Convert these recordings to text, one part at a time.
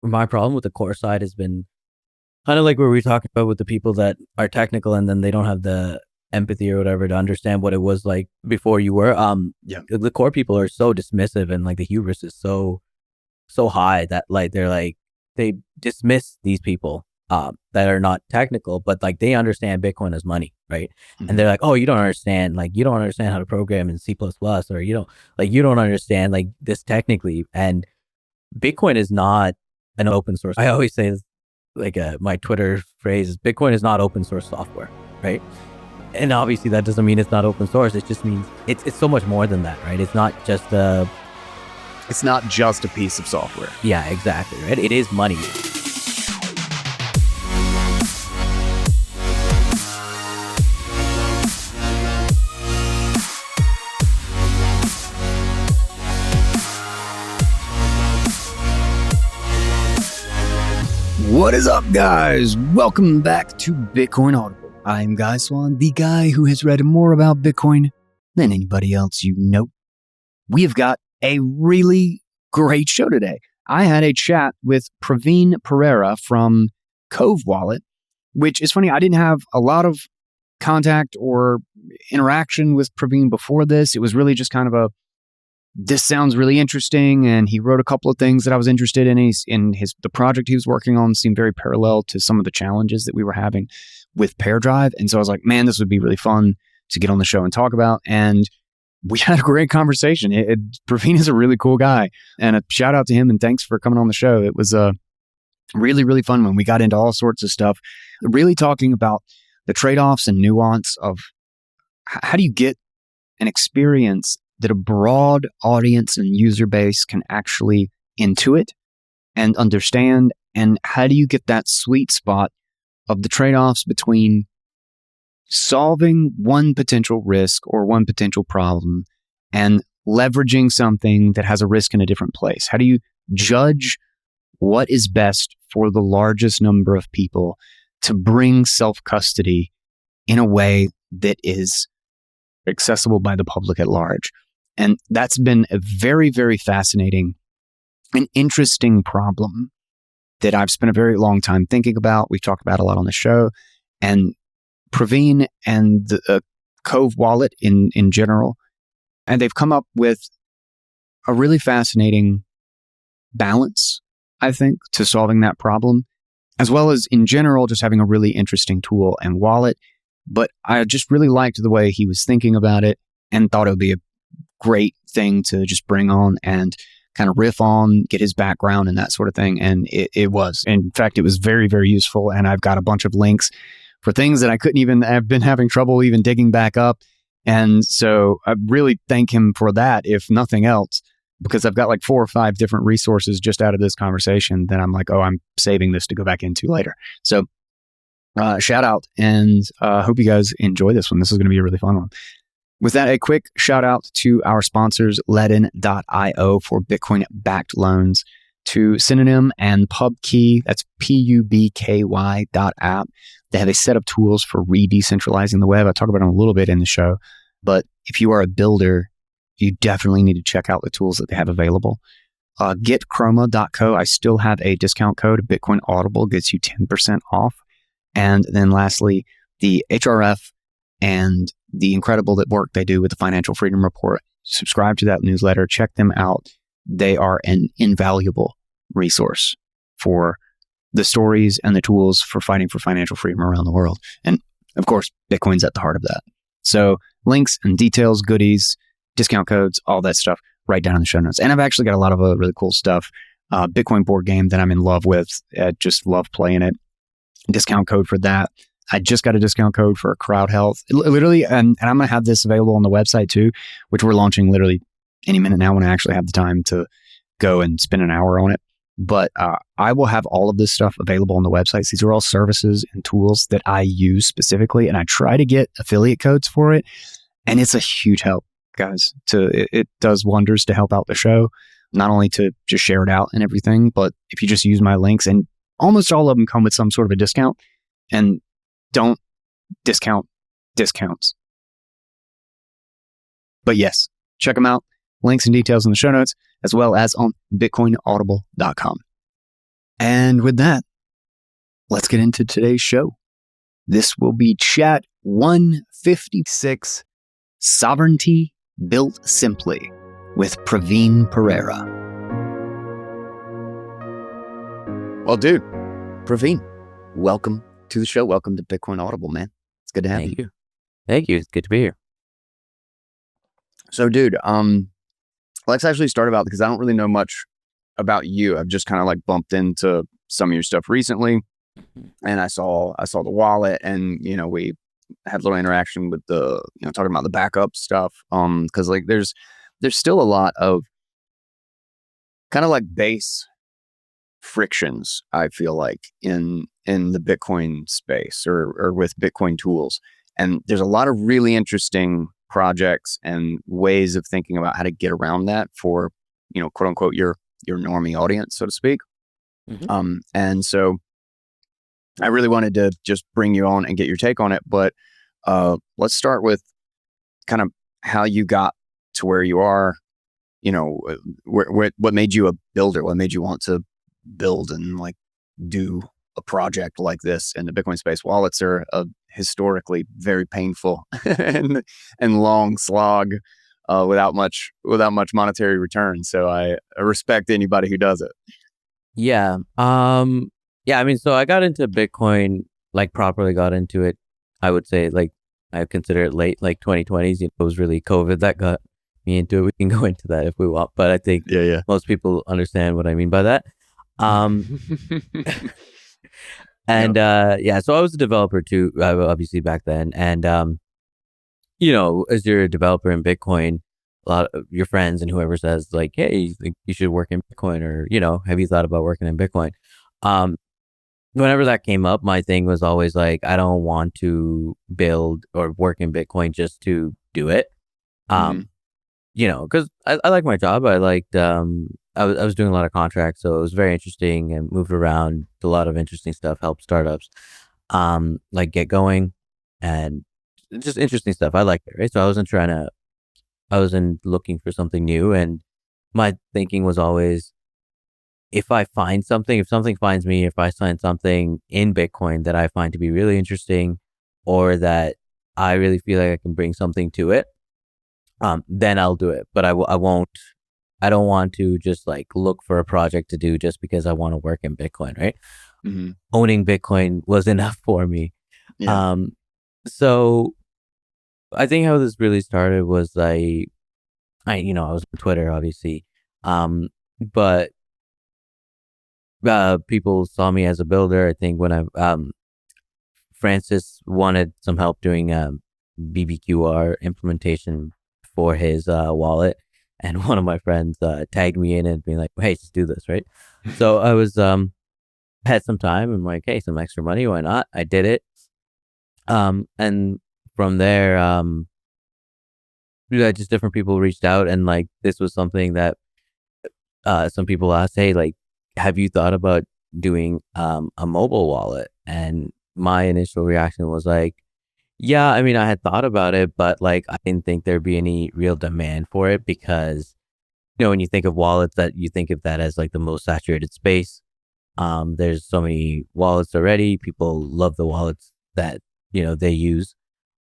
my problem with the core side has been kind of like where we were talking about with the people that are technical and then they don't have the empathy or whatever to understand what it was like before you were. The core people are so dismissive and like the hubris is so high that like they dismiss these people that are not technical, but like they understand Bitcoin as money, right? Mm-hmm. And they're like, oh, you don't understand how to program in C++, or you don't understand like this technically. And Bitcoin is not an open source. I always say this, like my Twitter phrase is Bitcoin is not open source software, right? And obviously that doesn't mean it's not open source. It just means it's so much more than that, right? It's not just a piece of software. Yeah, exactly, right? It is money. What is up, guys? Welcome back to Bitcoin Audible. I'm Guy Swan, the guy who has read more about Bitcoin than anybody else you know. We have got a really great show today. I had a chat with Praveen Perera from Cove Wallet, which is funny. I didn't have a lot of contact or interaction with Praveen before this. It was really just kind of this sounds really interesting, and he wrote a couple of things that I was interested in. The project he was working on seemed very parallel to some of the challenges that we were having with PairDrive, and so I was like, man, this would be really fun to get on the show and talk about. And we had a great conversation. Praveen is a really cool guy, and a shout out to him, and thanks for coming on the show. It was a really, really fun one. We got into all sorts of stuff, really talking about the trade-offs and nuance of how do you get an experience that a broad audience and user base can actually intuit and understand, and how do you get that sweet spot of the trade-offs between solving one potential risk or one potential problem and leveraging something that has a risk in a different place? How do you judge what is best for the largest number of people to bring self-custody in a way that is accessible by the public at large? And that's been a very, very fascinating and interesting problem that I've spent a very long time thinking about. We've talked about a lot on the show. And Praveen and the Cove Wallet in general, and they've come up with a really fascinating balance, I think, to solving that problem, as well as in general, just having a really interesting tool and wallet. But I just really liked the way he was thinking about it and thought it would be a great thing to just bring on and kind of riff on, get his background and that sort of thing. And it was. In fact, it was very, very useful. And I've got a bunch of links for things that I couldn't even have been having trouble even digging back up. And so I really thank him for that, if nothing else, because I've got like 4 or 5 different resources just out of this conversation that I'm like, oh, I'm saving this to go back into later. So shout out, and hope you guys enjoy this one. This is going to be a really fun one. With that, a quick shout out to our sponsors, Ledn.io for Bitcoin-backed loans, to Synonym and PubKey, that's PUBKY.app. They have a set of tools for re-decentralizing the web. I talk about them a little bit in the show, but if you are a builder, you definitely need to check out the tools that they have available. GetChroma.co, I still have a discount code. Bitcoin Audible gets you 10% off. And then lastly, the HRF and the incredible work they do with the Financial Freedom Report. Subscribe to that newsletter. Check them out. They are an invaluable resource for the stories and the tools for fighting for financial freedom around the world. And of course, Bitcoin's at the heart of that. So links and details, goodies, discount codes, all that stuff right down in the show notes. And I've actually got a lot of really cool stuff. Bitcoin board game that I'm in love with. Just love playing it. Discount code for that. I just got a discount code for Crowd Health. Literally, and I'm going to have this available on the website too, which we're launching literally any minute now when I actually have the time to go and spend an hour on it. But I will have all of this stuff available on the websites. These are all services and tools that I use specifically, and I try to get affiliate codes for it. And it's a huge help, guys. It does wonders to help out the show, not only to just share it out and everything, but if you just use my links, and almost all of them come with some sort of a discount. And don't discount discounts. But yes, check them out. Links and details in the show notes, as well as on bitcoinaudible.com. And with that, let's get into today's show. This will be Chat 156, Sovereignty Built Simply, with Praveen Perera. Well, dude, Praveen, welcome to the show. Welcome to Bitcoin Audible, man. It's good to have you. Thank you. It's good to be here. So, dude, let's actually start about, because I don't really know much about you. I've just kind of like bumped into some of your stuff recently, and I saw the wallet, and we had a little interaction with the talking about the backup stuff. Because like there's still a lot of kind of like base frictions, I feel like, in the Bitcoin space or with Bitcoin tools, and there's a lot of really interesting projects and ways of thinking about how to get around that for quote unquote your normie audience, so to speak. And so I really wanted to just bring you on and get your take on it, but let's start with kind of how you got to where you are. What made you a builder? What made you want to build and like do a project like this in the Bitcoin space? Wallets are a historically very painful and long slog without much monetary return. So I respect anybody who does it. Yeah. Yeah. I mean, so I got into Bitcoin, like properly got into it. I would say like I consider it late, like 2020s. It was really COVID that got me into it. We can go into that if we want, but I think most people understand what I mean by that. And so I was a developer too, obviously back then. And as you're a developer in Bitcoin, a lot of your friends and whoever says like, hey, you should work in Bitcoin, or have you thought about working in Bitcoin? Whenever that came up, my thing was always like, I don't want to build or work in Bitcoin just to do it. Because I like my job. I liked I was doing a lot of contracts, so it was very interesting and moved around, did a lot of interesting stuff, helped startups like get going, and just interesting stuff. I liked it, right? So I wasn't looking for something new, and my thinking was always, if something finds me, if I find something in Bitcoin that I find to be really interesting, or that I really feel like I can bring something to it, then I'll do it. But I won't. I don't want to just like look for a project to do just because I want to work in Bitcoin, right? Owning Bitcoin was enough for me. Yeah. So I think how this really started was I was on Twitter, obviously, but people saw me as a builder. I think when Francis wanted some help doing BBQR implementation for his wallet. And one of my friends tagged me in and being like, hey, just do this, right? So I was had some time and like, hey, some extra money, why not? I did it. And from there, just different people reached out, and like this was something that some people asked, hey, like, have you thought about doing a mobile wallet? And my initial reaction was like, yeah, I mean, I had thought about it, but like, I didn't think there'd be any real demand for it because, when you think of wallets, that you think of that as like the most saturated space. There's so many wallets already. People love the wallets that, they use.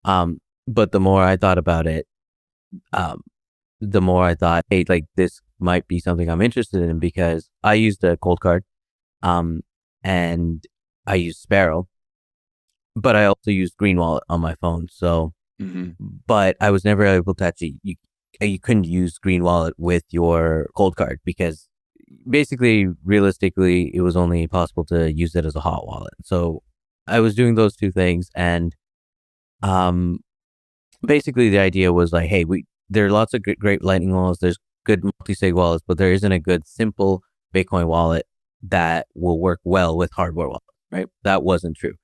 But the more I thought about it, the more I thought, hey, like this might be something I'm interested in, because I used a cold card, and I used Sparrow. But I also used Green Wallet on my phone. So, but I was never able to actually, you couldn't use Green Wallet with your cold card, because basically, realistically, it was only possible to use it as a hot wallet. So I was doing those two things. And basically the idea was like, hey, there are lots of great Lightning wallets. There's good multi-sig wallets, but there isn't a good simple Bitcoin wallet that will work well with hardware wallet, right? That wasn't true.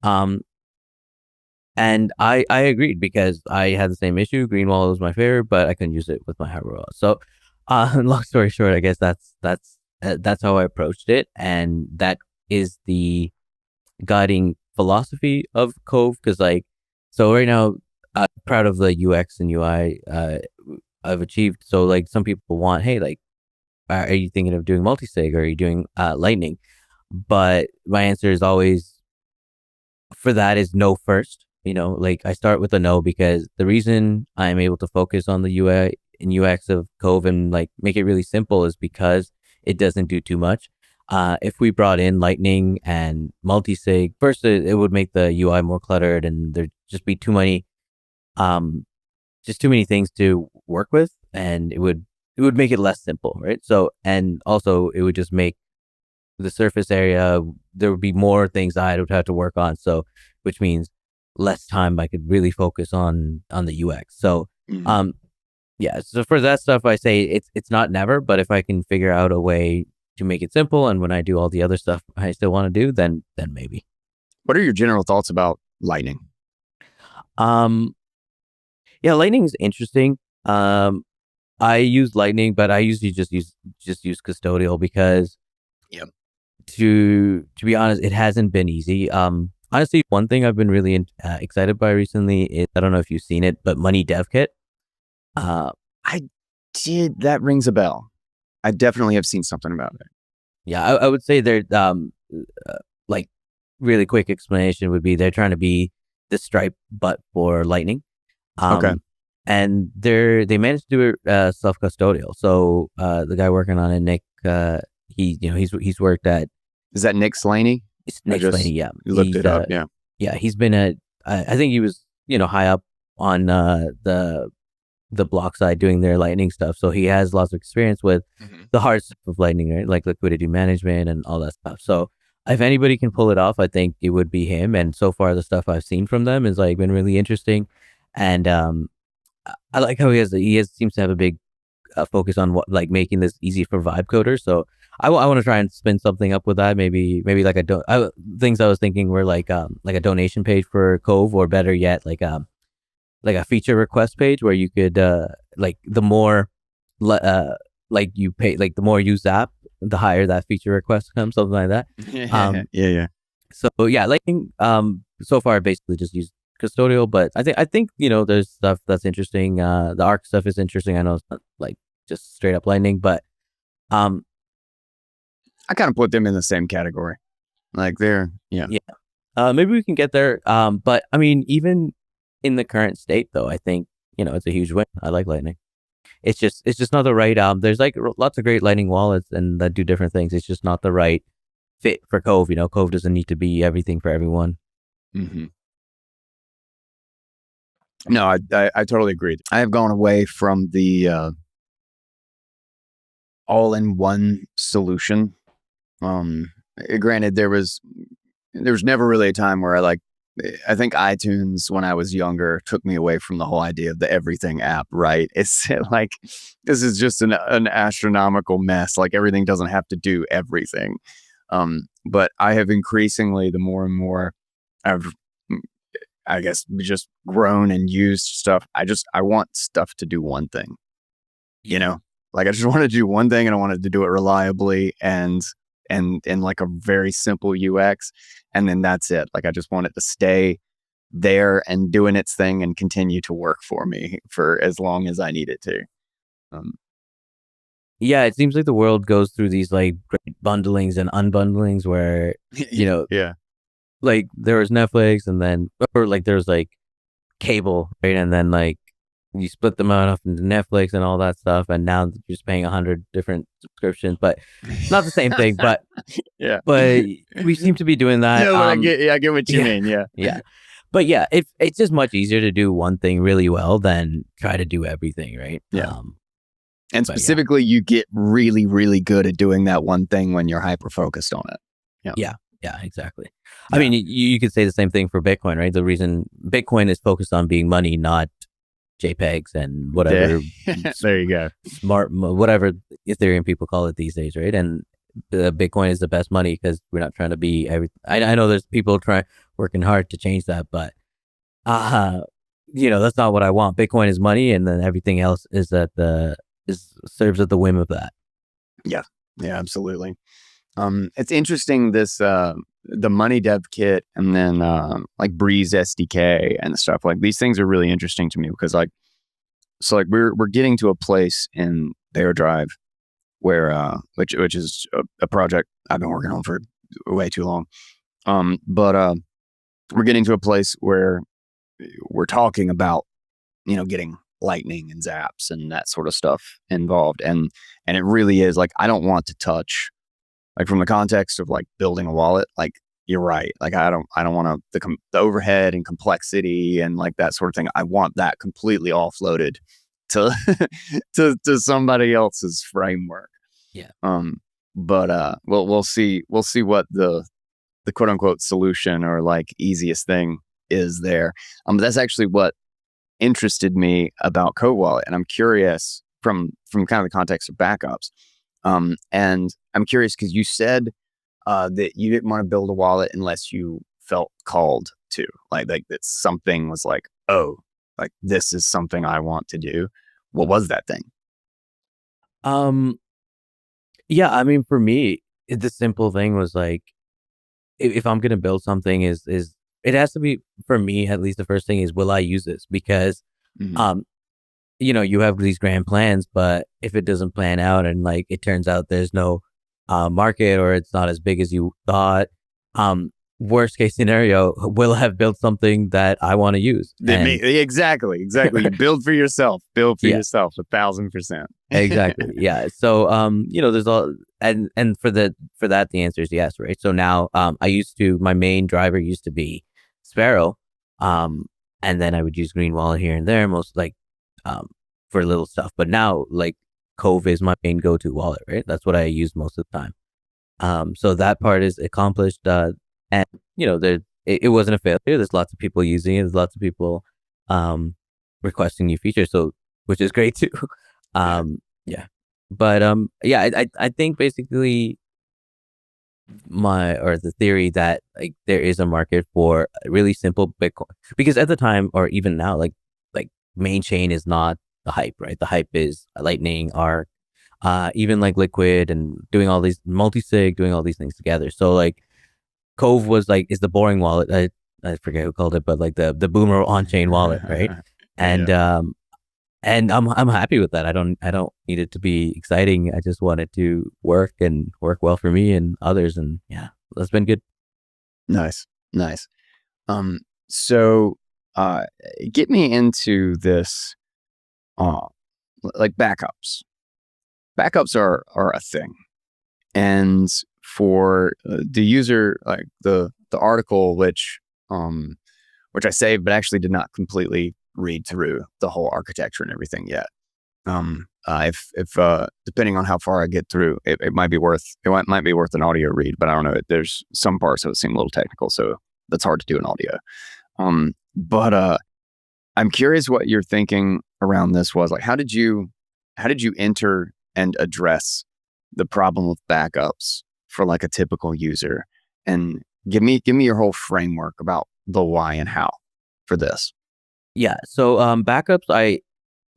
And I agreed, because I had the same issue. Green Wallet was my favorite, but I couldn't use it with my hardware wallet. So, long story short, I guess that's how I approached it, and that is the guiding philosophy of Cove. Because so right now, I'm proud of the UX and UI I've achieved. So like some people want, hey, like, are you thinking of doing multi-sig, or are you doing Lightning? but my answer is always for that is no first. Like I start with a no because the reason I'm able to focus on the UI and UX of Cove and like make it really simple is because it doesn't do too much. If we brought in Lightning and multi-sig, first it would make the UI more cluttered and there'd just be um, too many things to work with, and it would make it less simple, right? So, and also it would just make the surface area, there would be more things I would have to work on. So, which means less time I could really focus on the UX. So, Mhm. yeah. So for that stuff, I say it's not never, but if I can figure out a way to make it simple, and when I do all the other stuff I still want to do, then maybe. What are your general thoughts about Lightning? Um, yeah, Lightning's interesting. I use Lightning, but I usually just use custodial because Yep. to be honest, it hasn't been easy. Honestly, one thing I've been really excited by recently is I don't know if you've seen it, but Money Dev Kit. Uh, I did. That rings a bell. I definitely have seen something about it. yeah, I would say they're like really quick explanation would be they're trying to be the Stripe but for Lightning. Okay. And they managed to do it self custodial. So the guy working on it, Nick, he's worked at Is that Nick Slaney? Nick Slaney. Yeah, Looked it up. Yeah. yeah, he's been at. I think he was high up on the block side doing their Lightning stuff. So he has lots of experience with the hard stuff of Lightning, right? Like liquidity management and all that stuff. So if anybody can pull it off, I think it would be him. And so far, the stuff I've seen from them is like been really interesting. And I like how seems to have a big focus on what like making this easy for vibe coders. So I want to try and spin something up with that. Maybe like things I was thinking were like a donation page for Cove, or better yet, like a feature request page where you could like the more like you pay, like the more you zap, the higher that feature request comes, something like that. Yeah. So yeah, Lightning so far I basically just use custodial, but I think there's stuff that's interesting. The Arc stuff is interesting. I know it's not like just straight up Lightning, but um I kind of put them in the same category. Like they're, yeah. maybe we can get there. But I mean, even in the current state, though, I think it's a huge win. I like Lightning. It's just not the right. There's like lots of great Lightning wallets and that do different things. It's just not the right fit for Cove. Cove doesn't need to be everything for everyone. Mm-hmm. No, I totally agree. I have gone away from the all-in-one solution. Granted, there was never really a time where I think iTunes when I was younger took me away from the whole idea of the everything app, right? It's like, this is just an astronomical mess. Like everything doesn't have to do everything. But I have increasingly, the more and more I've, I guess, just grown and used stuff. I want stuff to do one thing, like I just want to do one thing and I wanted to do it reliably and like a very simple UX. And then that's it. Like I just want it to stay there and doing its thing and continue to work for me for as long as I need it to. Yeah, it seems like the world goes through these like great bundlings and unbundlings where, Yeah. like there was Netflix and then, or like there's like cable, right? And then like you split them out into Netflix and all that stuff. And now you're just paying 100 different subscriptions, but not the same thing, but Yeah. but we seem to be doing that. No, I get what you mean. Yeah. Yeah. But yeah, it's just much easier to do one thing really well than try to do everything, right? Yeah. And specifically, you get really, really good at doing that one thing when you're hyper focused on it. Yeah, exactly. Yeah. I mean, you could say the same thing for Bitcoin, right? The reason Bitcoin is focused on being money, not JPEGs and whatever. There you go. Smart, whatever Ethereum people call it these days, right? And Bitcoin is the best money because we're not trying to be every. I know there's people working hard to change that, but that's not what I want. Bitcoin is money, and then everything else is serves at the whim of that. Yeah, absolutely. It's interesting this the Money Dev Kit and then like Breeze SDK and stuff. Like these things are really interesting to me because we're getting to a place in Bear Drive where which is a project I've been working on for way too long. But we're getting to a place where we're talking about, getting lightning and zaps and that sort of stuff involved. And it really is like, I don't want to touch, like, from the context of like building a wallet, like, you're right. Like, I don't want to, the overhead and complexity and like that sort of thing. I want that completely offloaded to, to somebody else's framework. Yeah. But we'll see what the quote unquote solution or like easiest thing is there. That's actually what interested me about Cove Wallet, and I'm curious from kind of the context of backups. And I'm curious because you said that you didn't want to build a wallet unless you felt called to, like that something was like, oh, like this is something I want to do. What was that thing? Yeah, I mean, for me, the simple thing was like, if I'm gonna build something, is it has to be, for me at least, the first thing is, will I use this? Because Mhm. you have these grand plans, but if it doesn't plan out and like it turns out there's no market, or it's not as big as you thought, worst case scenario, will I have built something that I want to use? And Exactly. You build for yourself. Build for yeah, yourself 1,000%. exactly. Yeah. So there's all, and for that the answer is yes, right? So now my main driver used to be Sparrow. And then I would use Green Wallet here and there, most like for little stuff. But now, like, Cove is my main go-to wallet, right? That's what I use most of the time. So that part is accomplished. And it wasn't a failure. There's lots of people using it. There's lots of people requesting new features, so, which is great too. Yeah. But yeah, I think basically the theory that like there is a market for really simple Bitcoin, because at the time, or even now, like main chain is not the hype, right? The hype is Lightning, Arc, even like Liquid, and doing all these multi-sig, doing all these things together. So like Cove is the boring wallet. I forget who called it, but like the boomer on-chain wallet, right? And Yeah. and I'm happy with that. I don't need it to be exciting. I just want it to work and work well for me and others. And yeah, that's been good. Nice. So get me into this, uh, like backups. Backups are a thing. And for the user, like the article, which I saved, but actually did not completely read through the whole architecture and everything yet. If depending on how far I get through, it might be worth an audio read, but I don't know. There's some parts that seem a little technical, so that's hard to do in audio. But I'm curious what your thinking around this was. Like, how did you enter and address the problem with backups for like a typical user? And give me your whole framework about the why and how for this. Yeah. So backups I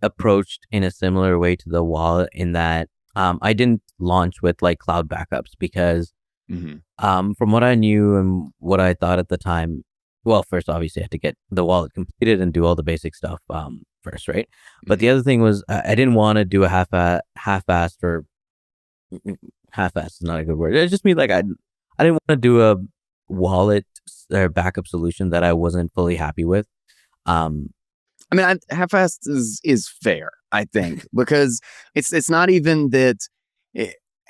approached in a similar way to the wallet, in that I didn't launch with like cloud backups, because Mm-hmm. from what I knew and what I thought at the time, well, first obviously I had to get the wallet completed and do all the basic stuff first, right? But the other thing was, I didn't want to do a half-assed, or half-assed is not a good word. It just means like I didn't want to do a wallet or backup solution that I wasn't fully happy with. Um, I mean, half-assed is fair, I think, because it's not even that.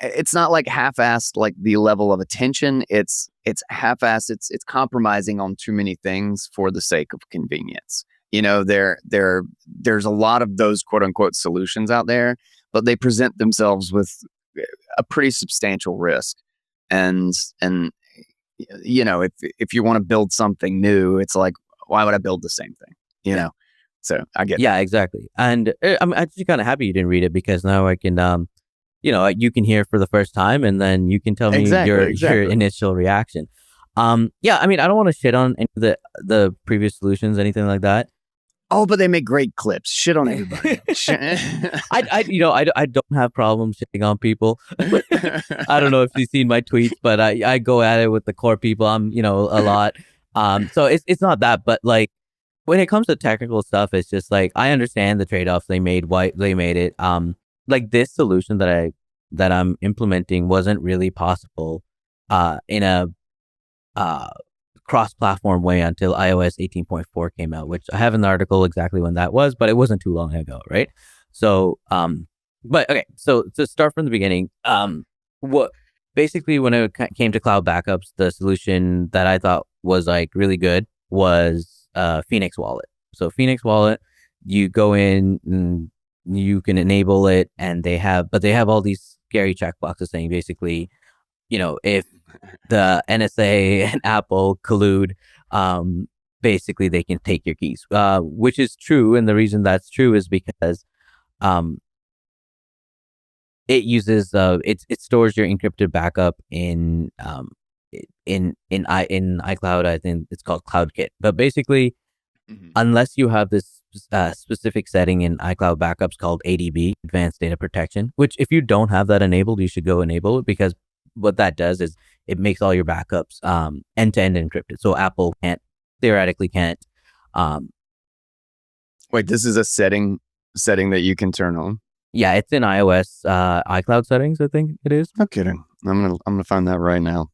It's not like half-assed, like the level of attention. It's half-assed. It's compromising on too many things for the sake of convenience. There's a lot of those quote unquote solutions out there, but they present themselves with a pretty substantial risk. And if you want to build something new, it's like, why would I build the same thing? You know. So I get yeah, that. exactly. And I'm actually kind of happy you didn't read it, because now I can you can hear for the first time, and then you can tell me your Exactly. initial reaction. Yeah, I mean, I don't want to shit on any of the previous solutions, anything like that. Oh, but they make great clips. Shit on everybody. I don't have problems shitting on people. I don't know if you've seen my tweets, but I go at it with the core people. A lot. So it's not that, but like when it comes to technical stuff, it's just like, I understand the trade-offs they made, why they made it. Like this solution that I'm implementing wasn't really possible in a cross-platform way until iOS 18.4 came out, which I have in the article exactly when that was, but it wasn't too long ago, right? So, but okay, so to start from the beginning, what basically when it came to cloud backups, the solution that I thought was like really good was Phoenix Wallet. So Phoenix Wallet, you go in and you can enable it, and they have all these scary checkboxes saying basically, if the NSA and Apple collude, basically they can take your keys, which is true. And the reason that's true is because it uses it stores your encrypted backup in iCloud. I think it's called CloudKit. But basically, unless you have this specific setting in iCloud backups called ADB, Advanced Data Protection, which if you don't have that enabled, you should go enable it, because what that does is it makes all your backups end-to-end encrypted. So Apple theoretically can't. Wait, this is a setting that you can turn on? Yeah, it's in iOS iCloud settings, I think it is. No kidding. I'm gonna find that right now.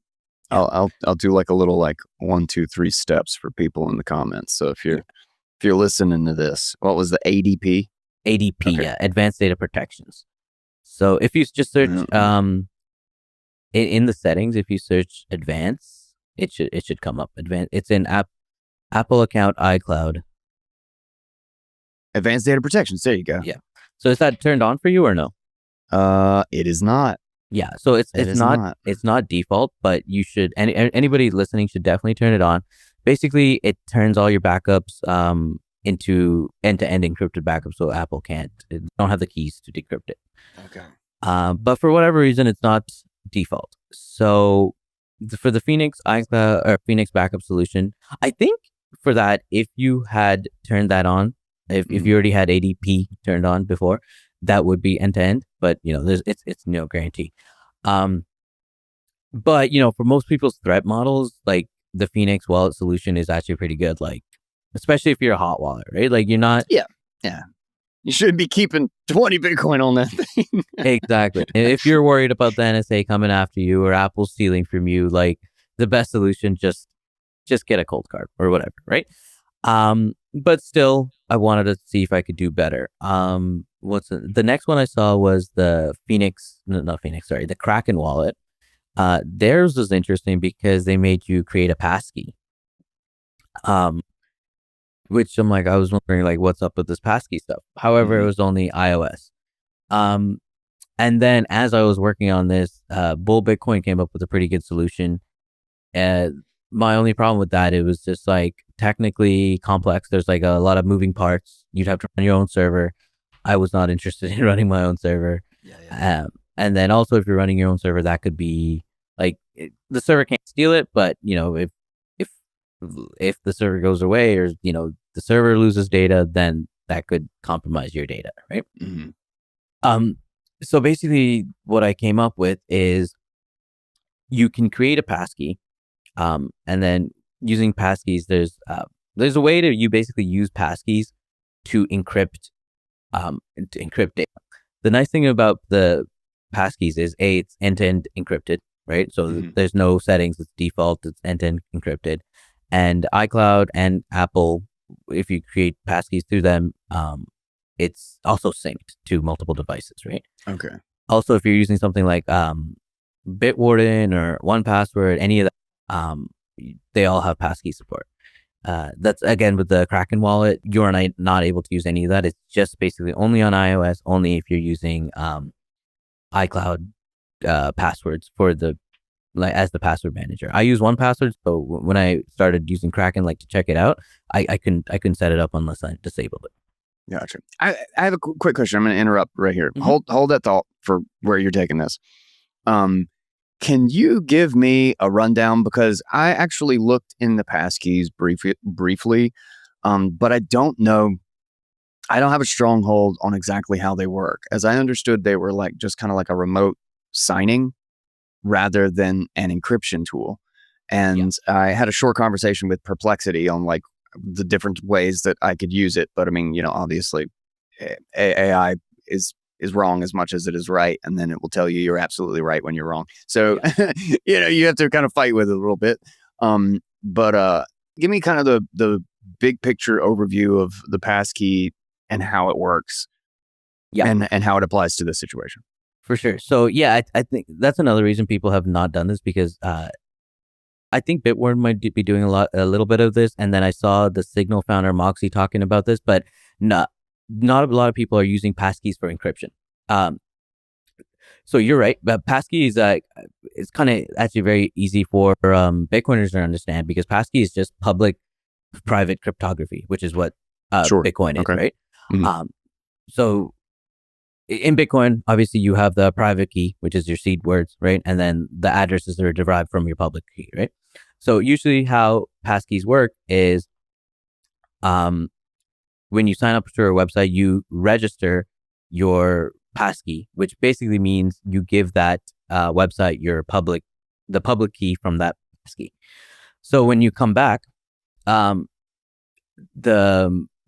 Yeah. I'll do like a little like 1, 2, 3 steps for people in the comments. So if you're listening to this, what was the ADP? ADP, okay. Yeah, Advanced Data Protections. So if you just search in the settings, if you search Advanced, it should come up. Advanced. It's in Apple account iCloud. Advanced Data Protections. There you go. Yeah. So is that turned on for you or no? It is not. Yeah. So it's not default, but you should. Anybody listening should definitely turn it on. Basically, it turns all your backups into end-to-end encrypted backups, so Apple don't have the keys to decrypt it. Okay. But for whatever reason, it's not default. So for the Phoenix iCloud or Phoenix backup solution, I think for that, if you had turned that on, if you already had ADP turned on before, that would be end to end. But it's no guarantee. But for most people's threat models, like the Phoenix Wallet solution is actually pretty good. Like, especially if you're a hot wallet, right? Like you're not. Yeah. You should be keeping 20 Bitcoin on that thing. Exactly. If you're worried about the NSA coming after you or Apple stealing from you, like the best solution, just get a cold card or whatever, right? But still, I wanted to see if I could do better. The next one I saw was the the Kraken wallet. Theirs was interesting because they made you create a passkey. Which I was wondering, like, what's up with this passkey stuff? However, it was only iOS. And then as I was working on this, Bull Bitcoin came up with a pretty good solution. My only problem with that, it was just like technically complex. There's like a lot of moving parts. You'd have to run your own server. I was not interested in running my own server. Yeah. And then also, if you're running your own server, that could be like the server can't steal it, but if the server goes away or the server loses data, then that could compromise your data, right? So basically, what I came up with is you can create a passkey, and then using passkeys, there's a way to you basically use passkeys to encrypt data. The nice thing about the passkeys is it's end-to-end encrypted, right? So there's no settings; it's default. It's end-to-end encrypted. And iCloud and Apple, if you create passkeys through them, it's also synced to multiple devices, right? Okay. Also, if you're using something like Bitwarden or 1Password, any of that, they all have passkey support. That's again with the Kraken wallet, you're not able to use any of that. It's just basically only on iOS, only if you're using iCloud passwords for as the password manager. I use 1Password, so when I started using Kraken, to check it out, I couldn't set it up unless I disabled it. Gotcha. I have a quick question. I'm going to interrupt right here. Hold that thought for where you're taking this. Can you give me a rundown? Because I actually looked in the passkeys briefly, but I don't know. I don't have a strong hold on exactly how they work. As I understood, they were just kind of like a remote signing rather than an encryption tool. And I had a short conversation with Perplexity on the different ways that I could use it. But I mean, obviously AI is is wrong as much as it is right, and then it will tell you you're absolutely right when you're wrong. So you have to kind of fight with it a little bit. But give me kind of the big picture overview of the passkey and how it works, and how it applies to this situation. For sure. So yeah, I think that's another reason people have not done this, because I think Bitwarden might be doing a little bit of this, and then I saw the Signal founder Moxie talking about this, but not a lot of people are using passkeys for encryption. So you're right, but passkeys it's kind of actually very easy for Bitcoiners to understand, because passkey is just public private cryptography, which is what Bitcoin is, right? Mm-hmm. So in Bitcoin, obviously you have the private key, which is your seed words, right? And then the addresses that are derived from your public key, right? So usually how passkeys work is when you sign up to a website, you register your passkey, which basically means you give that website the public key from that passkey. So when you come back, the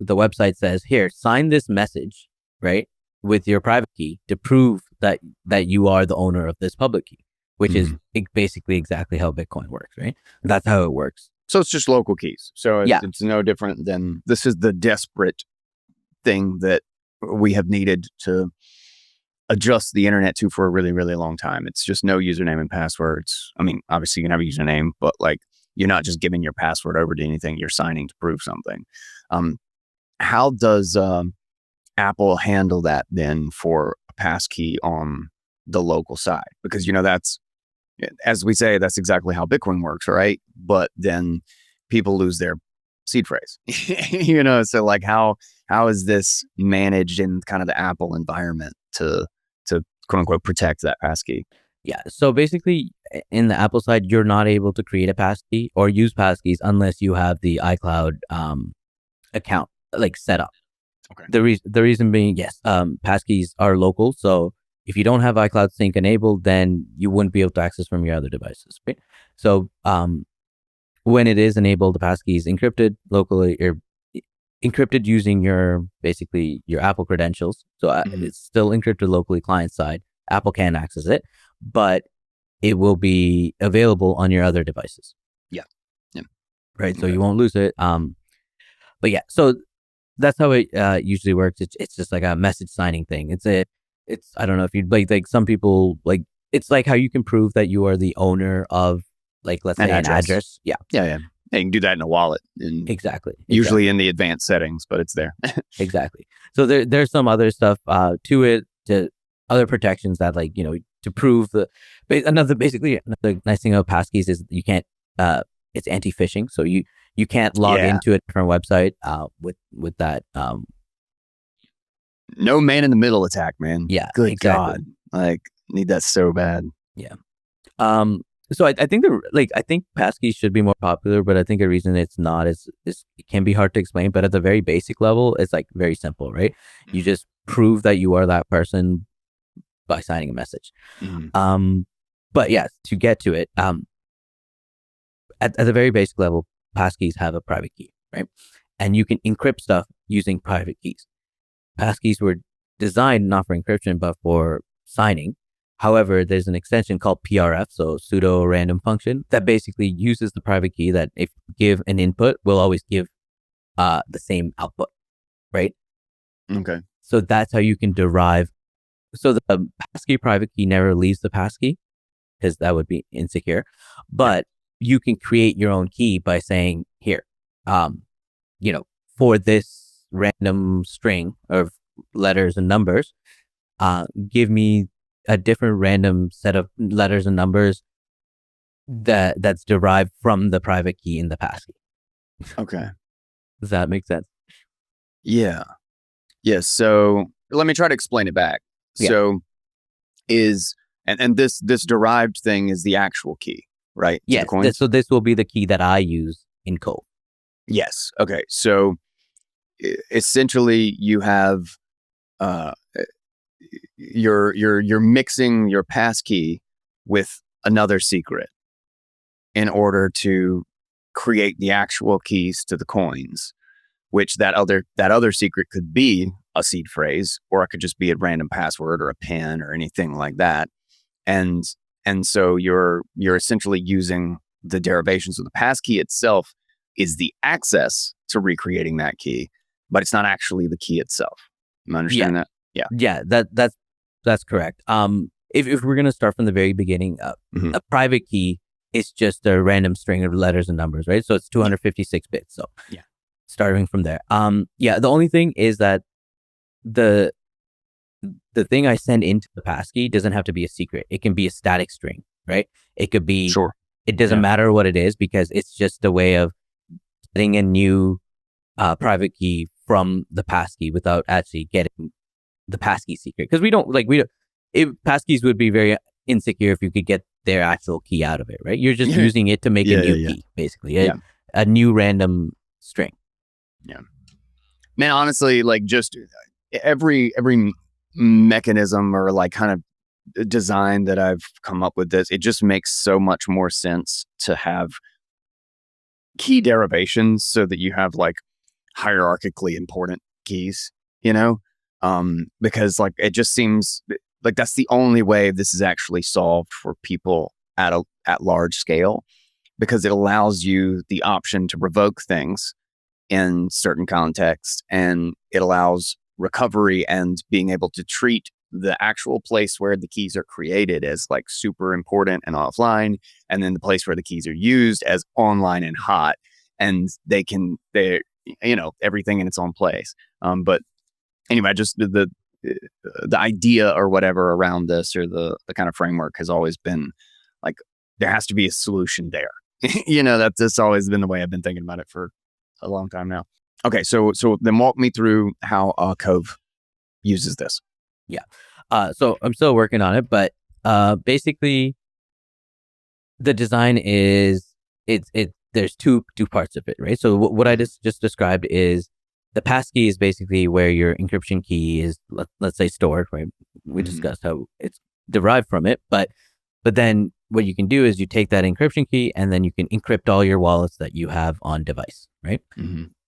website says, here, sign this message, right, with your private key to prove that you are the owner of this public key, which is basically exactly how Bitcoin works, right? That's how it works. So it's just local keys. So it's no different than, this is the desperate thing that we have needed to adjust the internet to for a really, really long time. It's just no username and passwords. I mean, obviously you can have a username, but like, you're not just giving your password over to anything. You're signing to prove something. How does Apple handle that then for a passkey on the local side? Because, that's, as we say, that's exactly how Bitcoin works, right? But then people lose their seed phrase, so like how is this managed in kind of the Apple environment to quote unquote protect that passkey? Yeah. So basically in the Apple side, you're not able to create a passkey or use passkeys unless you have the iCloud account like set up. Okay. The reason being, yes, passkeys are local. So if you don't have iCloud sync enabled, then you wouldn't be able to access from your other devices. Right? So when it is enabled, the passkey is encrypted locally, or encrypted using your Apple credentials. So it's still encrypted locally client side. Apple can access it, but it will be available on your other devices. Yeah. Right. So you won't lose it. But yeah, so that's how it usually works. It's just like a message signing thing. It's I don't know if you'd like some people like, it's like how you can prove that you are the owner of, like, let's say an address. Yeah. Yeah. You can do that in a wallet. Exactly. Usually in the advanced settings, but it's there. Exactly. So there's some other stuff to it, to other protections that, like, to prove another nice thing about passkeys is you can't, it's anti-phishing. So you can't log into a different website with that. No man in the middle attack, man. Yeah. Good exactly. God. Like, need that so bad. Yeah. So I think I think passkeys should be more popular, but I think a reason it's not is it can be hard to explain. But at the very basic level, it's like very simple, right? You just prove that you are that person by signing a message. But yeah, to get to it, at the very basic level, passkeys have a private key, right? And you can encrypt stuff using private keys. Passkeys were designed not for encryption, but for signing. However, there's an extension called PRF, so pseudo random function, that basically uses the private key that if you give an input, will always give the same output, right? Okay. So that's how you can derive. So the passkey private key never leaves the passkey, because that would be insecure. But you can create your own key by saying, here, for this random string of letters and numbers, give me a different random set of letters and numbers that's derived from the private key in the passkey. Okay. Does that make sense? Yeah. Yes. So let me try to explain it back. Yeah. So and this derived thing is the actual key, right? Yes. So this will be the key that I use in Cove. Yes. Okay. So essentially you have you're mixing your passkey with another secret in order to create the actual keys to the coins, which that other secret could be a seed phrase, or it could just be a random password or a PIN or anything like that. And so you're essentially using the derivations of the passkey itself is the access to recreating that key, but it's not actually the key itself. You understand that? Yeah. Yeah, that's correct. If we're gonna start from the very beginning, a private key is just a random string of letters and numbers, right? So it's 256 bits. So yeah, starting from there. The only thing is that the thing I send into the passkey doesn't have to be a secret. It can be a static string, right? It could be. Sure. It doesn't matter what it is because it's just a way of getting a new private key from the passkey without actually getting the passkey secret. Because passkeys would be very insecure if you could get their actual key out of it, right? You're just using it to make a new key, basically, a new random string. Yeah, man. Honestly, like just every mechanism or like kind of design that I've come up with this, it just makes so much more sense to have key derivations so that you have like hierarchically important keys, because like it just seems like that's the only way this is actually solved for people at large scale, because it allows you the option to revoke things in certain contexts, and it allows recovery and being able to treat the actual place where the keys are created as like super important and offline, and then the place where the keys are used as online and hot, and they're everything in its own place. But anyway, just the idea or whatever around this, or the kind of framework, has always been like there has to be a solution there. That's always been the way I've been thinking about it for a long time now. Okay, so then walk me through how Cove uses this. Yeah. So I'm still working on it, but basically the design is there's two parts of it, right? So what I just described is the passkey is basically where your encryption key is, let's say, stored, right? We discussed how it's derived from it, but then what you can do is you take that encryption key and then you can encrypt all your wallets that you have on device, right?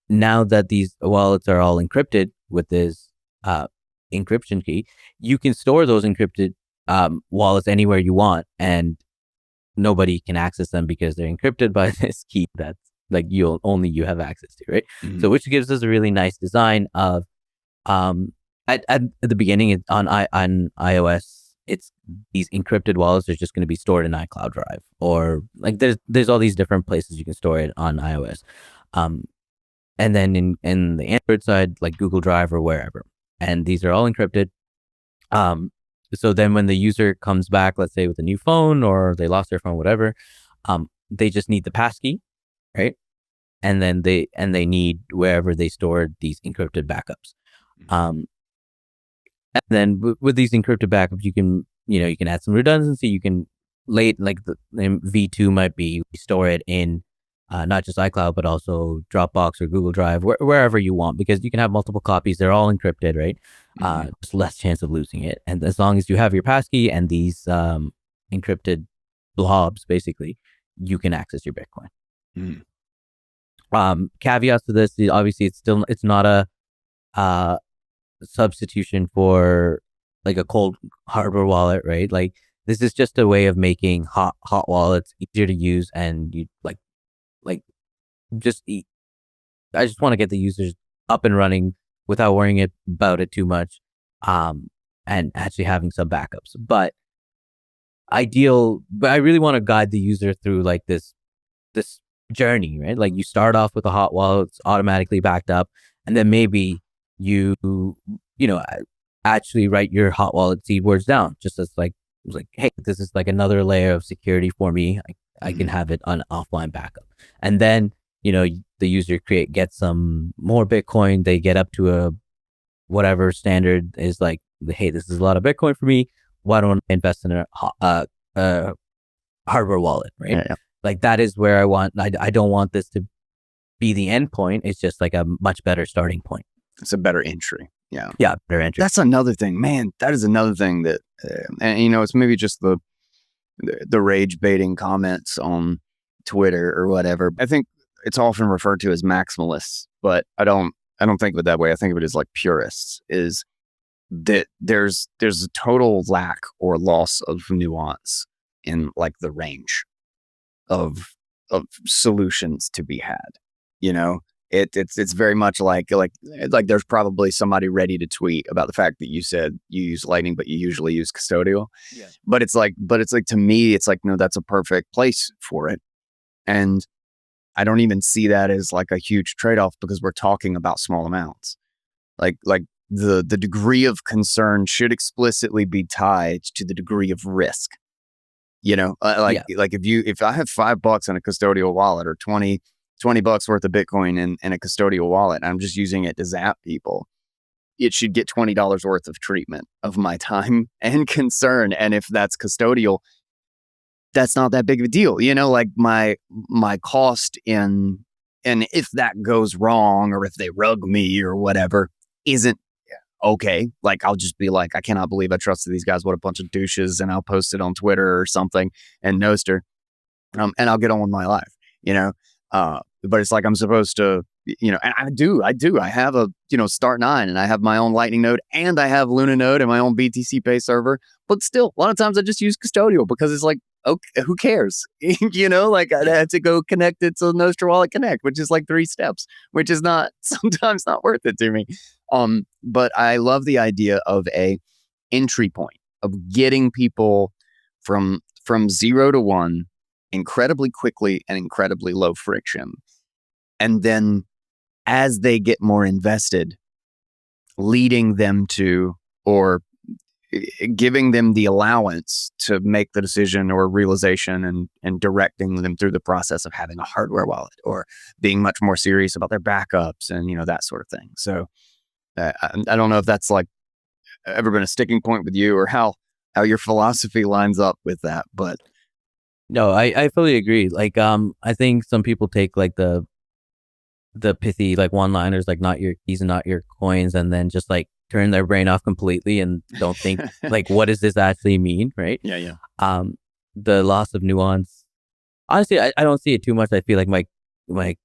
Now that these wallets are all encrypted with this encryption key, you can store those encrypted wallets anywhere you want, and nobody can access them because they're encrypted by this key that's like you have access to, right? So which gives us a really nice design of at the beginning on iOS, it's these encrypted wallets are just going to be stored in iCloud Drive, or like there's all these different places you can store it on iOS, and then in the Android side, like Google Drive or wherever, and these are all encrypted. So then when the user comes back, let's say with a new phone or they lost their phone, whatever, they just need the passkey, right? And then they need wherever they stored these encrypted backups. And then with these encrypted backups, you can add some redundancy. You can like the V2 might be, we store it in not just iCloud, but also Dropbox or Google Drive, wherever you want, because you can have multiple copies. They're all encrypted, right? Just less chance of losing it. And as long as you have your passkey and these encrypted blobs, basically, you can access your Bitcoin. Caveats to this, obviously, it's not a substitution for like a cold hardware wallet, right? Like this is just a way of making hot wallets easier to use, and you I just want to get the users up and running without worrying about it too much, and actually having some backups. But I really want to guide the user through like this journey, right? Like you start off with a hot wallet, it's automatically backed up, and then maybe you actually write your hot wallet seed words down, just as like, hey, this is like another layer of security for me. I can have it on offline backup. And then, the user gets some more Bitcoin. They get up to a whatever standard is like, hey, this is a lot of Bitcoin for me. Why don't I invest in a hardware wallet, right? Yeah. Like that is where I don't want this to be the end point. It's just like a much better starting point. It's a better entry. Yeah. Yeah, better entry. That's another thing, man. That is another thing that, and it's maybe just the rage baiting comments on Twitter or whatever. I think it's often referred to as maximalists, but I don't I don't think of it that way. I think of it as like purists, is that there's a total lack or loss of nuance in like the range of solutions to be had. It's very much like there's probably somebody ready to tweet about the fact that you said you use Lightning, but you usually use custodial. Yeah. But it's like to me, it's like, no, that's a perfect place for it. And I don't even see that as like a huge trade-off, because we're talking about small amounts. Like the degree of concern should explicitly be tied to the degree of risk. Like if I have $5 in a custodial wallet, or $20 worth of Bitcoin in a custodial wallet, and I'm just using it to zap people, it should get $20 worth of treatment of my time and concern. And if that's custodial, that's not that big of a deal. Like my cost and if that goes wrong, or if they rug me or whatever, isn't okay. Like, I'll just be like, I cannot believe I trusted these guys. What a bunch of douches. And I'll post it on Twitter or something and Noster. And I'll get on with my life, but it's like, I'm supposed to, and I do. I have a, Start 9, and I have my own Lightning node, and I have Luna node and my own BTC Pay server. But still, a lot of times I just use custodial, because it's like, okay, who cares? Like, I had to go connect it to Nostr Wallet Connect, which is like 3 steps, which is sometimes not worth it to me. But I love the idea of a entry point, of getting people from 0 to 1 incredibly quickly and incredibly low friction. And then as they get more invested, leading them to, or giving them the allowance to make the decision or realization, and directing them through the process of having a hardware wallet, or being much more serious about their backups and, that sort of thing. So I don't know if that's like ever been a sticking point with you, or how your philosophy lines up with that, but no, I fully agree. Like, I think some people take like the pithy like one-liners, like these are not your coins, and then just like turn their brain off completely and don't think like, what does this actually mean, right? Yeah. The loss of nuance. Honestly, I don't see it too much. I feel like my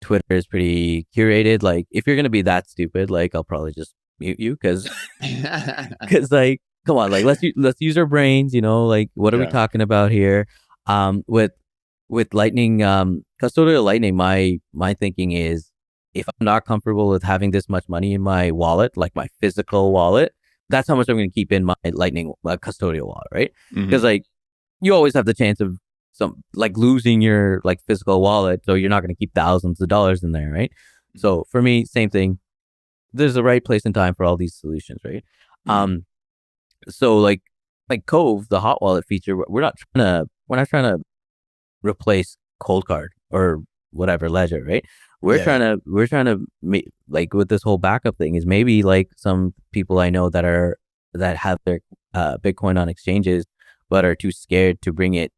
Twitter is pretty curated. Like, if you're gonna be that stupid, like, I'll probably just mute you, because like, come on, like, let's use our brains. Like, what are we talking about here? With Lightning, custodial Lightning, my thinking is, if I'm not comfortable with having this much money in my wallet, like my physical wallet, that's how much I'm going to keep in my Lightning custodial wallet, right? Because like, you always have the chance of losing your like physical wallet, so you're not going to keep thousands of dollars in there, right? So for me, same thing. There's a right place and time for all these solutions, right? So like Cove, the hot wallet feature, we're not trying to replace Cold Card or whatever ledger, right? We're trying to make, like, with this whole backup thing, is maybe like some people I know that have their Bitcoin on exchanges but are too scared to bring it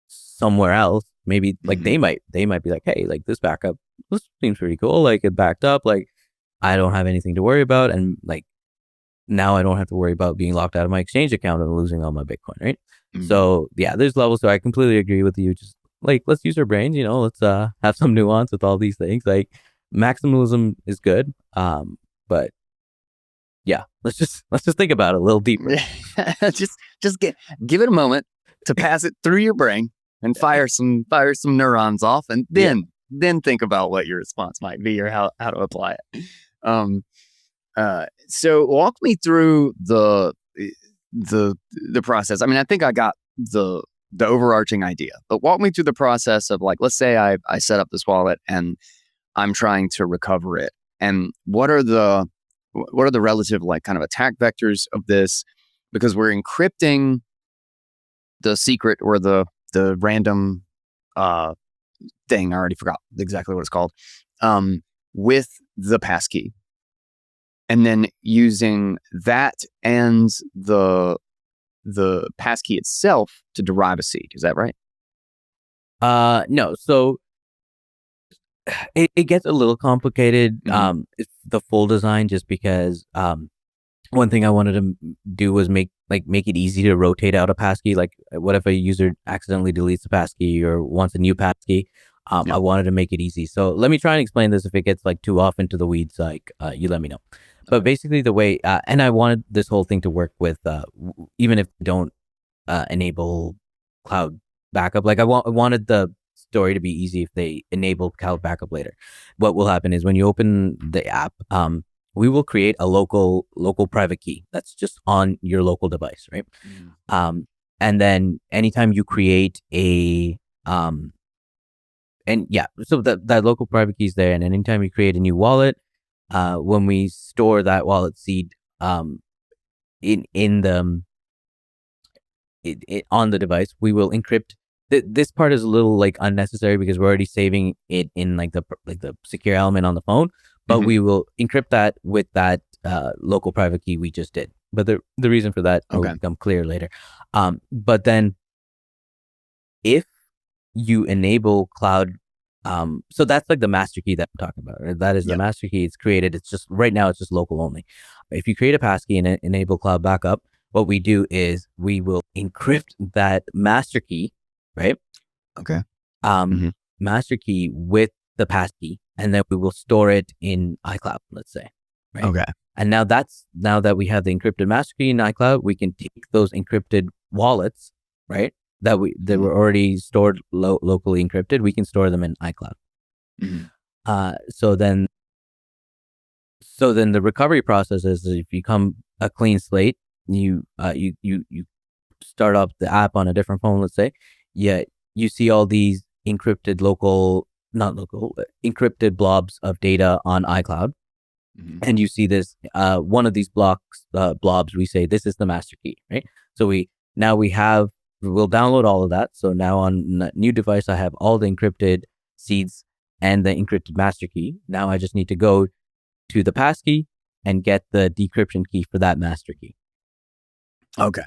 somewhere else. Maybe like they might be like, hey, like, this backup, this seems pretty cool, like, it backed up, like, I don't have anything to worry about, and like, now I don't have to worry about being locked out of my exchange account and losing all my Bitcoin, right? So yeah, there's levels. So I completely agree with you. Just like, let's use our brains, let's have some nuance with all these things. Like, maximalism is good, but yeah, let's just think about it a little deeper. just give it a moment to pass it through your brain and fire some neurons off, and then think about what your response might be, or how to apply it. So walk me through the process. I mean, I think I got the overarching idea, but walk me through the process of, like, let's say I set up this wallet and I'm trying to recover it, and what are the relative, like, kind of attack vectors of this, because we're encrypting the secret, or the random thing. I already forgot exactly what it's called, with the passkey. And then using that and the passkey itself to derive a seed. Is that right? No. So it gets a little complicated. It's the full design, just because one thing I wanted to do was make it easy to rotate out a passkey. Like, what if a user accidentally deletes the passkey or wants a new passkey? I wanted to make it easy. So let me try and explain this. If it gets like too off into the weeds, like you let me know. But basically the way, and I wanted this whole thing to work with, even if they don't enable cloud backup. Like I wanted the story to be easy if they enable cloud backup later. What will happen is when you open the app, we will create a local private key that's just on your local device, right? And then anytime you create so that local private key is there, and anytime you create a new wallet, when we store that wallet seed on the device, we will encrypt. This part is a little like unnecessary because we're already saving it in like the secure element on the phone, but we will encrypt that with that local private key we just did. But the reason for that will become clear later. But then if you enable cloud, so that's like the master key that I'm talking about. Right? That is the master key. It's created. It's just right now it's just local only. If you create a passkey and enable cloud backup, what we do is we will encrypt that master key, right? Okay. Master key with the passkey, and then we will store it in iCloud, let's say. Right? Okay. And now that we have the encrypted master key in iCloud, we can take those encrypted wallets, right? That were already stored locally encrypted. We can store them in iCloud. So then the recovery process is if you come a clean slate, you start up the app on a different phone, let's say, you see all these encrypted encrypted blobs of data on iCloud, and you see this one of these blobs. We say this is the master key, right? So we'll download all of that. So now on a new device, I have all the encrypted seeds and the encrypted master key. Now I just need to go to the passkey and get the decryption key for that master key. Okay.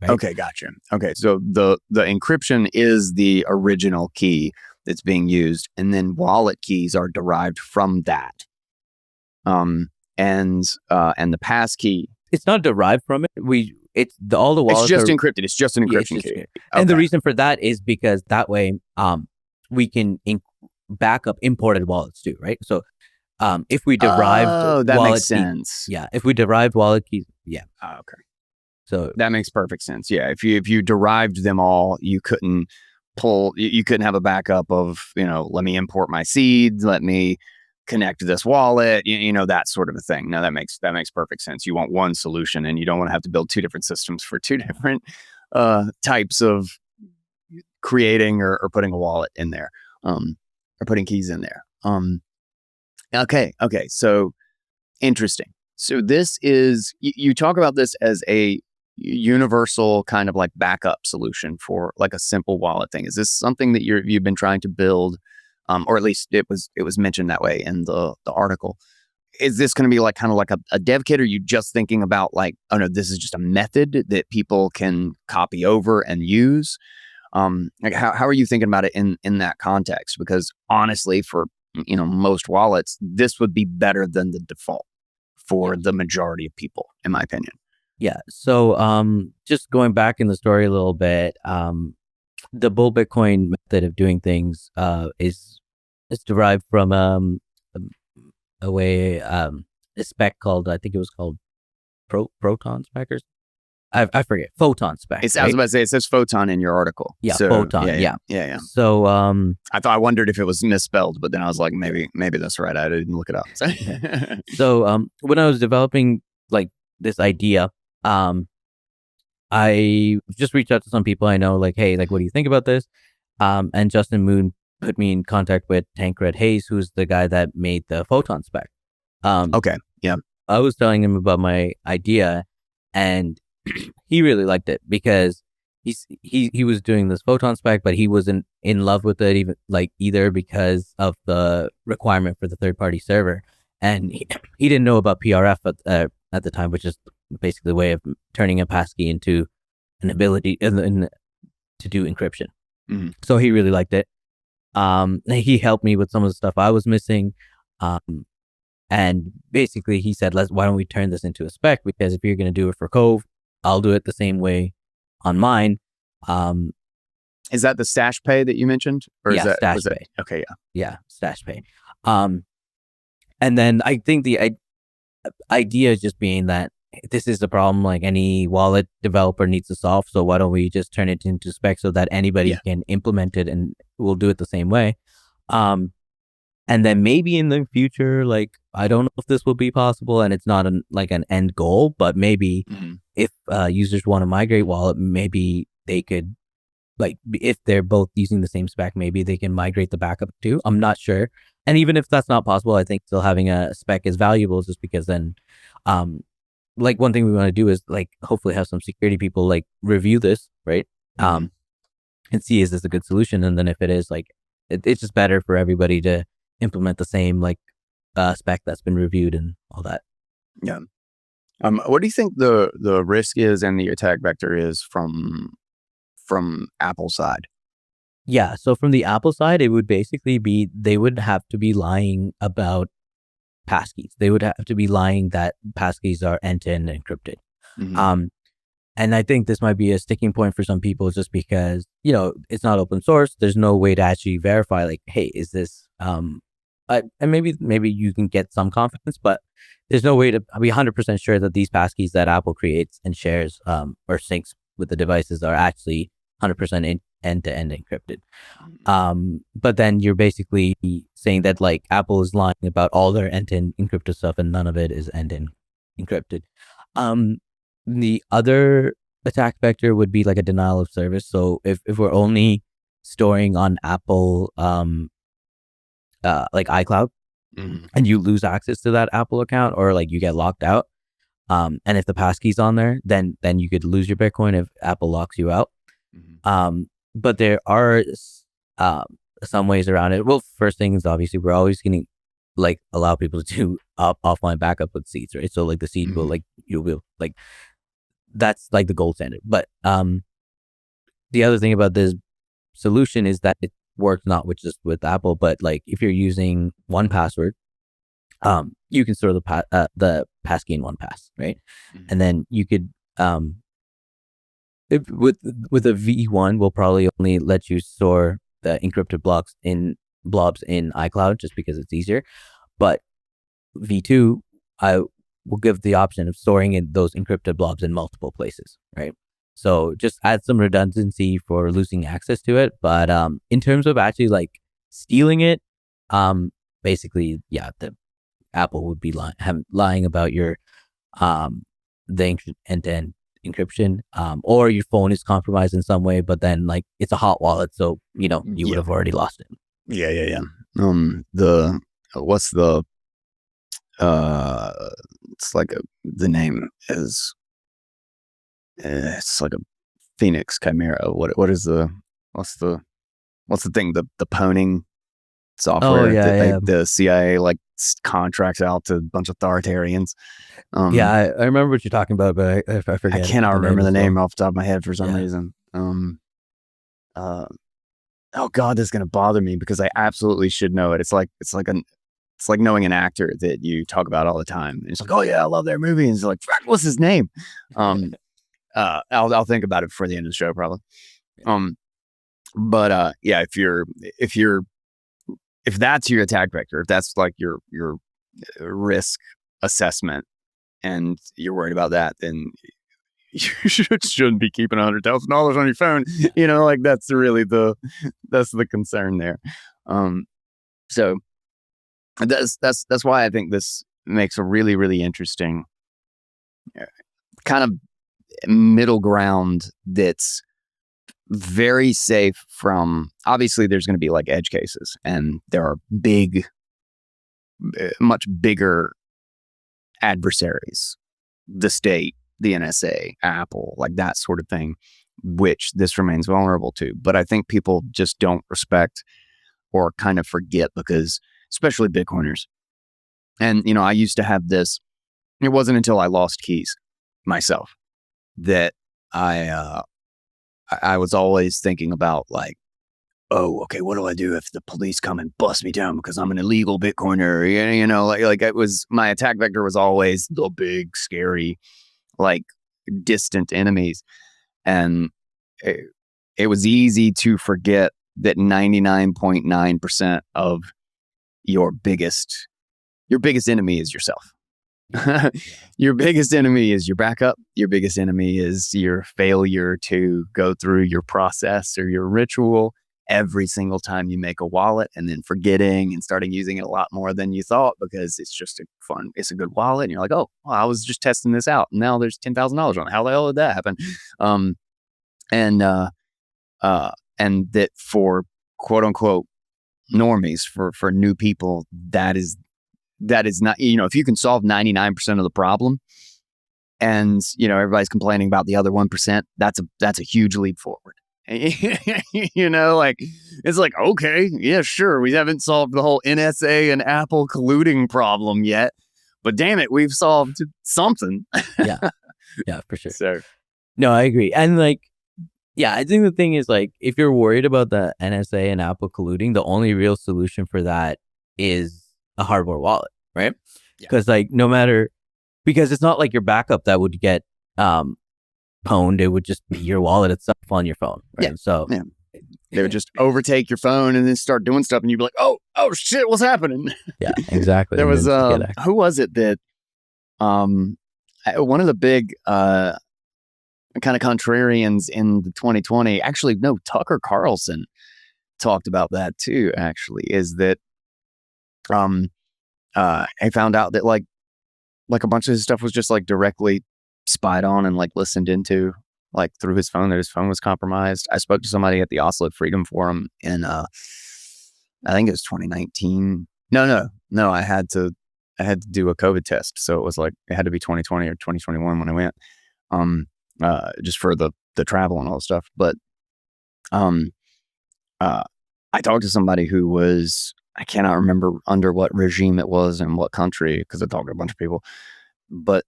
Right? Okay, gotcha. Okay, so the encryption is the original key that's being used, and then wallet keys are derived from that. And the passkey. It's not derived from it. All the wallets. It's just encrypted. It's just an encryption key. Okay. And the reason for that is because that way, we can back up imported wallets too, right? So, if we derived that wallet makes sense. Keys, if we derived wallet keys, okay. So that makes perfect sense. Yeah, if you derived them all, you couldn't have a backup of, let me import my seeds, let me connect to this wallet, that sort of a thing. No, that makes perfect sense. You want one solution, and you don't want to have to build two different systems for two different types of creating or putting a wallet in there, or putting keys in there. Okay. So interesting. So this is, you talk about this as a universal kind of like backup solution for like a simple wallet thing. Is this something that you've been trying to build, or at least it was mentioned that way in the article? Is this going to be like kind of like a dev kit? Or are you just thinking about like, oh no, this is just a method that people can copy over and use? Like how are you thinking about it in that context? Because honestly, for most wallets, this would be better than the default for the majority of people, in my opinion. Yeah. So, just going back in the story a little bit, the bull Bitcoin method of doing things is derived from a spec called, I think it was called Proton spec, or I forget, Photon spec. I was about to say, it says photon in your article. Yeah, so, Photon. Yeah. So I wondered if it was misspelled, but then I was like, maybe that's right. I didn't look it up. So when I was developing like this idea, I just reached out to some people I know, like, hey, like, what do you think about this? And Justin Moon put me in contact with Tancred Hayes, who's the guy that made the Photon spec. Okay. Yeah. I was telling him about my idea, and he really liked it because he was doing this Photon spec, but he wasn't in love with it either because of the requirement for the third-party server, and he didn't know about PRF at the time, which is basically the way of turning a passkey into an ability to do encryption. Mm-hmm. So he really liked it. He helped me with some of the stuff I was missing. And basically he said, why don't we turn this into a spec? Because if you're going to do it for Cove, I'll do it the same way on mine. Is that the stash pay that you mentioned, or Yeah, stash pay. Okay, Yeah, stash pay. And then I think the idea is just being that this is the problem like any wallet developer needs to solve. So why don't we just turn it into spec so that anybody can implement it and we'll do it the same way. And then maybe in the future, like, I don't know if this will be possible and it's not an end goal, but maybe if users want to migrate wallet, maybe they could, like, if they're both using the same spec, maybe they can migrate the backup too. I'm not sure. And even if that's not possible, I think still having a spec is valuable just because then, like, one thing we want to do is like hopefully have some security people like review this, right? And see, is this a good solution? And then if it is, like, it's just better for everybody to implement the same like spec that's been reviewed and all that. Yeah. What do you think the risk is and the attack vector is from Apple side? Yeah. So from the Apple side, it would basically be they would have to be lying about passkeys. They would have to be lying that passkeys are end-to-end encrypted. And I think this might be a sticking point for some people just because, it's not open source. There's no way to actually verify, like, hey, is this, and maybe you can get some confidence, but there's no way to be 100% sure that these passkeys that Apple creates and shares or syncs with the devices are actually 100% end-to-end encrypted. But then you're basically saying that, like, Apple is lying about all their end-to-end encrypted stuff and none of it is end-to-end encrypted. The other attack vector would be like a denial of service. So if we're only storing on Apple, like iCloud, and you lose access to that Apple account or like you get locked out, and if the passkey's on there, then you could lose your Bitcoin if Apple locks you out. But there are some ways around it. Well, first thing is obviously we're always going to like allow people to do offline backup with seeds, right? So like the seed will you'll be like, that's like the gold standard. But the other thing about this solution is that it works not just with Apple, but like if you're using 1Password, you can store the passkey in 1Pass, right? And then you could with a V1, we'll probably only let you store the encrypted blobs in iCloud just because it's easier. But V2, I will give the option of storing in those encrypted blobs in multiple places, right? So just add some redundancy for losing access to it. But in terms of actually like stealing it, basically, yeah, the Apple would be lying about your the end-to-end encryption, or your phone is compromised in some way, but then like it's a hot wallet, so you would have already lost it. Yeah. What's the it's like the name is it's like a Phoenix Chimera. What's the thing, the pwning software that the CIA like contracts out to a bunch of authoritarians. I remember what you're talking about, but I forget. I cannot remember the name off the top of my head for some reason. Oh God, this is gonna bother me because I absolutely should know it. It's like knowing an actor that you talk about all the time. It's like, oh yeah, I love their movie, and it's like, what's his name? I'll think about it before the end of the show, probably. But yeah, if that's your attack vector, if that's like your risk assessment, and you're worried about that, then you shouldn't be keeping $100,000 on your phone. Like that's really the concern there. So that's why I think this makes a really, really interesting kind of middle ground that's very safe from, obviously there's going to be like edge cases, and there are much bigger adversaries, the state, the NSA, Apple, like that sort of thing, which this remains vulnerable to. But I think people just don't respect or kind of forget, because especially Bitcoiners. And, I used to have this, it wasn't until I lost keys myself that I was always thinking about like, oh, okay, what do I do if the police come and bust me down because I'm an illegal Bitcoiner? Like it was, my attack vector was always the big, scary, like distant enemies. And it was easy to forget that 99.9% of your biggest enemy is yourself. Your biggest enemy is your backup. Your biggest enemy is your failure to go through your process or your ritual every single time you make a wallet, and then forgetting and starting using it a lot more than you thought because it's just it's a good wallet. And you're like, oh, well, I was just testing this out. And now there's $10,000 on it. How the hell did that happen? And that for quote unquote normies, for new people, that is not, if you can solve 99% of the problem and, everybody's complaining about the other 1%, that's a huge leap forward. Like, it's like, okay, yeah, sure. We haven't solved the whole NSA and Apple colluding problem yet, but damn it, we've solved something. Yeah, for sure. So, no, I agree. And like, yeah, I think the thing is, like, if you're worried about the NSA and Apple colluding, the only real solution for that is a hardware wallet, right? Because because it's not like your backup that would get pwned. It would just be your wallet itself on your phone, right? Yeah. So they would just overtake your phone and then start doing stuff, and you'd be like, oh shit, what's happening? Yeah, exactly. There was who was it that one of the big kind of contrarians in the 2020, actually, no, Tucker Carlson talked about that too, actually, is that I found out that like a bunch of his stuff was just like directly spied on and like listened into, like through his phone, that his phone was compromised. I spoke to somebody at the Oslo Freedom Forum in I think it was 2019. No, I had to do a COVID test, so it was like it had to be 2020 or 2021 when I went, just for the travel and all the stuff. But I talked to somebody who was, I cannot remember under what regime it was and what country, because I talked to a bunch of people, but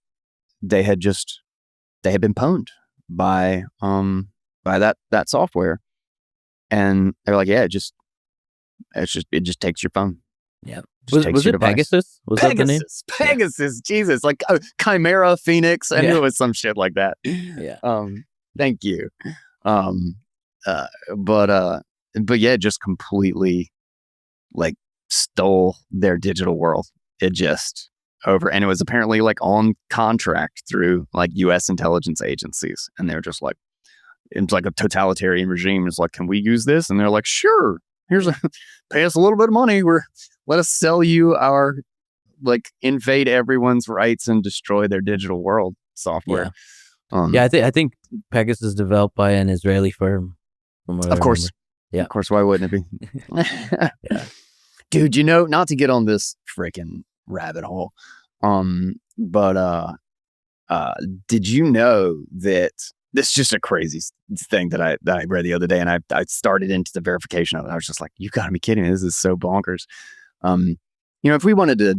they had been pwned by that software, and they're like, yeah, it just takes your phone. Yeah. Was it Pegasus? Was that the name? Pegasus, yeah. Jesus, like Chimera, Phoenix. I knew it was some shit like that. Yeah. Thank you. But yeah, just completely like stole their digital world. It just over, and it was apparently like on contract through like U.S. intelligence agencies, and they're just like, it's like a totalitarian regime. It's like, can we use this? And they're like, sure. Pay us a little bit of money. Let us sell you our, like, invade everyone's rights and destroy their digital world software. Yeah. I think Pegasus is developed by an Israeli firm. Of course. Yeah. Of course. Why wouldn't it be? Yeah. Dude, not to get on this freaking rabbit hole, but did you know that this is just a crazy thing that I read the other day, and I started into the verification of it. I was just like, you gotta be kidding me. This is so bonkers. If we wanted to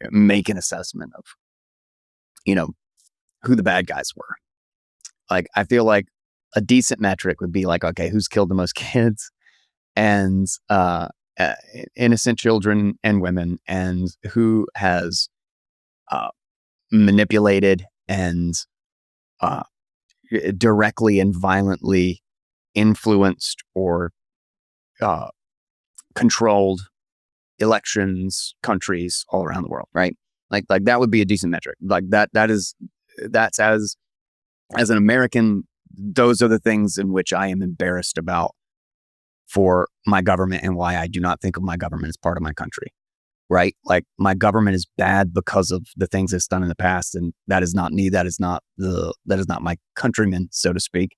make an assessment of, who the bad guys were, like, I feel like a decent metric would be like, okay, who's killed the most kids and innocent children and women, and who has manipulated and directly and violently influenced or controlled elections, countries all around the world, right? Like that would be a decent metric. Like that's as an American, those are the things in which I am embarrassed about for my government, and why I do not think of my government as part of my country, right? Like, my government is bad because of the things it's done in the past, and that is not me. That is not my countrymen, so to speak.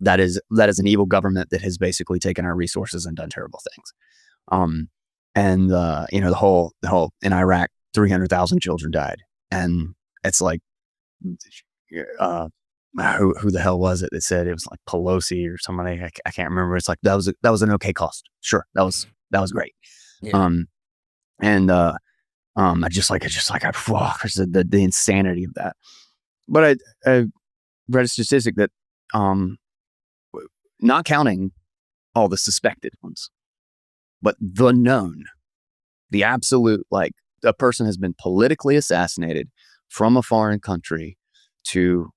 That is an evil government that has basically taken our resources and done terrible things. The whole in Iraq, 300,000 children died, and it's like, who the hell was it that said it was like Pelosi or somebody? I can't remember. It's like that was an okay cost. Sure, that was great. Yeah. I just like the insanity of that. But I read a statistic that not counting all the suspected ones, but the known, the absolute, like, a person has been politically assassinated from a foreign country to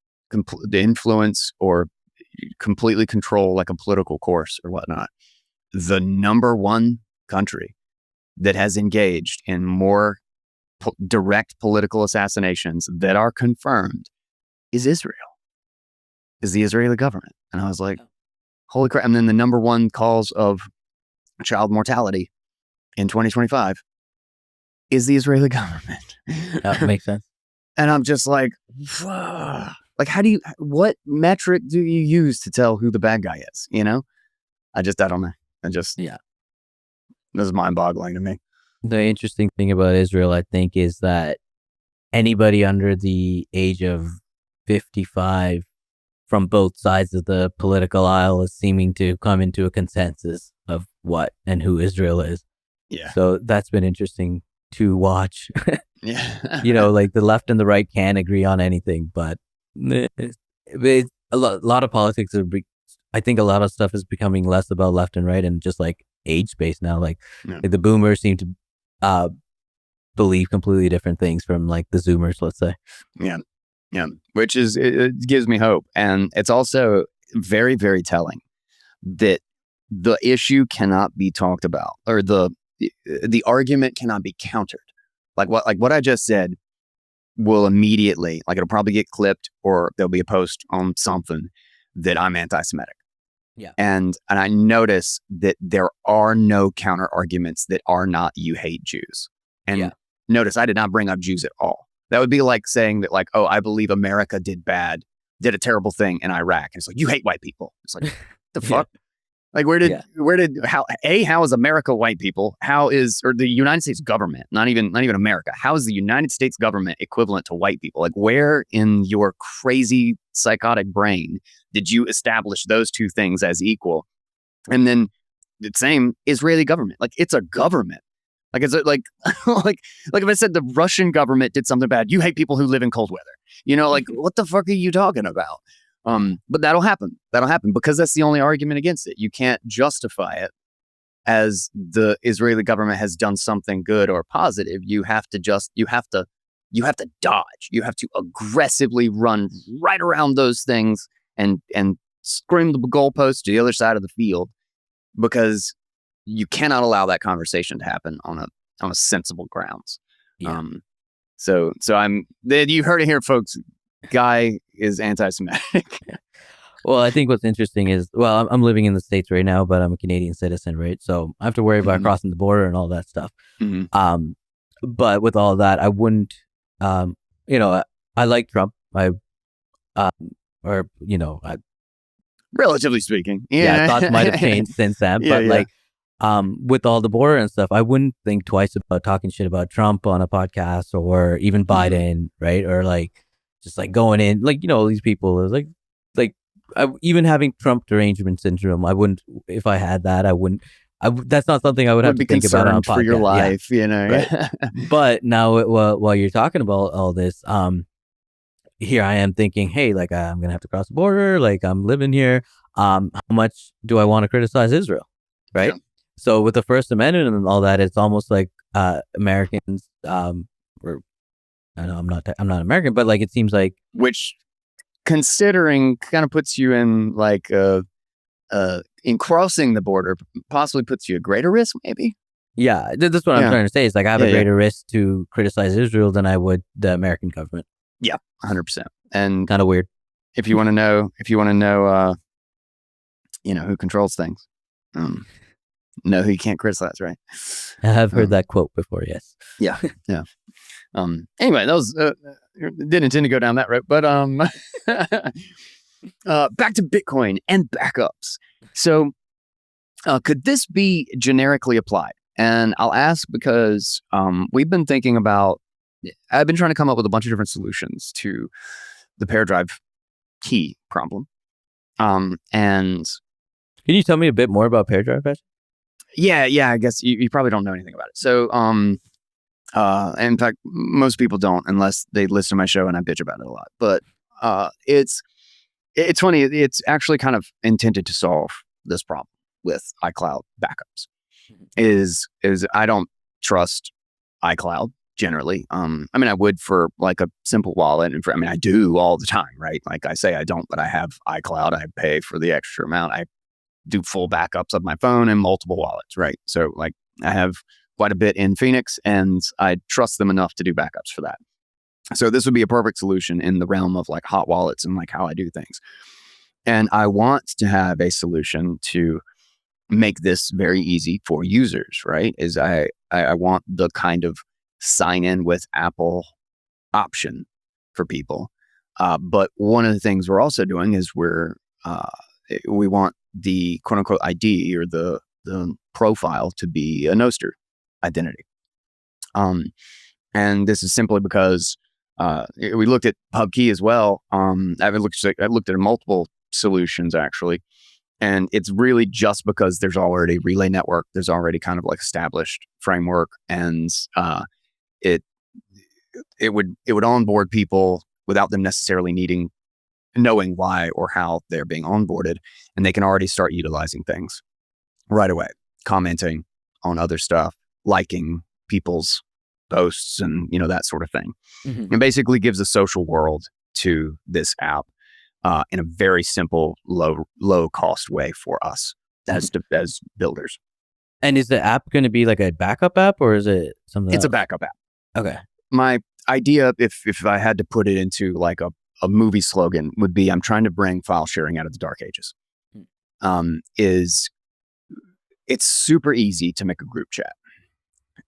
influence or completely control like a political course or whatnot. The number one country that has engaged in more direct political assassinations that are confirmed is Israel, is the Israeli government. And I was like, holy crap. And then the number one cause of child mortality in 2025 is the Israeli government. That makes sense. And I'm just like, whoa. Like, what metric do you use to tell who the bad guy is? You know, I don't know. This is mind boggling to me. The interesting thing about Israel, I think, is that anybody under the age of 55 from both sides of the political aisle is seeming to come into a consensus of what and who Israel is. Yeah. So that's been interesting to watch. Yeah. You know, like the left and the right can't agree on anything, but it's a lot of politics. I think a lot of stuff is becoming less about left and right and just like age space now. Like the boomers seem to believe completely different things from like the zoomers, let's say. Yeah. Which is, it gives me hope. And it's also very, very telling that the issue cannot be talked about, or the argument cannot be countered. Like what I just said will immediately, like, it'll probably get clipped, or there'll be a post on something that I'm anti-Semitic. Yeah. And I notice that there are no counter arguments that are not, you hate Jews. And notice I did not bring up Jews at all. That would be like saying that, like, oh, I believe America did a terrible thing in Iraq. And it's like, you hate white people. It's like, the fuck? Like, how is America white people? Or the United States government, not even America. How is the United States government equivalent to white people? Like, where in your crazy psychotic brain did you establish those two things as equal? And then the same Israeli government, like, it's a government. Like, is it like if I said the Russian government did something bad, you hate people who live in cold weather, you know, like, what the fuck are you talking about? But that'll happen because that's the only argument against it. You can't justify it as the Israeli government has done something good or positive. You have to dodge. You have to aggressively run right around those things and scream the goalpost to the other side of the field, because you cannot allow that conversation to happen on a sensible grounds. Yeah. So you heard it here, folks. Guy is anti-Semitic. Well, I think what's interesting is, well, I'm living in the States right now, but I'm a Canadian citizen, right? So I have to worry about crossing the border and all that stuff. Mm-hmm. But with all that, I wouldn't, I like Trump. Relatively speaking. Thoughts might have changed since then. But with all the border and stuff, I wouldn't think twice about talking shit about Trump on a podcast, or even Biden, right? Or like, just like going in, like, you know, these people is like even having Trump derangement syndrome. I wouldn't, if I had that, that's not something I would have to think about on a podcast. For your life, you know. Right? But now, while you're talking about all this, here I am thinking, hey, like, I'm gonna have to cross the border. Like, I'm living here. How much do I want to criticize Israel? Right. Yeah. So with the First Amendment and all that, it's almost like Americans, I know I'm not American, but like, it seems like, which, considering, kind of puts you in like in crossing the border, possibly puts you at greater risk, maybe. Yeah, that's what I'm trying to say. Is like, I have a greater risk to criticize Israel than I would the American government. Yeah, 100%. And kind of weird. If you want to know, who controls things, know who you can't criticize, right? I have heard that quote before. Yes. Yeah. Anyway, that was didn't intend to go down that road, but back to Bitcoin and backups. So, could this be generically applied? And I'll ask because I've been trying to come up with a bunch of different solutions to the pair drive key problem. And can you tell me a bit more about pair drive? Yeah. I guess you probably don't know anything about it. So, in fact, most people don't, unless they listen to my show and I bitch about it a lot. But it's funny. It's actually kind of intended to solve this problem with iCloud backups. Is I don't trust iCloud generally. I mean, I would for like a simple wallet, and I do all the time, right? Like I say I don't, but I have iCloud. I pay for the extra amount. I do full backups of my phone and multiple wallets, right? So like I have quite a bit in Phoenix, and I trust them enough to do backups for that. So this would be a perfect solution in the realm of like hot wallets and like how I do things. And I want to have a solution to make this very easy for users, right? Is I want the kind of sign in with Apple option for people. But one of the things we're also doing is we want the quote unquote ID or the profile to be a Nostr identity. And this is simply because we looked at PubKey as well. I looked at multiple solutions actually, and it's really just because there's already relay network. There's already kind of like established framework, and it would onboard people without them necessarily knowing why or how they're being onboarded, and they can already start utilizing things right away, commenting on other stuff, liking people's posts, and that sort of thing. Mm-hmm. It basically gives a social world to this app in a very simple, low cost way for us as builders. And is the app going to be like a backup app, or is it something It's else? a backup app. Okay. My idea, if I had to put it into like a movie slogan, would be I'm trying to bring file sharing out of the dark ages. It's super easy to make a group chat.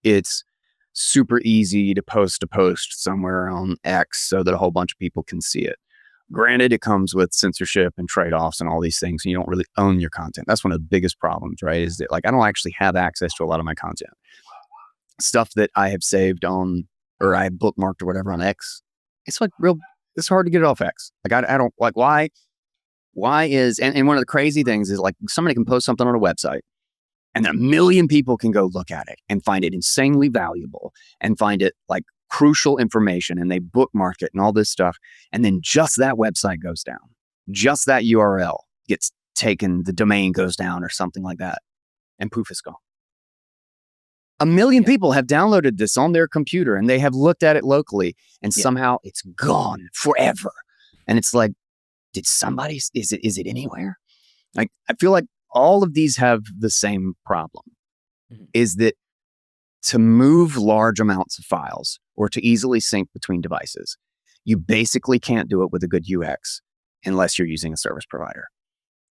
It's super easy to post a post somewhere on X so that a whole bunch of people can see it. Granted, it comes with censorship and trade-offs and all these things, and you don't really own your content. That's one of the biggest problems, right? Is that like I don't actually have access to a lot of my content. Stuff that I have saved on or I have bookmarked or whatever on X, it's like it's hard to get it off X. Like I don't like why is and one of the crazy things is like somebody can post something on a website and then 1 million people can go look at it and find it insanely valuable and find it like crucial information, and they bookmark it and all this stuff. And then just that website goes down. Just that URL gets taken, the domain goes down or something like that. And poof, it's gone. 1 million people have downloaded this on their computer and they have looked at it locally, and somehow it's gone forever. And it's like, is it anywhere? Like, I feel like all of these have the same problem, is that to move large amounts of files or to easily sync between devices, you basically can't do it with a good UX unless you're using a service provider.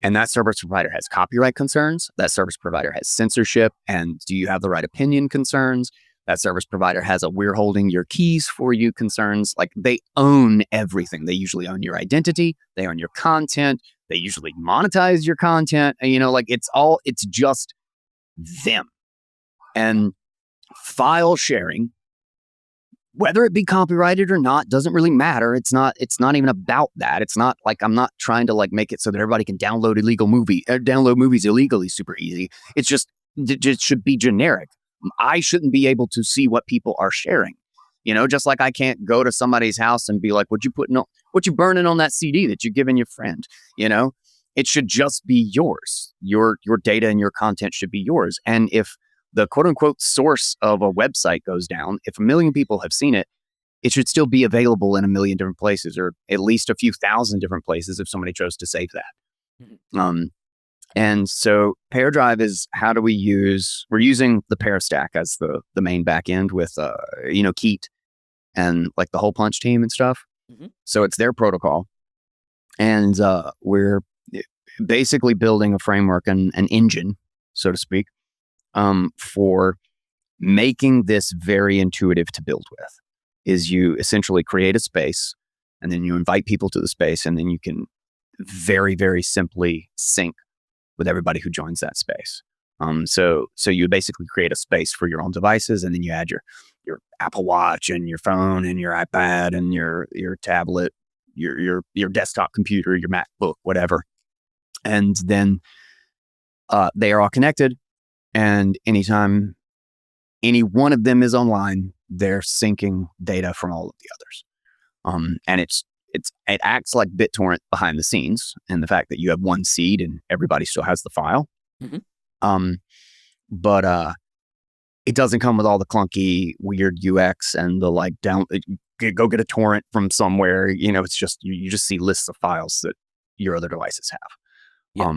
And that service provider has copyright concerns. That service provider has censorship and do you have the right opinion concerns. That service provider has a we're holding your keys for you concerns. Like, they own everything. They usually own your identity. They own your content. They usually monetize your content. And, like it's just them. And file sharing, whether it be copyrighted or not, doesn't really matter. It's not even about that. It's not like I'm not trying to like make it so that everybody can download download movies illegally super easy. It just should be generic. I shouldn't be able to see what people are sharing. Just like I can't go to somebody's house and be like, what you burning on that CD that you're giving your friend? It should just be yours. Your data and your content should be yours. And if the quote unquote source of a website goes down, if 1 million people have seen it, it should still be available in 1 million different places, or at least a few thousand different places if somebody chose to save that. Mm-hmm. And so PearDrive is we're using the Pear stack as the main backend with, Keat and like the whole Punch team and stuff. Mm-hmm. So it's their protocol. And we're basically building a framework and an engine, so to speak, for making this very intuitive to build with. Is you essentially create a space and then you invite people to the space, and then you can very, very simply sync with everybody who joins that space. So you basically create a space for your own devices, and then you add your Apple Watch and your phone and your iPad and your tablet, your desktop computer, your MacBook, whatever. And then they are all connected. And anytime any one of them is online, they're syncing data from all of the others. And it acts like BitTorrent behind the scenes, and the fact that you have one seed and everybody still has the file. Mm-hmm. But it doesn't come with all the clunky, weird UX and the like go get a torrent from somewhere. It's just you just see lists of files that your other devices have. Yeah.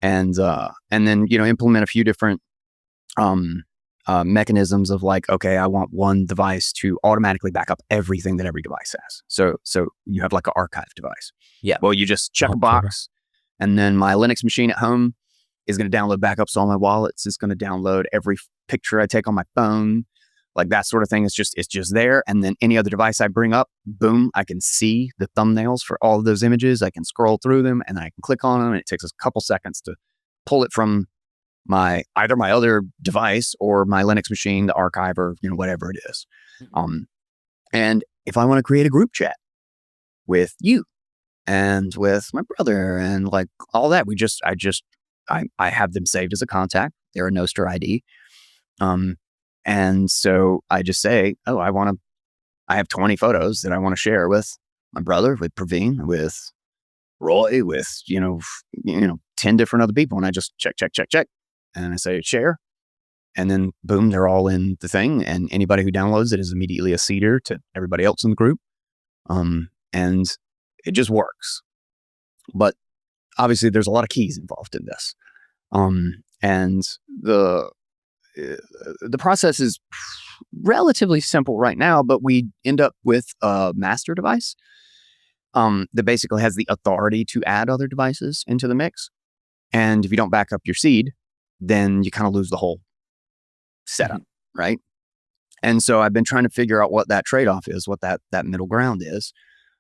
And then implement a few different mechanisms of like, okay, I want one device to automatically back up everything that every device has. So you have like an archive device. Yeah. Well, you just check a box, and then my Linux machine at home is going to download backups to all my wallets. It's going to download every picture I take on my phone, like that sort of thing. It's just there. And then any other device I bring up, boom, I can see the thumbnails for all of those images. I can scroll through them, and then I can click on them. And it takes a couple seconds to pull it from either my other device or my Linux machine, the archive, or whatever it is. And if I want to create a group chat with you and with my brother and like all that, I have them saved as a contact. They're a Nostr ID. And so I just say, oh, I have 20 photos that I want to share with my brother, with Praveen, with Roy, with 10 different other people. And I just check. And I say share. And then boom, they're all in the thing. And anybody who downloads it is immediately a seeder to everybody else in the group. And it just works. But obviously there's a lot of keys involved in this. And the process is relatively simple right now, but we end up with a master device that basically has the authority to add other devices into the mix. And if you don't back up your seed, then you kind of lose the whole setup, right? And so I've been trying to figure out what that trade-off is, what that middle ground is.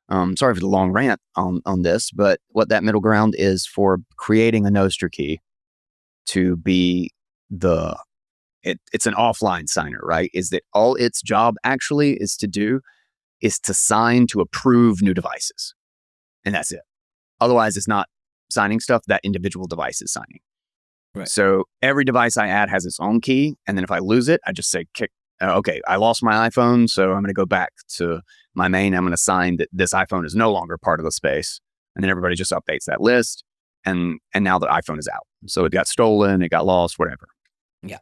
Sorry for the long rant on this, but what that middle ground is for creating a Nostr key to be it's an offline signer, right? Is that all its job actually is to do is to sign to approve new devices. And that's it. Otherwise, it's not signing stuff, that individual device is signing. Right. So every device I add has its own key. And then if I lose it, I just say, okay, I lost my iPhone. So I'm going to go back to my main. I'm going to sign that this iPhone is no longer part of the space. And then everybody just updates that list. And now the iPhone is out. So it got stolen, it got lost, whatever. Yeah.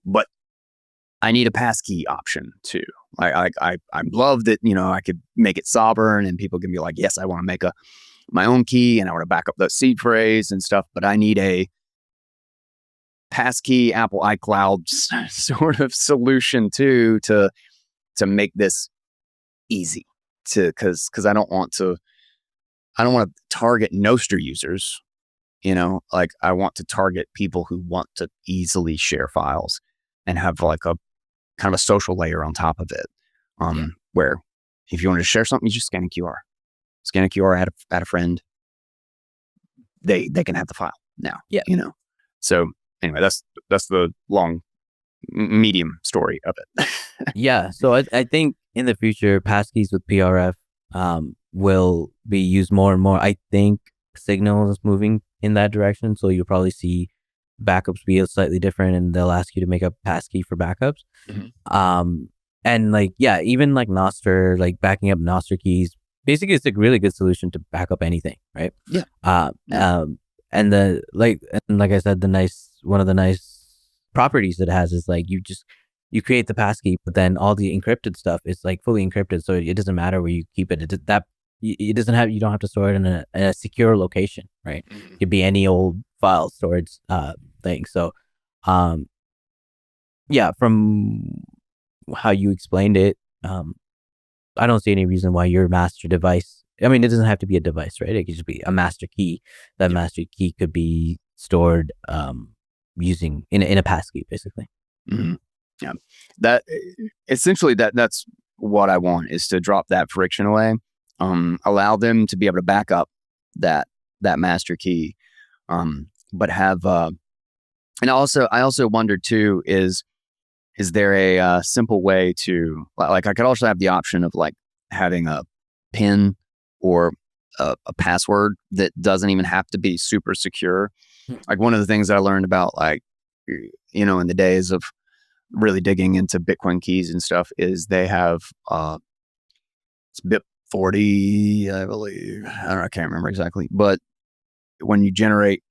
But I need a passkey option too. I love that, I could make it sovereign and people can be like, yes, I want to make my own key and I want to back up the seed phrase and stuff, but I need a passkey Apple iCloud sort of solution too to make this easy because I don't want to target Nostr users, like I want to target people who want to easily share files and have like a kind of a social layer on top of it. Where if you want to share something, you just scan a QR, add a friend. They can have the file now. Yeah. So anyway, that's the long, medium story of it. Yeah. So I think in the future, passkeys with PRF will be used more and more. I think Signal is moving in that direction. So you'll probably see backups be slightly different and they'll ask you to make a passkey for backups. And like, yeah, even like Nostr, like backing up Nostr keys, basically it's a really good solution to back up anything, right? Yeah. And like I said, one of the nice properties it has is like you create the passkey, but then all the encrypted stuff is like fully encrypted, so it doesn't matter where you keep it. You don't have to store it in a secure location, right? It could be any old file storage thing. So, yeah, from how you explained it, I don't see any reason why your master device. I mean, it doesn't have to be a device, right? It could just be a master key. That master key could be stored using in a passkey, basically. Yeah, that essentially that's what I want, is to drop that friction away, allow them to be able to back up that master key, but have and I also wondered too, is there a simple way to, like, I could also have the option of like having a PIN or a password that doesn't even have to be super secure. Like one of the things that I learned about, like, in the days of really digging into Bitcoin keys and stuff, is they have it's BIP 40, I believe. I can't remember exactly, but when you generate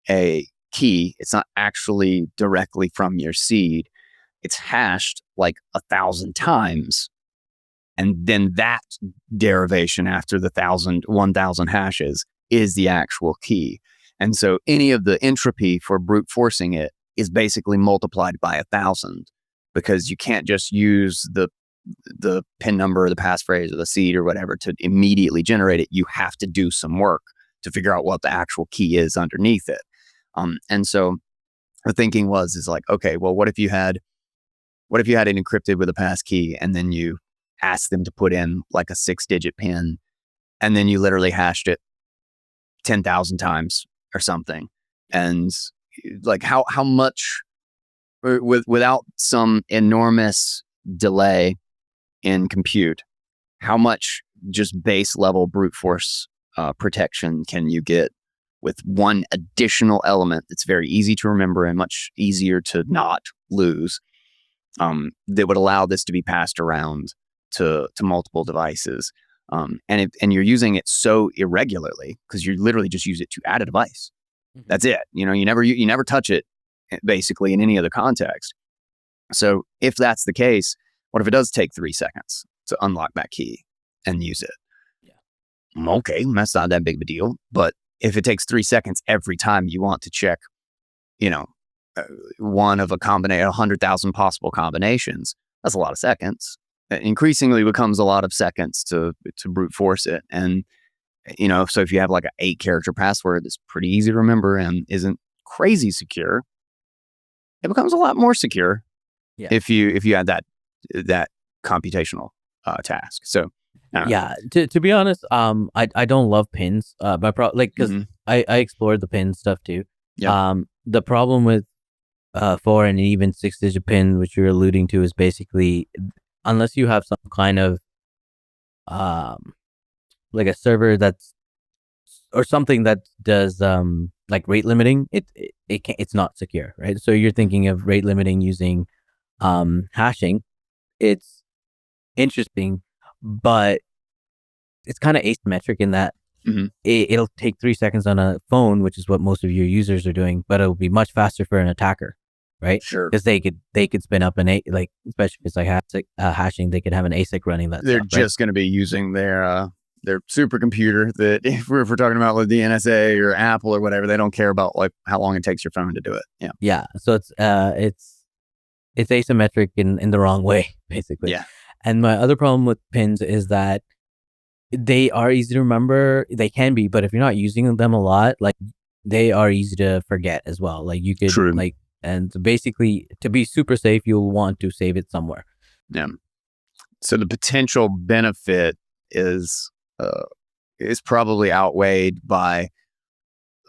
a key, it's not actually directly from your seed. it's hashed like 1,000 times. And then that derivation after the 1,000 hashes is the actual key. And so any of the entropy for brute forcing it is basically multiplied by 1,000, because you can't just use the pin number or the passphrase or the seed or whatever to immediately generate it. You have to do some work to figure out what the actual key is underneath it. And so the thinking is like, okay, well, what if you had it encrypted with a pass key, and then you asked them to put in like a 6-digit pin, and then you literally hashed it 10,000 times or something. And like how much without some enormous delay in compute, how much just base level brute force protection can you get with one additional element that's very easy to remember and much easier to not lose, that would allow this to be passed around to multiple devices, and you're using it so irregularly because you literally just use it to add a device. Mm-hmm. That's it. You never touch it basically in any other context. So if that's the case, what if it does take 3 seconds to unlock that key and use it? Yeah. Okay, that's not that big of a deal. But if it takes 3 seconds every time you want to check, one of 100,000 possible combinations, that's a lot of seconds. It increasingly becomes a lot of seconds to brute force it. And, so if you have like an 8-character password that's pretty easy to remember and isn't crazy secure, it becomes a lot more secure. Yeah. If you add that computational task. So to be honest, I don't love pins. Because I explored the pin stuff too. Yeah. The problem with 4 and even 6-digit pin, which you're alluding to, is basically unless you have some kind of like a server or something that does like rate limiting, it's not secure, right? So you're thinking of rate limiting using hashing. It's interesting, but it's kind of asymmetric in that it'll take 3 seconds on a phone, which is what most of your users are doing, but it'll be much faster for an attacker, right? Sure. Because they could spin up like especially if it's like hashing, they could have an ASIC running that. They're just going to be using their supercomputer. That if we're talking about like the NSA or Apple or whatever, they don't care about like how long it takes your phone to do it. Yeah. Yeah. So it's asymmetric in the wrong way, basically. Yeah. And my other problem with pins is that they are easy to remember. They can be, but if you're not using them a lot, like they are easy to forget as well. Like you could and basically to be super safe, you'll want to save it somewhere. Yeah. So the potential benefit is probably outweighed by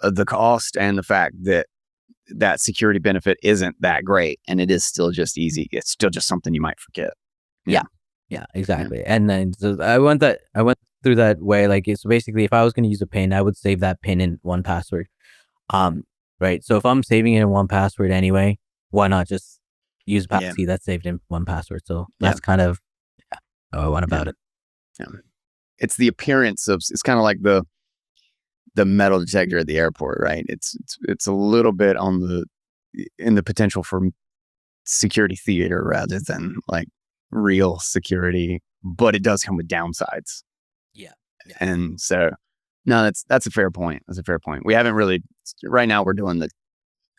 the cost and the fact that security benefit isn't that great, and it is still just easy. It's still just something you might forget. Yeah, exactly. Yeah. And then so I went through that way. Like it's basically, if I was going to use a pin, I would save that pin in 1Password. Right. So if I'm saving it in 1Password anyway, why not just use Passkeys that's saved in 1Password? So that's kind of how I went about it. Yeah. It's the appearance of, it's kind of like the metal detector at the airport, right? It's a little bit in the potential for security theater rather than like real security, but it does come with downsides. Yeah. And so no, that's a fair point. That's a fair point. We haven't really, right now we're doing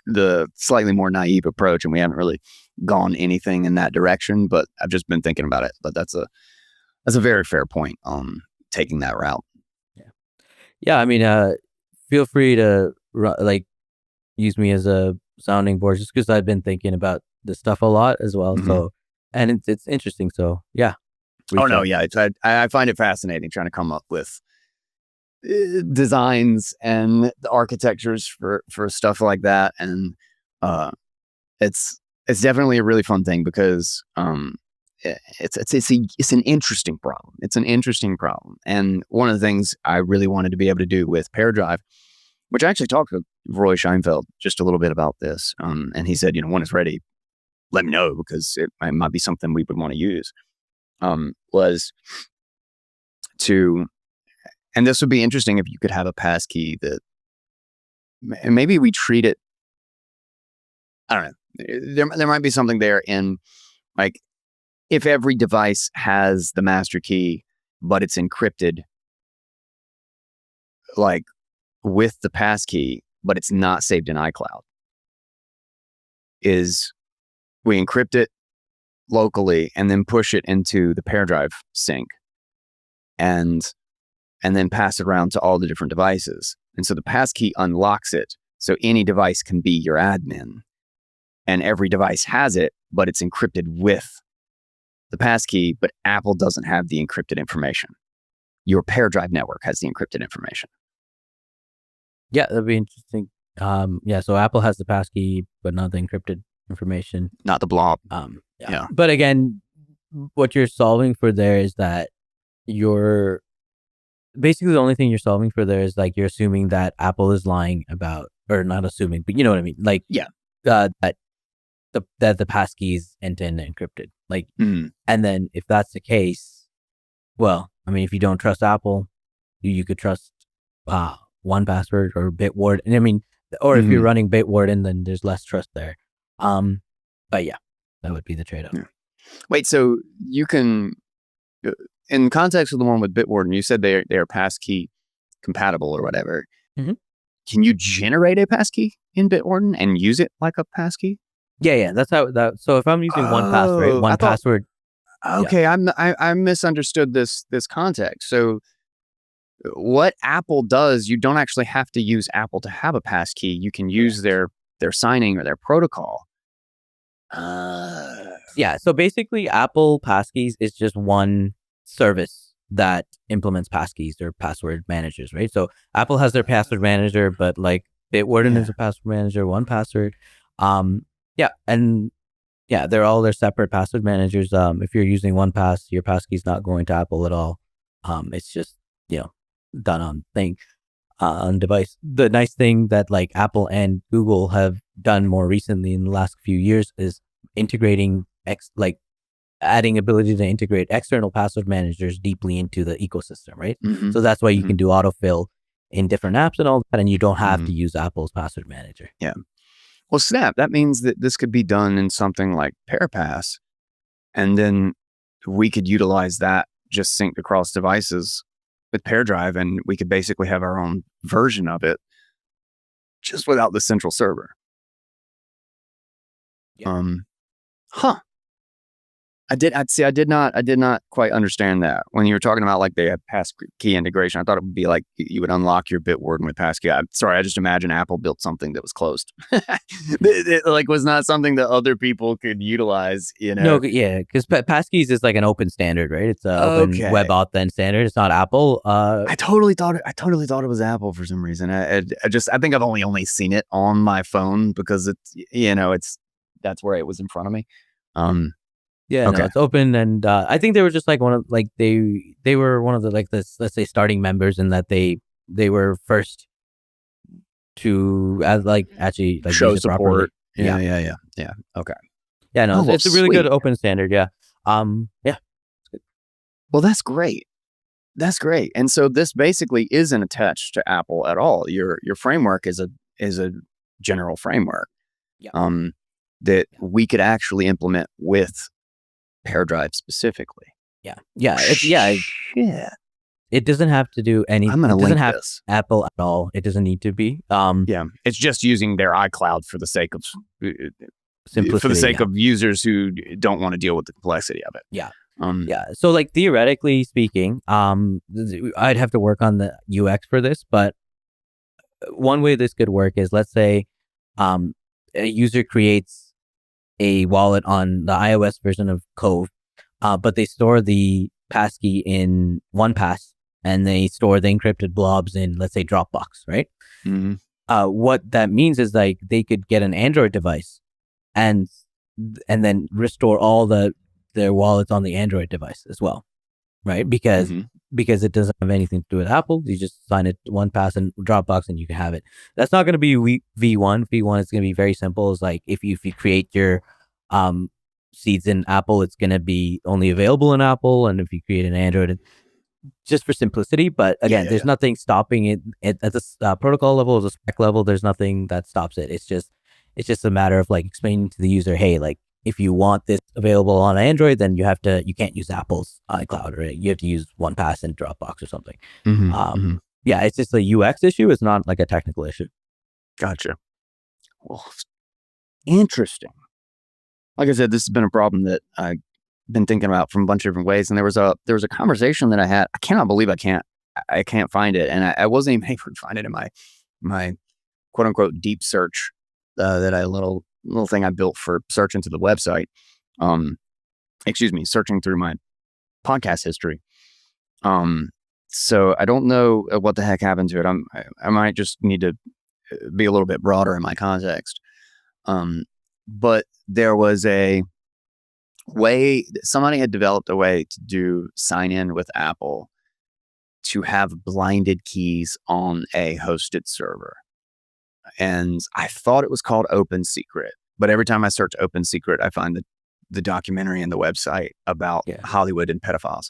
the slightly more naive approach, and we haven't really gone anything in that direction, but I've just been thinking about it. But that's a very fair point on taking that route. Yeah. I mean, feel free to use me as a sounding board, just because I've been thinking about this stuff a lot as well. Mm-hmm. So, and it's interesting. So yeah. I find it fascinating trying to come up with designs and the architectures for stuff like that. And it's definitely a really fun thing because it's an interesting problem. It's an interesting problem. And one of the things I really wanted to be able to do with ParaDrive, which I actually talked with Roy Scheinfeld just a little bit about this. And he said, when it's ready, let me know, because it might be something we would want to use. Was to, and this would be interesting if you could have a passkey that maybe we treat it, I don't know, there might be something there in like if every device has the master key, but it's encrypted like with the passkey, but it's not saved in iCloud. Is we encrypt it locally and then push it into the PearDrive sync and then pass it around to all the different devices. And so the passkey unlocks it. So any device can be your admin and every device has it, but it's encrypted with the passkey, but Apple doesn't have the encrypted information. Your PearDrive network has the encrypted information. Yeah, that'd be interesting. So Apple has the passkey, but not the encrypted information. Not the blob. Yeah. But again, what you're solving for there is that you're basically the only thing you're solving for there is like you're assuming that Apple is lying about, or not assuming, but you know what I mean? Like, that the passkey is end-to-end encrypted. Like, and then if that's the case, well, I mean, if you don't trust Apple, you could trust 1Password or Bitwarden. And I mean, or if you're running Bitwarden, then there's less trust there. But yeah, that would be the trade-off. Yeah. Wait, so you can, in context of the one with Bitwarden, you said they are passkey compatible or whatever. Mm-hmm. Can you generate a passkey in Bitwarden and use it like a passkey? Yeah. That's how that. So if I'm using 1Password, right? 1Password. Okay, yeah. I misunderstood this context. So what Apple does, you don't actually have to use Apple to have a passkey. You can use their signing or their protocol. Yeah. So basically, Apple Passkeys is just one service that implements passkeys or password managers, right? So Apple has their password manager, but like Bitwarden is a password manager, 1Password. They're all their separate password managers. If you're using 1Pass, your passkey's not going to Apple at all. It's just, done on device. The nice thing that like Apple and Google have done more recently in the last few years is integrating adding ability to integrate external password managers deeply into the ecosystem, right? Mm-hmm. So that's why you can do autofill in different apps and all that, and you don't have to use Apple's password manager. Yeah. Well, snap. That means that this could be done in something like PearPass, and then we could utilize that just synced across devices with PearDrive, and we could basically have our own version of it just without the central server. Yeah. I did not quite understand that when you were talking about like they have passkey integration. I thought it would be like you would unlock your Bitwarden with passkey. I'm sorry, I just imagine Apple built something that was closed. it like was not something that other people could utilize. No, yeah, because passkeys is like an open standard, right? It's an open web authn standard. It's not Apple. I totally thought it was Apple for some reason. I think I've only seen it on my phone because it's that's where it was in front of me. Yeah, no, it's open, and I think they were just like one of like they were one of the like this, let's say, starting members, in that they were first to actually like show use it support. Properly. Yeah. Okay. Yeah, no, it's a really good open standard. Yeah. Yeah. Well, that's great. That's great. And so this basically isn't attached to Apple at all. Your framework is a general framework. Yeah. That we could actually implement with PearDrive specifically. It doesn't have to do anything. I'm gonna link this. Apple at all. It doesn't need to be. It's just using their iCloud for the sake of simplicity, for the sake of users who don't want to deal with the complexity of it. Yeah. So like theoretically speaking, I'd have to work on the UX for this, but one way this could work is, let's say a user creates a wallet on the iOS version of Cove, but they store the passkey in 1Pass and they store the encrypted blobs in, let's say, Dropbox, right? Mm-hmm. What that means is like they could get an Android device and then restore all their wallets on the Android device as well, right? Because it doesn't have anything to do with Apple. You just sign it 1Pass and Dropbox and you can have it. That's not going to be V1. V1 is going to be very simple. It's like if you create your seeds in Apple, it's going to be only available in Apple. And if you create an Android, just for simplicity. But again, there's nothing stopping it at the protocol level, or the spec level. There's nothing that stops it. It's just It's just a matter of like explaining to the user, hey, like if you want this available on Android, then you can't use Apple's iCloud, or you have to use 1Pass and Dropbox or something. Yeah, it's just a UX issue. It's not like a technical issue. Gotcha. Well, interesting. Like I said, this has been a problem that I've been thinking about from a bunch of different ways. And there was a conversation that I had. I cannot believe I can't find it, and I wasn't even able to find it in my quote unquote deep search that I little thing I built for searching to the website. Searching through my podcast history. So I don't know what the heck happened to it. I might just need to be a little bit broader in my context. But there was a way, somebody had developed a way to do sign in with Apple to have blinded keys on a hosted server. And I thought it was called Open Secret, but every time I search Open Secret, I find the documentary and the website about Hollywood and pedophiles.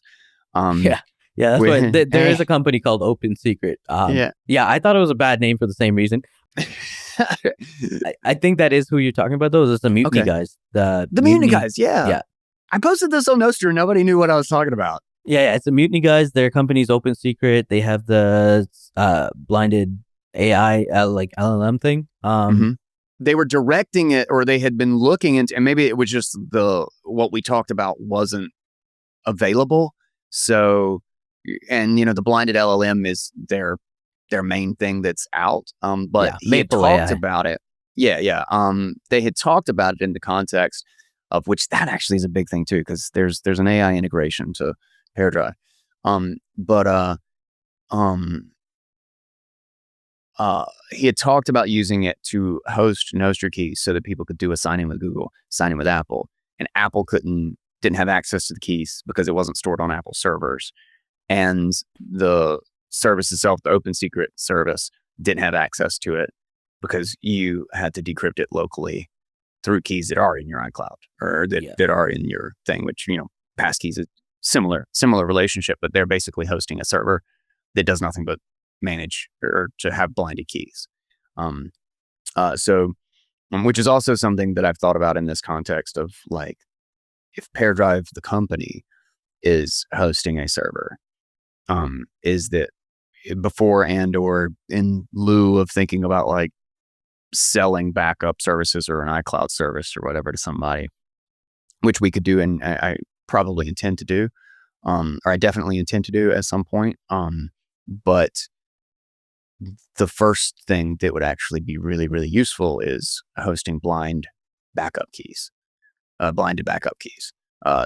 That's why there is a company called Open Secret. I thought it was a bad name for the same reason. I think that is who you're talking about, though. It's the Mutiny guys. The Mutiny guys, yeah. I posted this on Nostr and nobody knew what I was talking about. Yeah, it's the Mutiny guys. Their company's Open Secret. They have the blinded AI like LLM thing. They were directing it, or they had been looking into, and maybe it was just what we talked about wasn't available. So, and the blinded LLM is their main thing that's out. But he had talked about it. They had talked about it in the context of which that actually is a big thing too, because there's an AI integration to PearDrive. He had talked about using it to host Nostr keys so that people could do a sign in with Google, sign in with Apple, and Apple didn't have access to the keys because it wasn't stored on Apple servers, and the service itself, the Open Secret service, didn't have access to it because you had to decrypt it locally through keys that are in your iCloud or that are in your thing, which Passkeys is similar relationship, but they're basically hosting a server that does nothing but manage or to have blinded keys. Which is also something that I've thought about in this context of like, if PearDrive, the company, is hosting a server, is that before and or in lieu of thinking about like selling backup services or an iCloud service or whatever to somebody, which we could do, and I probably intend to do, or I definitely intend to do at some point. But the first thing that would actually be really, really useful is hosting blinded backup keys.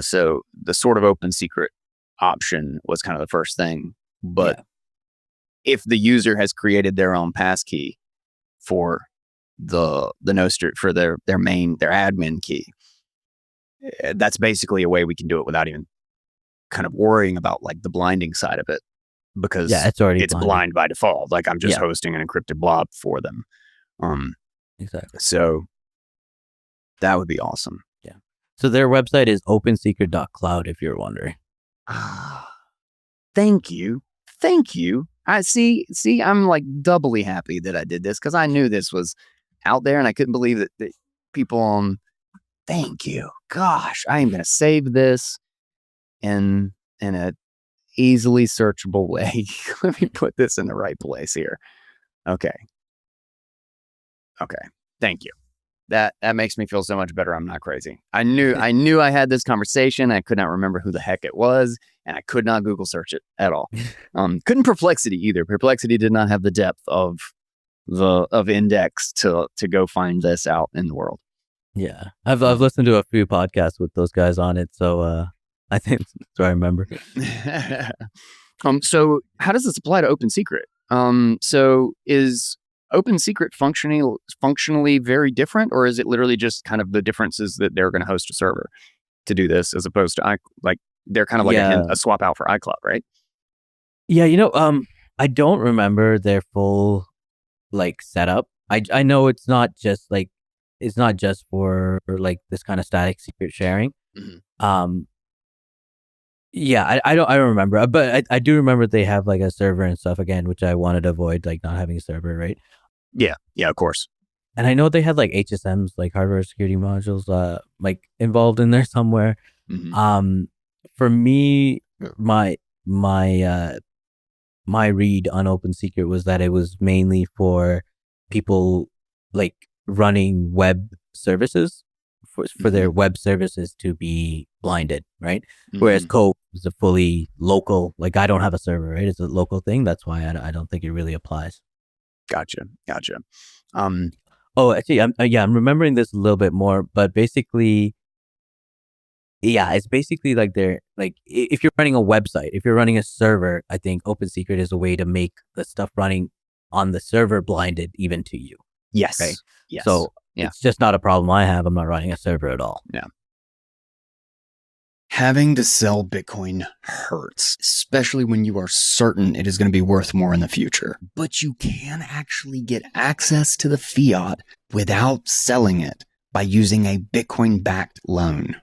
So the sort of Open Secret option was kind of the first thing. But if the user has created their own passkey for the Nostr, for their admin key, that's basically a way we can do it without even kind of worrying about like the blinding side of it, because it's blind by default. Like I'm just hosting an encrypted blob for them. Exactly. So that would be awesome. Yeah. So their website is opensecret.cloud, if you're wondering. Thank you. I see, I'm like doubly happy that I did this, because I knew this was out there and I couldn't believe that people thank you. Gosh, I am going to save this in a easily searchable way. Let me put this in the right place here. Okay. Thank you. That makes me feel so much better. I'm not crazy. I knew I had this conversation. I could not remember who the heck it was, and I could not Google search it at all. Couldn't Perplexity either. Perplexity did not have the depth of index to go find this out in the world. Yeah, I've listened to a few podcasts with those guys on it, so I think that's what I remember. So how does this apply to Open Secret? So is Open Secret functionally very different, or is it literally just kind of the differences that they're going to host a server to do this, as opposed to they're kind of like a swap out for iCloud, right? Yeah, I don't remember their full like setup. I know it's not just for like this kind of static secret sharing. Mm-hmm. I don't remember, but I do remember they have like a server and stuff again, which I wanted to avoid, like not having a server, right? Yeah, of course. and I know they had like HSMs, like hardware security modules, like involved in there somewhere. Mhm. For me, my my my read on Open Secret was that it was mainly for people like running web services for their Mhm. web services to be blinded, right? Whereas Mhm. Cove is a fully local, like I don't have a server, right? It's a local thing. That's why I don't think it really applies. Gotcha. Gotcha. Um, Oh, actually, I'm remembering this a little bit more, but basically, yeah, it's basically like they're like if you're running a website, if you're running a server, I think Open Secret is a way to make the stuff running on the server blinded even to you, right? yes. Yes. So Yeah. it's just not a problem I have. I'm not running a server at all. Yeah. Having to sell Bitcoin hurts, especially when you are certain it is going to be worth more in the future. But you can actually get access to the fiat without selling it by using a Bitcoin backed loan.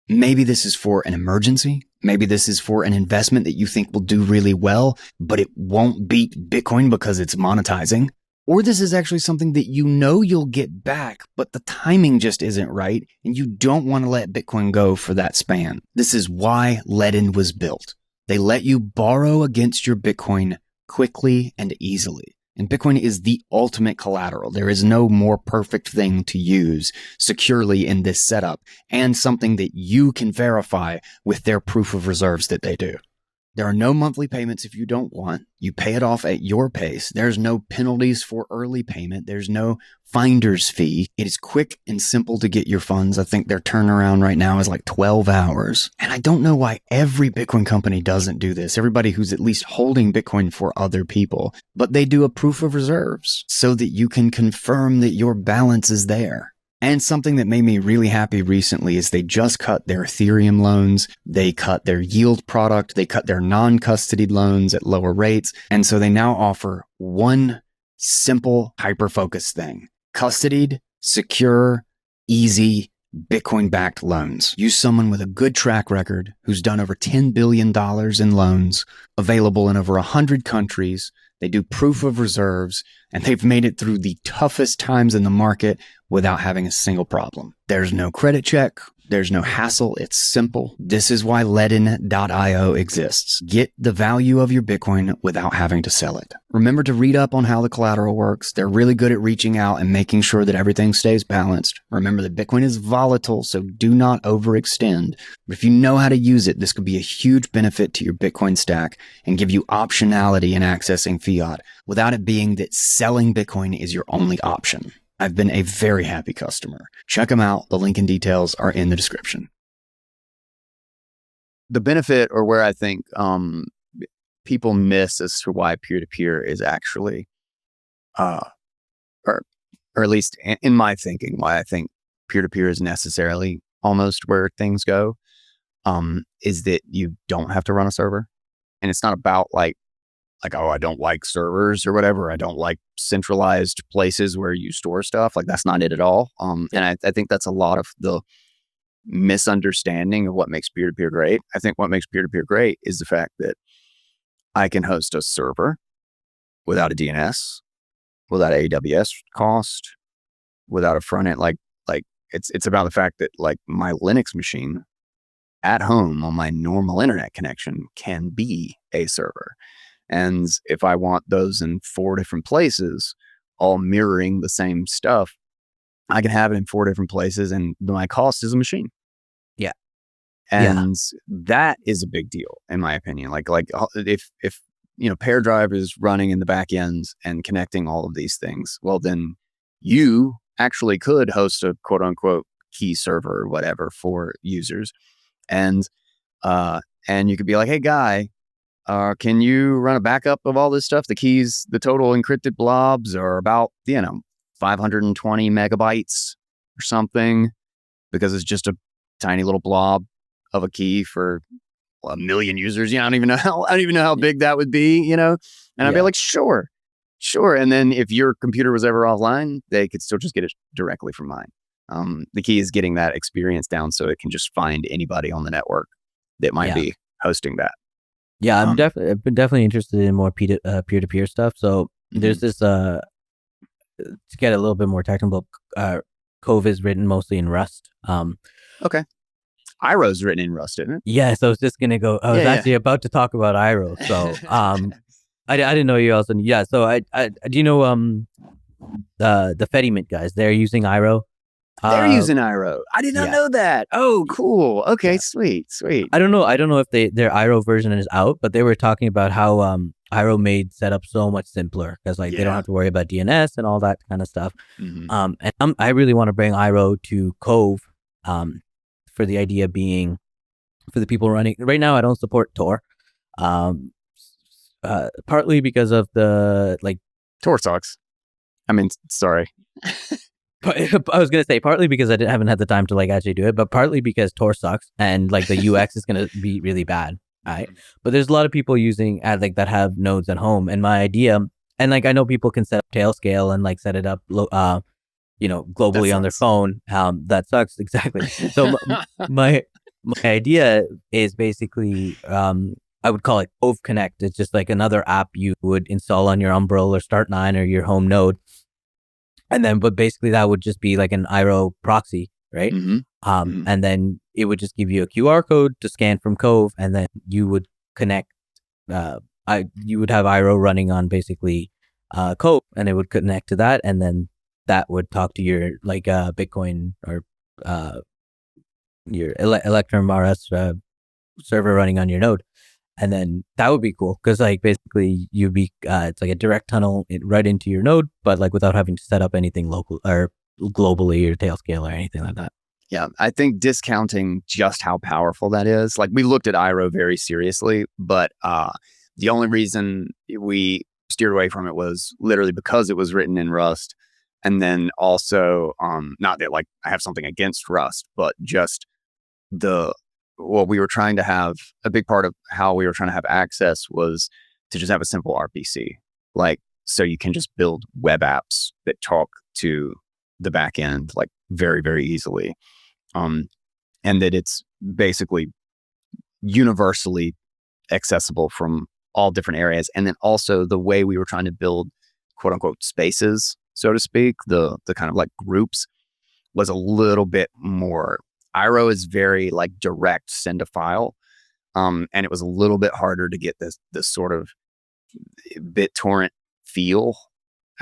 Maybe this is for an emergency. Maybe this is for an investment that you think will do really well, but it won't beat Bitcoin because it's monetizing. Or this is actually something that you know you'll get back, but the timing just isn't right, and you don't want to let Bitcoin go for that span. This is why Ledin was built. They let you borrow against your Bitcoin quickly and easily. And Bitcoin is the ultimate collateral. There is no more perfect thing to use securely in this setup, and something that you can verify with their proof of reserves that they do. There are no monthly payments if you don't want. You pay it off at your pace. There's no penalties for early payment. There's no finder's fee. It is quick and simple to get your funds. I think their turnaround right now is like 12 hours. And I don't know why every Bitcoin company doesn't do this. Everybody who's at least holding Bitcoin for other people. But they do a proof of reserves so that you can confirm that your balance is there. And something that made me really happy recently is they just cut their Ethereum loans. They cut their yield product. They cut their non-custodied loans at lower rates. And so they now offer one simple hyper-focused thing: custodied, secure, easy, Bitcoin-backed loans. Use someone with a good track record who's done over $10 billion in loans, available in over 100 countries. They do proof of reserves, and they've made it through the toughest times in the market without having a single problem. There's no credit check. There's no hassle. It's simple. This is why Ledin.io exists. Get the value of your Bitcoin without having to sell it. Remember to read up on how the collateral works. They're really good at reaching out and making sure that everything stays balanced. Remember that Bitcoin is volatile, so do not overextend. But if you know how to use it, this could be a huge benefit to your Bitcoin stack and give you optionality in accessing fiat without it being that selling Bitcoin is your only option. I've been a very happy customer. Check them out. The link and details are in the description. The benefit, or where I think people miss as to why peer-to-peer is actually, or at least in my thinking, why I think peer-to-peer is necessarily almost where things go, is that you don't have to run a server. And it's not about like, oh, I don't like servers or whatever. I don't like centralized places where you store stuff. Like, that's not it at all. And I think that's a lot of the misunderstanding of what makes peer-to-peer great. I think what makes peer-to-peer great is the fact that I can host a server without a DNS, without AWS cost, without a front end. Like it's about the fact that like my Linux machine at home on my normal internet connection can be a server. And if I want those in 4 different places, all mirroring the same stuff, I can have it in 4 different places, and my cost is a machine. Yeah. And that is a big deal, in my opinion. Like if pair drive is running in the back end and connecting all of these things, well, then you actually could host a quote unquote key server or whatever for users. And you could be like, hey, Guy, can you run a backup of all this stuff? The keys, the total encrypted blobs are about, 520 megabytes or something, because it's just a tiny little blob of a key for 1 million users. I don't even know how big that would be, And I'd be like, sure. And then if your computer was ever offline, they could still just get it directly from mine. The key is getting that experience down so it can just find anybody on the network that might be hosting that. Yeah, I've been definitely interested in more peer-to-peer stuff. So there's this to get a little bit more technical, Cove is written mostly in Rust. Okay. Iro's written in Rust, isn't it? Yeah, so I was just gonna go. I was actually about to talk about Iro. So I didn't know you also. Yeah, so I do you know the Fedimint guys? They're using Iro. They're using Iro. I did not yeah. know that. Oh, cool. Okay, Yeah. sweet. I don't know if their Iro version is out, but they were talking about how Iro made setup so much simpler because like they don't have to worry about DNS and all that kind of stuff. Mm-hmm. And I really want to bring Iro to Cove, for the idea being for the people running right now. I don't support Tor, partly because of the like Tor sucks. I mean, sorry. I was gonna say partly because I haven't had the time to like actually do it, but partly because Tor sucks and like the UX is gonna be really bad. Right, but there's a lot of people using like that have nodes at home, and my idea, and like I know people can set up Tailscale and like set it up, globally on their phone. That sucks exactly. So my idea is basically I would call it Cove Connect. It's just like another app you would install on your Umbrel or Start9 or your home node. And then, but basically that would just be like an Iro proxy, right? Mm-hmm. And then it would just give you a QR code to scan from Cove, and then you would connect. You would have Iro running on basically Cove, and it would connect to that, and then that would talk to your like Bitcoin or your Electrum RS server running on your node. And then that would be cool because like basically you'd be it's like a direct tunnel right into your node, but like without having to set up anything local or globally or Tailscale or anything like that. Yeah, I think discounting just how powerful that is. Like we looked at Iro very seriously, but the only reason we steered away from it was literally because it was written in Rust, and then also not that like I have something against Rust, but just we were trying to have a big part of how we were trying to have access was to just have a simple RPC, like so you can just build web apps that talk to the back end like very, very easily. And that it's basically universally accessible from all different areas. And then also the way we were trying to build quote unquote spaces, so to speak, the kind of like groups was a little bit more. Iro is very like direct send a file. And it was a little bit harder to get this sort of BitTorrent feel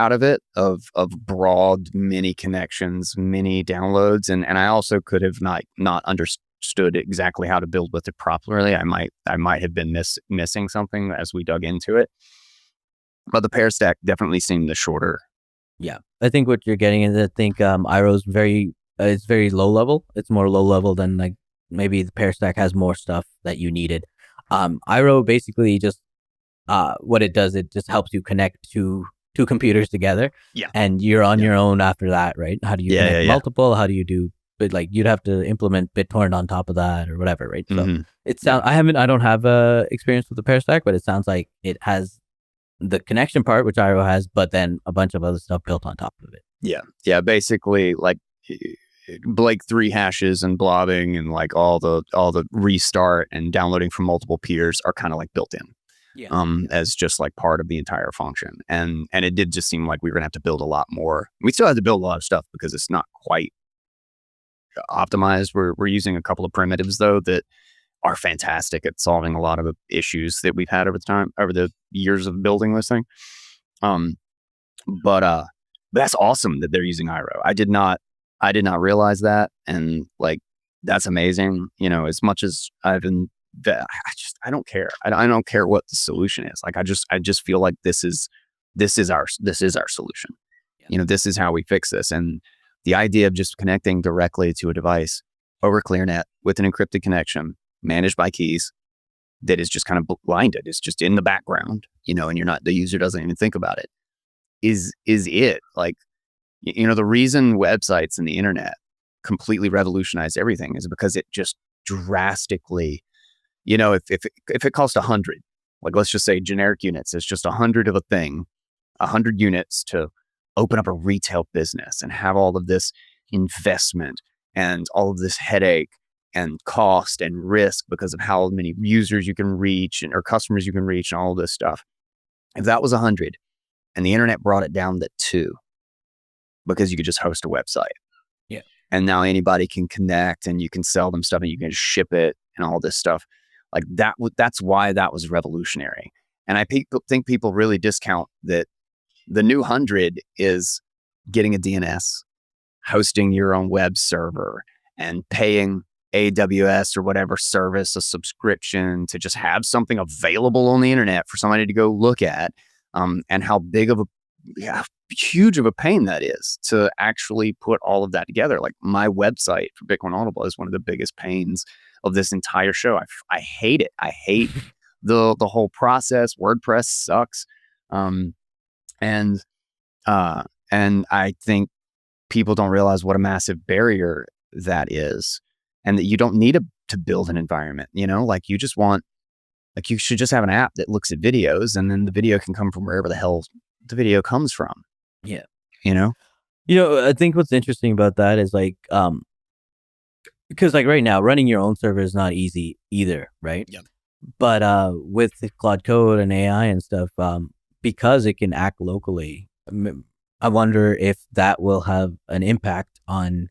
out of it, of broad mini connections, mini downloads. And I also could have not understood exactly how to build with it properly. I might have been missing something as we dug into it. But the pair stack definitely seemed the shorter. Yeah. I think what you're getting is I think Iro's it's very low level. It's more low level than like maybe the pair stack has more stuff that you needed. Iro basically just what it does, it just helps you connect two computers together. Yeah. And you're on your own after that, right? How do you connect multiple? How do you do, but like you'd have to implement BitTorrent on top of that or whatever, right? So it sounds, I don't have experience with the pair stack, but it sounds like it has the connection part, which Iro has, but then a bunch of other stuff built on top of it. Yeah. Yeah. Basically like Blake 3 hashes and blobbing and like all the restart and downloading from multiple peers are kind of like built in. As just like part of the entire function. And it did just seem like we were gonna have to build a lot more. We still had to build a lot of stuff because it's not quite optimized. We're using a couple of primitives though that are fantastic at solving a lot of the issues that we've had over the years of building this thing. But that's awesome that they're using Iro. I did not realize that, and like that's amazing. As much as I don't care. I don't care what the solution is. Like I just feel like this is our solution. Yeah. This is how we fix this. And the idea of just connecting directly to a device over ClearNet with an encrypted connection managed by keys that is just kind of blinded. It's just in the background, and the user doesn't even think about it. Is it like, the reason websites and the internet completely revolutionized everything is because it just drastically, if it costs 100, like let's just say generic units, it's just 100 of a thing, 100 units to open up a retail business and have all of this investment and all of this headache and cost and risk because of how many users you can reach or customers you can reach and all of this stuff. If that was 100 and the internet brought it down to 2, because you could just host a website. Yeah. And now anybody can connect and you can sell them stuff and you can ship it and all this stuff. Like that's why that was revolutionary. And I think people really discount that the new 100 is getting a DNS, hosting your own web server, and paying AWS or whatever service a subscription to just have something available on the internet for somebody to go look at, and how huge of a pain that is to actually put all of that together. Like my website for Bitcoin Audible is one of the biggest pains of this entire show. I hate it. I hate the whole process. WordPress sucks, and I think people don't realize what a massive barrier that is, and that you don't need to build an environment. Like you should just have an app that looks at videos, and then the video can come from wherever the hell the video comes from. Yeah. I think what's interesting about that is like, because like right now running your own server is not easy either, right? Yeah. But with Claude Code and AI and stuff, because it can act locally, I wonder if that will have an impact on.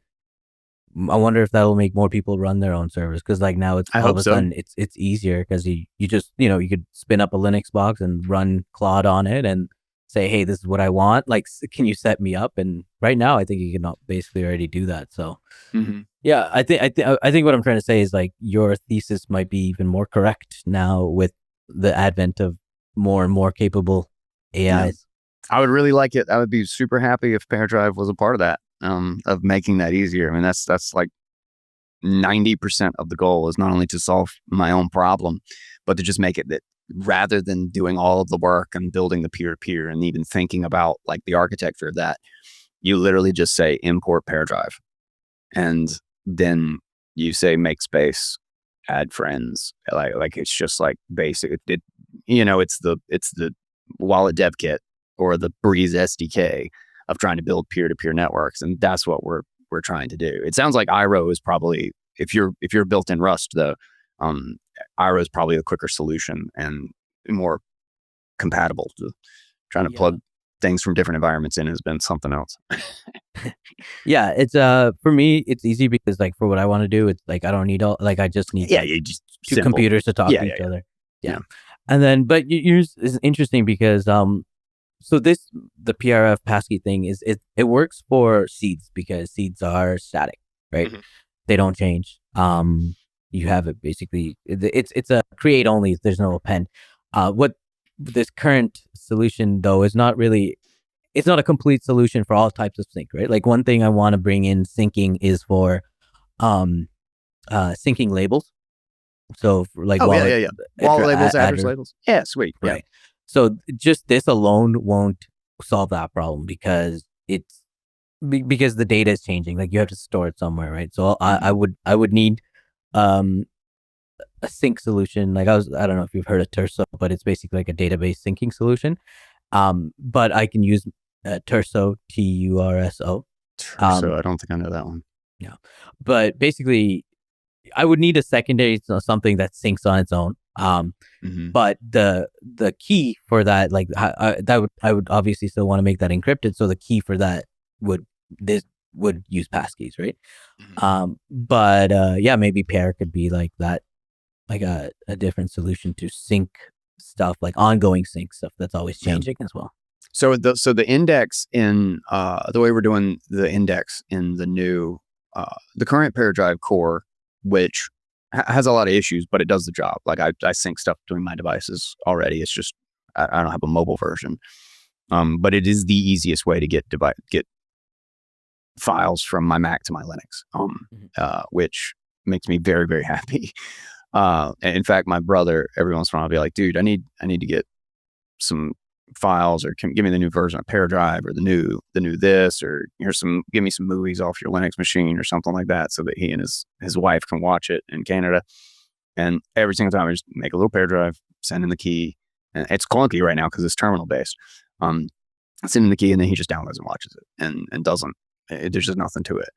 I wonder if that will make more people run their own servers, because like now it's all of a sudden it's easier, because you just you could spin up a Linux box and run Claude on it and say, hey, this is what I want. Like, can you set me up? And right now, I think you can basically already do that. So, yeah, I think what I'm trying to say is like your thesis might be even more correct now with the advent of more and more capable AIs. Yeah. I would really like it. I would be super happy if ParaDrive was a part of that, of making that easier. I mean, that's like 90% of the goal is not only to solve my own problem, but to just make it that rather than doing all of the work and building the peer-to-peer and even thinking about like the architecture of that, you literally just say import ParaDrive, and then you say make space, add friends. Like it's just like basic. It's the wallet dev kit or the Breeze SDK of trying to build peer-to-peer networks, and that's what we're trying to do. It sounds like IRO is probably, if you're built in Rust though, IRO is probably a quicker solution and more compatible. Trying to plug things from different environments in has been something else. Yeah, it's for me it's easy because like for what I want to do, it's like I don't need I just need you just two simple computers to talk to each other. Yeah. And then but yours is interesting because so the PRF passkey thing is it works for seeds because seeds are static, right? They don't change. You have it basically. It's a create only. There's no append. What this current solution though is not really. It's not a complete solution for all types of sync, right? Like one thing I want to bring in syncing is for syncing labels. So for like wallet labels, address labels. Yeah, sweet. Right. Yeah. So just this alone won't solve that problem because the data is changing. Like you have to store it somewhere, right? So I would need a sync solution. Like I don't know if you've heard of Terso, but it's basically like a database syncing solution. But I can use Terso, TURSO. Terso, I don't think I know that one. Yeah, but basically, I would need a secondary, something that syncs on its own. But the key for that, like I would obviously still want to make that encrypted. So the key for that would use passkeys, right? But yeah, maybe pair could be like that, like a different solution to sync stuff, like ongoing sync stuff that's always changing as well. So the index in the way we're doing the index in the new the current ParaDrive core, which has a lot of issues, but it does the job. Like I sync stuff between my devices already. It's just I don't have a mobile version, but it is the easiest way to get files from my Mac to my Linux, which makes me very, very happy. In fact, my brother every once in a while will be like, "Dude, I need to get some files, or give me the new version of ParaDrive, or the new this, or give me some movies off your Linux machine or something like that," so that he and his wife can watch it in Canada. And every single time I just make a little ParaDrive, send in the key, and it's clunky right now because it's terminal based. Send in the key, and then he just downloads and watches it, and doesn't. There's just nothing to it,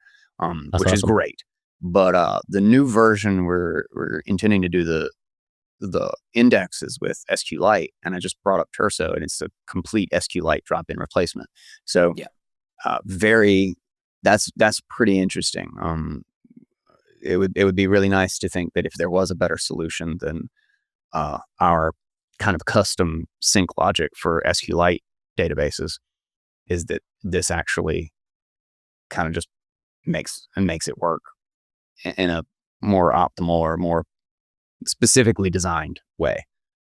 which is great. But the new version, we're intending to do the indexes with SQLite, and I just brought up Terso, and it's a complete SQLite drop-in replacement. So That's pretty interesting. It would be really nice to think that if there was a better solution than our kind of custom sync logic for SQLite databases, is that this actually kind of just makes it work in a more optimal or more specifically designed way.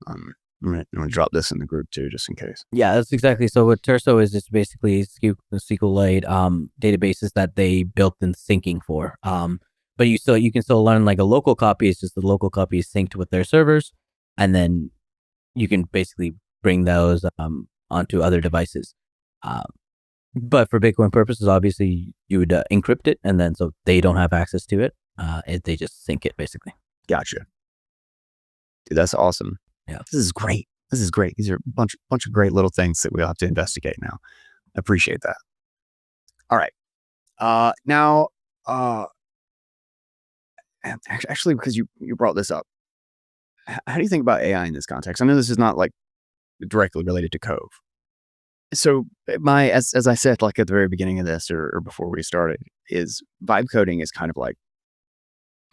I'm gonna drop this in the group too, just in case. Yeah, that's exactly. So what Terso is just basically SQLite databases that they built in syncing for. But you can still learn like a local copy. It's just the local copy is synced with their servers, and then you can basically bring those onto other devices. But for Bitcoin purposes, obviously you would encrypt it, and then so they don't have access to it. They just sync it basically. Gotcha. Dude, that's awesome. Yeah. This is great. These are a bunch of great little things that we'll have to investigate now. I appreciate that. All right. Now, actually, because you brought this up, how do you think about AI in this context? I know this is not like directly related to Cove. So as I said, like at the very beginning of this or before we started, is vibe coding is kind of like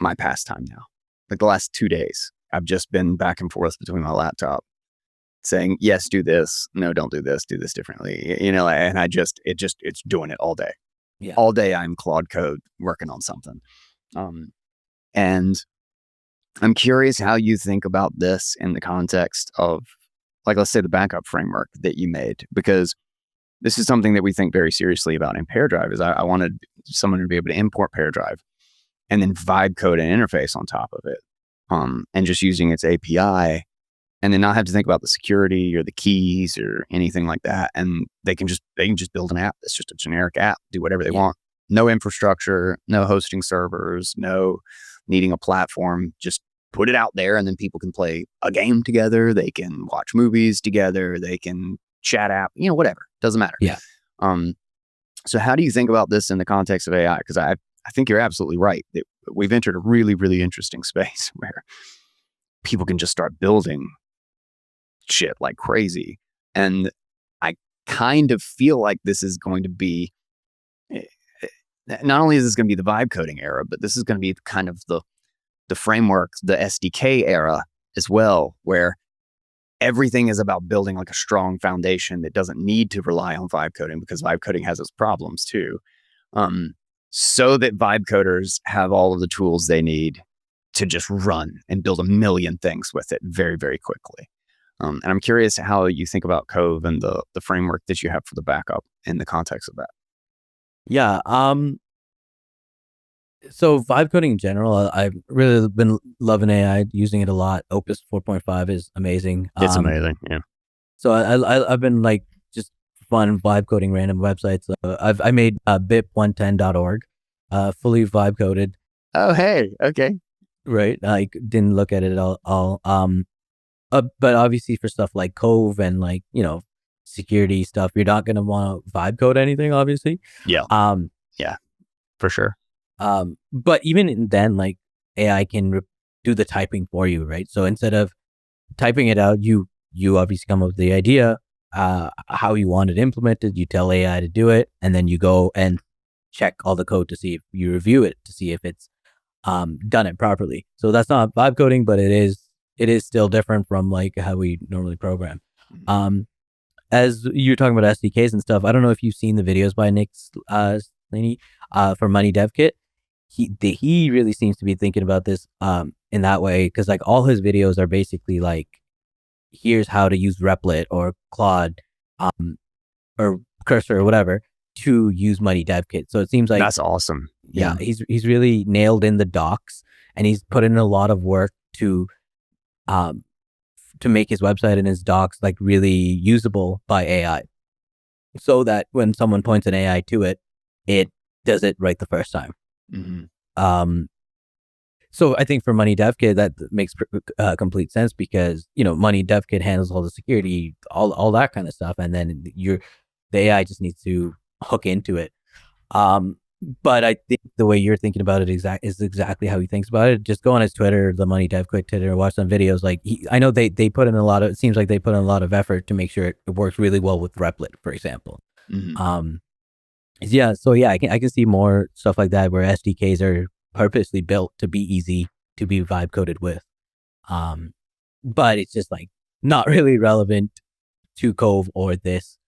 my pastime now. Like the last 2 days, I've just been back and forth between my laptop saying, yes, do this. No, don't do this differently. And it's doing it all day. Yeah. All day I'm Claude code working on something. And I'm curious how you think about this in the context of, like, let's say the backup framework that you made, because this is something that we think very seriously about in PairDrive. Is I wanted someone to be able to import PairDrive and then vibe code an interface on top of it, and just using its API, and then not have to think about the security or the keys or anything like that. And they can just build an app that's just a generic app, do whatever they want. No infrastructure, no hosting servers, no needing a platform. Just put it out there, and then people can play a game together. They can watch movies together. They can chat app, whatever. Doesn't matter. Yeah. So how do you think about this in the context of AI? Because I think you're absolutely right. That we've entered a really, really interesting space where people can just start building shit like crazy. And I kind of feel like this is going to be, not only is this going to be the vibe coding era, but this is going to be kind of the framework, the SDK era as well, where everything is about building like a strong foundation that doesn't need to rely on vibe coding, because vibe coding has its problems too. So that vibe coders have all of the tools they need to just run and build a million things with it very, very quickly. And I'm curious how you think about Cove and the framework that you have for the backup in the context of that. Yeah. So vibe coding in general, I've really been loving AI, using it a lot. Opus 4.5 is amazing. It's amazing. Yeah. So I've been like just fun vibe coding random websites. I made bip110.org, fully vibe coded. Oh, hey. Okay. Right. I didn't look at it at all. But obviously for stuff like Cove and like, security stuff, you're not going to want to vibe code anything, obviously. Yeah. Yeah, for sure. But even then, like AI can do the typing for you, right? So instead of typing it out, you obviously come up with the idea, how you want it implemented. You tell AI to do it, and then you go and check all the code to see if you review it to see if it's done it properly. So that's not vibe coding, but it is still different from like how we normally program. As you're talking about SDKs and stuff, I don't know if you've seen the videos by Nick Slaney for Money Dev Kit. He really seems to be thinking about this in that way, because like all his videos are basically like, here's how to use Replit or Claude or Cursor or whatever to use Money Dev Kit. So it seems like that's awesome. Yeah, he's really nailed in the docs, and he's put in a lot of work to make his website and his docs like really usable by AI, so that when someone points an AI to it, it does it right the first time. Mm-hmm. So I think for Money Dev Kit, that makes complete sense, because Money Dev Kit handles all the security, all that kind of stuff, and then the AI just needs to hook into it. But I think the way you're thinking about it is exactly how he thinks about it. Just go on his Twitter, the Money Dev Kit Twitter, watch some videos. Like I know they put in it seems like they put in a lot of effort to make sure it works really well with Replit, for example. Mm-hmm. Yeah, so yeah, I can see more stuff like that where SDKs are purposely built to be easy to be vibe coded with. Um, but it's just like not really relevant to Cove or this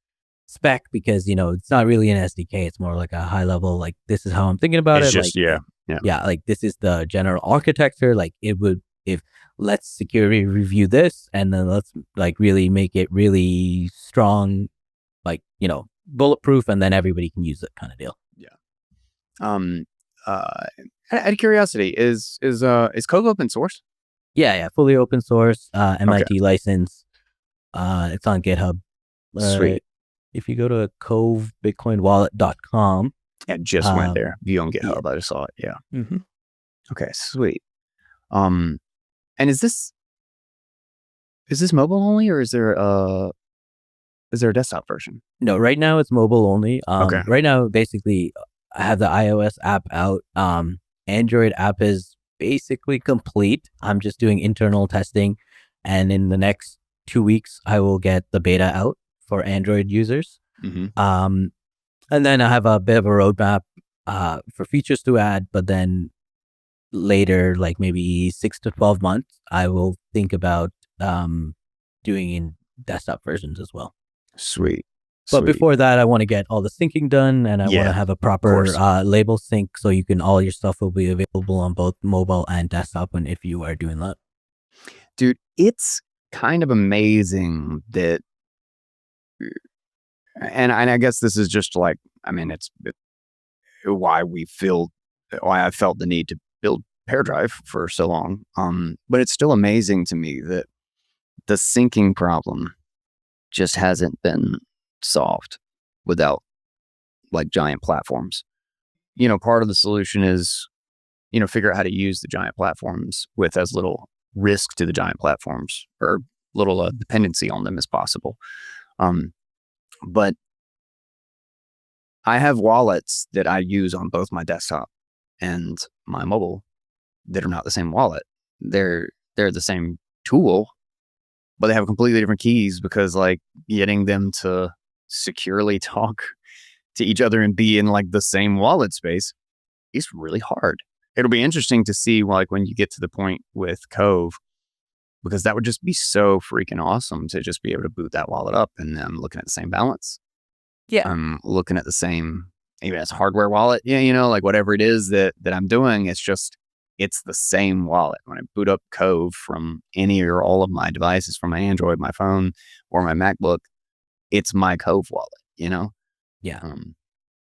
spec because it's not really an SDK. It's more like a high level. Like this is how I'm thinking about It's it. just, Like yeah. yeah, like this is the general architecture. Like it would if let's security review this and then let's like really make it really strong, like bulletproof, and then everybody can use it kind of deal. Um, uh, out of curiosity, is Cove open source? Yeah, fully open source, Okay, MIT license. It's on GitHub. sweet. If you go to covebitcoinwallet.com, Yeah, just went um, there. View on yeah, GitHub. I just saw it. Yeah. hmm Okay, sweet. Um, and is this mobile only, or is there a desktop version? no, right now it's mobile only. Okay. Right now, basically, I have the iOS app out. Android app is basically complete. I'm just doing internal testing, and in the next 2 weeks, I will get the beta out for Android users. Mm-hmm. And then I have a bit of a roadmap for features to add, but then later, like maybe 6 to 12 months, I will think about doing in desktop versions as well. Sweet. But Sweet. before that, I want to get all the syncing done, and I want to have a proper label sync so all your stuff will be available on both mobile and desktop when if you are doing that. Dude, it's kind of amazing that, and I guess this is just like, I mean, it's why I felt the need to build PairDrive for so long. But it's still amazing to me that the syncing problem just hasn't been solved without like giant platforms. Part of the solution is, figure out how to use the giant platforms with as little risk to the giant platforms or little dependency on them as possible. But I have wallets that I use on both my desktop and my mobile that are not the same wallet. They're the same tool, but they have completely different keys because like getting them to securely talk to each other and be in like the same wallet space is really hard. It'll be interesting to see like when you get to the point with Cove, because that would just be so freaking awesome to just be able to boot that wallet up and then looking at the same balance. Yeah. I'm looking at the same, even as hardware wallet. Yeah, like whatever it is that I'm doing, it's the same wallet. When I boot up Cove from any or all of my devices, from my Android, my phone, or my MacBook, it's my Cove wallet, Yeah.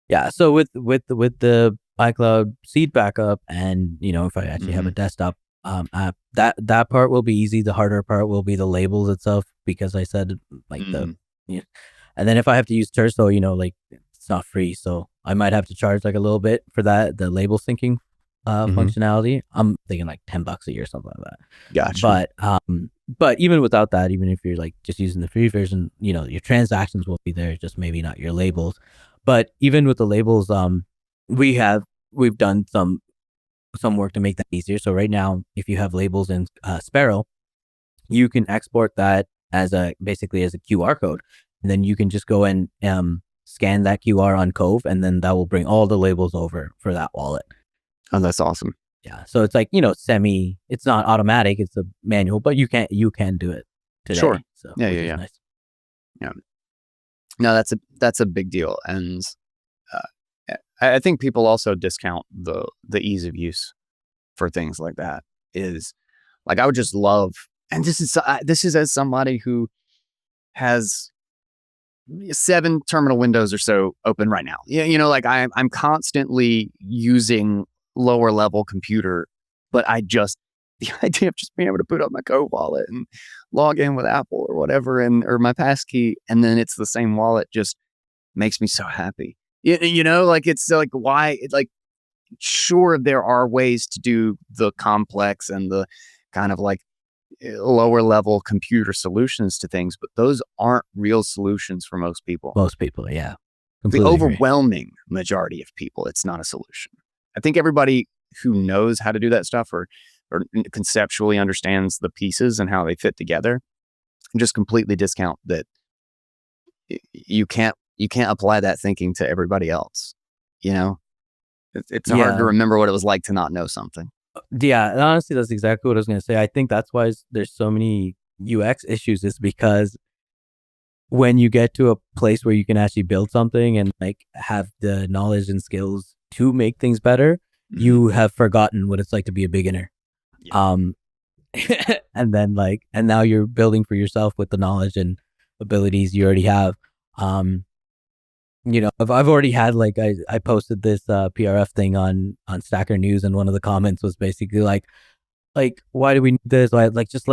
Yeah. So with the iCloud seed backup, and if I actually have a desktop app, that part will be easy. The harder part will be the labels itself, because I said like and then if I have to use Terso, like it's not free, so I might have to charge like a little bit for that, the label syncing functionality. I'm thinking like $10 a year, something like that. Gotcha. But even without that, even if you're like just using the free version, your transactions will be there, just maybe not your labels. But even with the labels, we've done some work to make that easier. So right now, if you have labels in Sparrow, you can export that basically as a QR code, and then you can just go and scan that QR on Cove, and then that will bring all the labels over for that wallet. Oh, that's awesome. Yeah. So it's like, it's not automatic, it's a manual, but you can do it today. Sure. So Yeah. nice. Yeah. No, that's a big deal. And I think people also discount the ease of use for things like that. Is like, I would just love, and this is as somebody who has 7 terminal windows or so open right now. Yeah, like I'm constantly using lower level computer, but the idea of just being able to boot up my Cove wallet and log in with Apple or whatever, or my passkey, and then it's the same wallet, just makes me so happy. Like it's like, why? Like, sure, there are ways to do the complex and the kind of like lower level computer solutions to things, but those aren't real solutions for most people. Most people, yeah. The overwhelming majority of people, it's not a solution. I think everybody who knows how to do that stuff or conceptually understands the pieces and how they fit together, just completely discount that you can't you can't apply that thinking to everybody else. You know, it's hard to remember what it was like to not know something. Yeah, and honestly, that's exactly what I was going to say. I think that's why there's so many UX issues, is because when you get to a place where you can actually build something and like have the knowledge and skills to make things better, you have forgotten what it's like to be a beginner. Yeah. And then and now you're building for yourself with the knowledge and abilities you already have. I've already had I posted this PRF thing on Stacker News, and one of the comments was basically like why do we need this? Let's just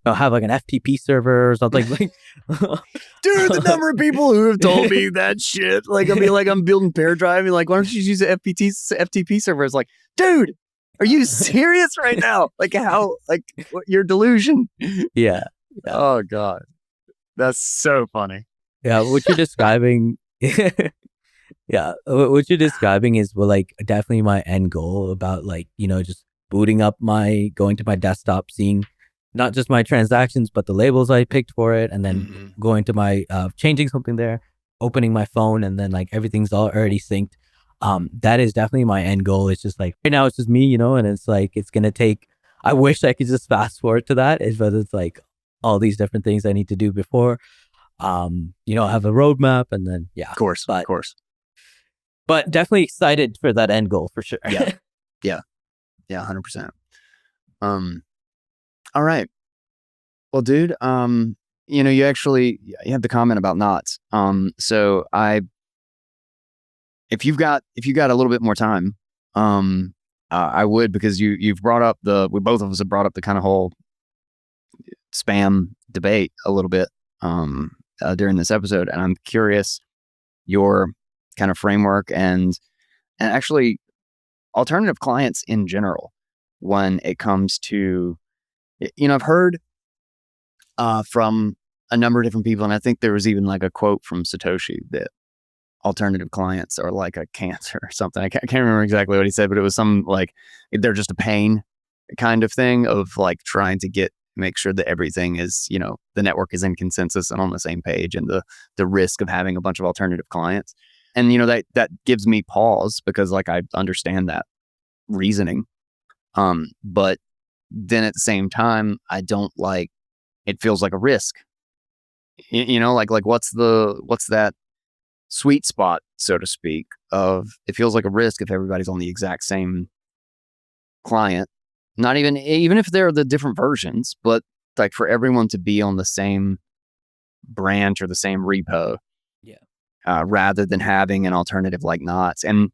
have like an FTP server or something. Dude, the number of people who have told me that shit. Like, I'll be like, I'm building ParaDrive, and like, why don't you use an FTP server? It's like, dude, are you serious right now? Like, how? Like, what, your delusion? Yeah. Oh God, that's so funny. Yeah, what you're describing. Yeah, what you're describing is definitely my end goal about just booting up going to my desktop, seeing not just my transactions, but the labels I picked for it, and then going to my changing something there, opening my phone, and then everything's already synced. That is definitely my end goal. It's just right now it's just me, and it's it's gonna take. I wish I could just fast forward to that, but it's all these different things I need to do before. Have a roadmap, and then of course. But definitely excited for that end goal for sure. Yeah, 100%. All right. Well, dude, you have the comment about knots. So if you've got a little bit more time, I would, because you've brought up we both of us have brought up the kind of whole spam debate a little bit, during this episode. And I'm curious your kind of framework and actually alternative clients in general when it comes to, I've heard from a number of different people, and I think there was even a quote from Satoshi that alternative clients are like a cancer or something. I can't remember exactly what he said, but it was some they're just a pain kind of thing of trying to make sure that everything is, the network is in consensus and on the same page, and the risk of having a bunch of alternative clients. And, that gives me pause, because I understand that reasoning. But then at the same time, I don't it feels like a risk, what's that sweet spot, so to speak, of it feels like a risk if everybody's on the exact same client, not even if they're the different versions, but for everyone to be on the same branch or the same repo, rather than having an alternative like Knots. And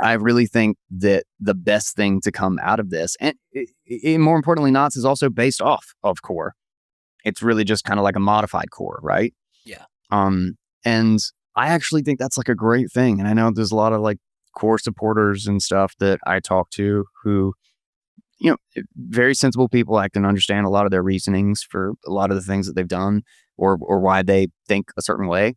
I really think that the best thing to come out of this, and more importantly, Knots is also based off of Core. It's really just kind of like a modified Core, right? Yeah. And I actually think that's a great thing. And I know there's a lot of Core supporters and stuff that I talk to who, very sensible people. I can understand a lot of their reasonings for a lot of the things that they've done, or why they think a certain way.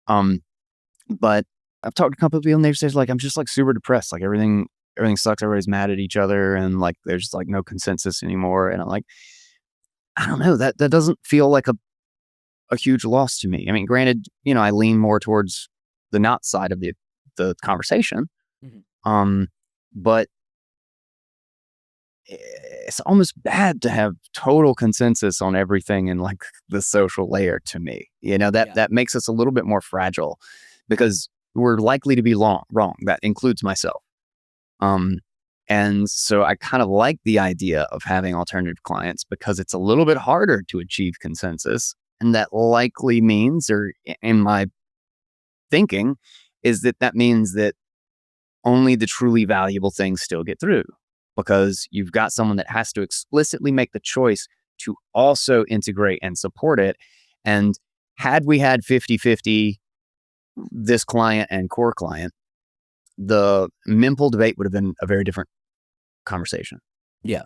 But I've talked to a couple of people, and they've said I'm just super depressed. Everything sucks. Everybody's mad at each other, and there's no consensus anymore. And I'm I don't know, that doesn't feel like a huge loss to me. I mean, granted, I lean more towards the not side of the conversation. But it's almost bad to have total consensus on everything in the social layer to me. That makes us a little bit more fragile, because we're likely to be wrong. That includes myself. And so I kind of like the idea of having alternative clients, because it's a little bit harder to achieve consensus. And that likely means, or in my thinking, is that means that only the truly valuable things still get through, because you've got someone that has to explicitly make the choice to also integrate and support it. And had we had 50-50 this client and Core client, the Mempool debate would have been a very different conversation. Yeah,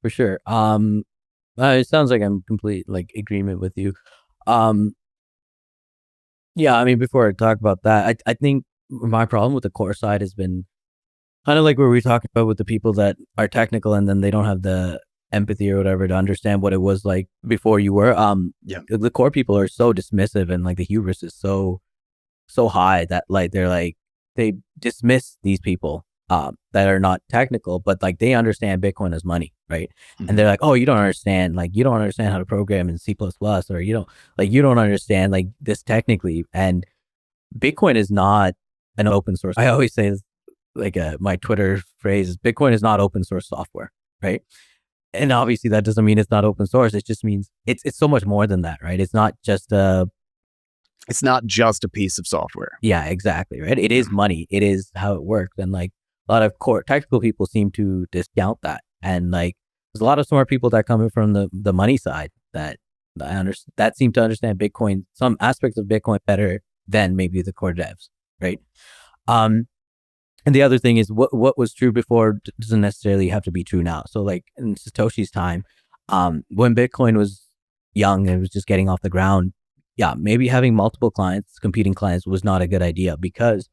for sure. It sounds like I'm complete agreement with you. Yeah, I mean, before I talk about that, I think my problem with the Core side has been kind of where we talked about with the people that are technical, and then they don't have the empathy or whatever to understand what it was like before you were. The core people are so dismissive, and like the hubris is so high that like they dismiss these people that are not technical, but like they understand Bitcoin as money, right? And they're like, oh, you don't understand how to program in C++, or you don't understand like this technically. And Bitcoin is not an open source. I always say this, like my Twitter phrase is, Bitcoin is not open source software, right? And obviously that doesn't mean it's not open source. It just means it's so much more than that, right? It's not just a piece of software. Yeah, exactly, right? It is money. It is how it works. And like a lot of core technical people seem to discount that. And like there's a lot of smart people that come in from the money side that seem to understand Bitcoin, some aspects of Bitcoin better than maybe the core devs, right? And the other thing is what was true before doesn't necessarily have to be true now. So like in Satoshi's time, when Bitcoin was young and it was just getting off the ground, yeah, maybe having multiple competing clients was not a good idea because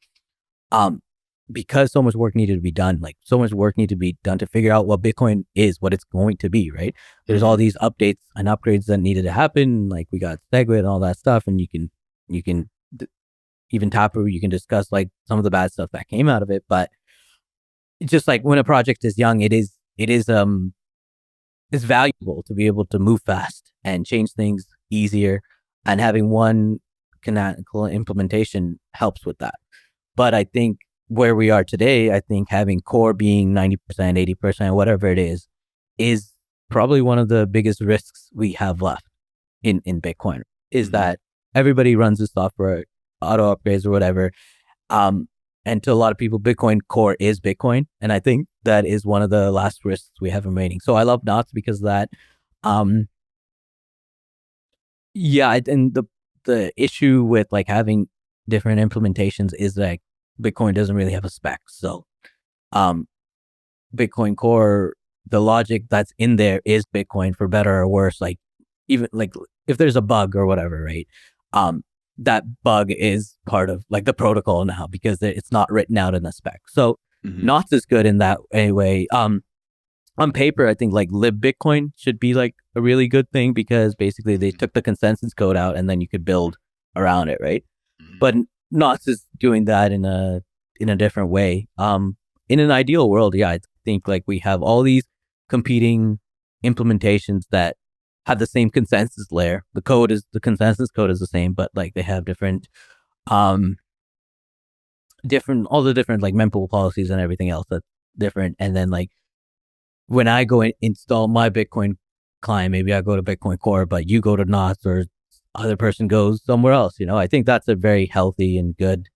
so much work needed to be done. Like so much work needed to be done to figure out what Bitcoin is, what it's going to be, right? There's all these updates and upgrades that needed to happen. Like we got SegWit and all that stuff, and you can even Taproot, you can discuss like some of the bad stuff that came out of it. But it's just like when a project is young, it's valuable to be able to move fast and change things easier. And having one canonical implementation helps with that. But I think where we are today, I think having core being 90%, 80%, whatever it is probably one of the biggest risks we have left in Bitcoin, is that everybody runs the software, auto upgrades or whatever. And to a lot of people, Bitcoin core is Bitcoin. And I think that is one of the last risks we have remaining. So I love Knots because of that. Yeah, and the issue with like having different implementations is like Bitcoin doesn't really have a spec. So Bitcoin core, the logic that's in there is Bitcoin for better or worse. Like even like if there's a bug or whatever, right? That bug is part of like the protocol now because it's not written out in the spec. So Knots is good in that way. On paper, I think like libbitcoin should be like a really good thing because basically they took the consensus code out and then you could build around it, right? But Knots is doing that in a different way. In an ideal world, yeah, I think like we have all these competing implementations that have the same consensus layer. The consensus code is the same, but like they have different all the different like mempool policies and everything else that's different. And then like when I go and install my Bitcoin client, maybe I go to Bitcoin Core, but you go to Knots or other person goes somewhere else. I think that's a very healthy and good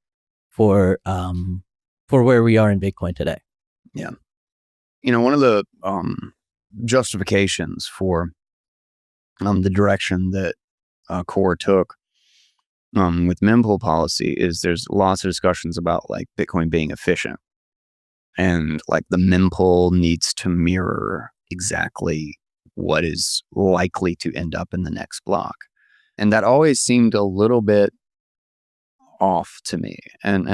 for where we are in Bitcoin today. Yeah. One of the justifications for the direction that Core took with mempool policy is there's lots of discussions about like Bitcoin being efficient. And like the mempool needs to mirror exactly what is likely to end up in the next block. And that always seemed a little bit off to me. And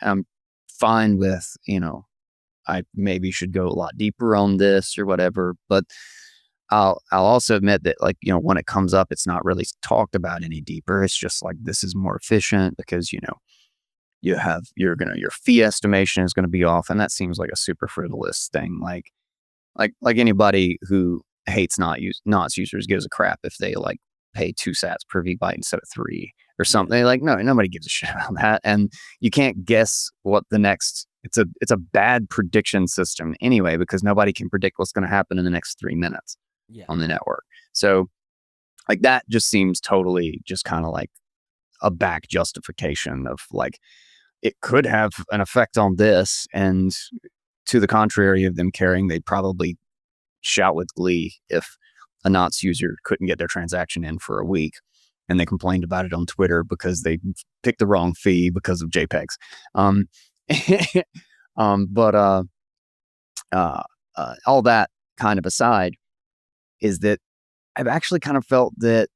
I'm fine with, I maybe should go a lot deeper on this or whatever. But I'll also admit that like, when it comes up, it's not really talked about any deeper. It's just like, this is more efficient because, you have your fee estimation is going to be off, and that seems like a super frivolous thing. Like anybody who hates Knots users gives a crap if they like pay 2 sats per VByte instead of 3 or something. Yeah. Like nobody gives a shit about that, and you can't guess what the next. It's a bad prediction system anyway because nobody can predict what's going to happen in the next 3 minutes on the network. So like that just seems totally just kind of like a back justification of like, it could have an effect on this. And to the contrary of them caring, they'd probably shout with glee if a Knots user couldn't get their transaction in for a week. And they complained about it on Twitter because they picked the wrong fee because of JPEGs. But all that kind of aside is that I've actually kind of felt that,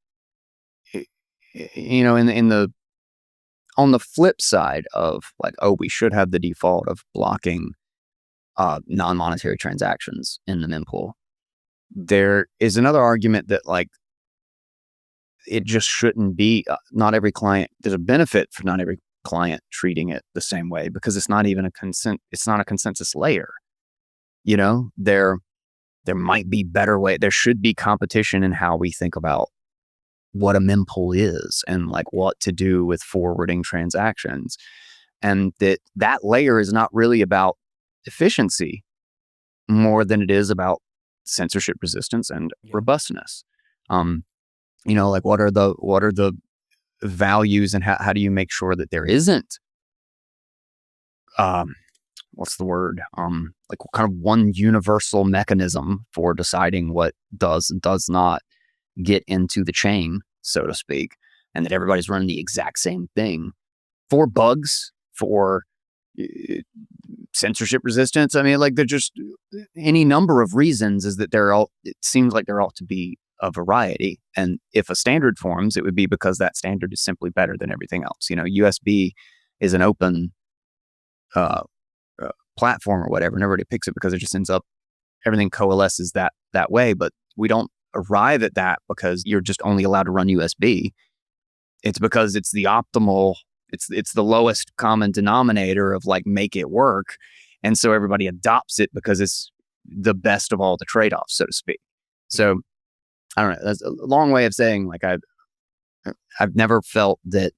on the flip side of like, oh, we should have the default of blocking non-monetary transactions in the mempool. there is another argument that like it just shouldn't be. Not every client. There's a benefit for not every client treating it the same way because it's not even a consent. It's not a consensus layer. You know, there might be better way. There should be competition in how we think about what a mempool is and like what to do with forwarding transactions, and that layer is not really about efficiency more than it is about censorship resistance and robustness. You know, like what are the values and how do you make sure that there isn't what's the word like kind of one universal mechanism for deciding what does and does not get into the chain, so to speak, and that everybody's running the exact same thing for bugs, for censorship resistance. I mean, like they're just any number of reasons is that it seems like there ought to be a variety. And if a standard forms, it would be because that standard is simply better than everything else. You know, USB is an open platform or whatever, and everybody picks it because it just ends up, everything coalesces that way. But we don't arrive at that because you're just only allowed to run USB. It's because it's the optimal, it's the lowest common denominator of like make it work. And so everybody adopts it because it's the best of all the trade-offs, so to speak. So I don't know. That's a long way of saying like I've never felt that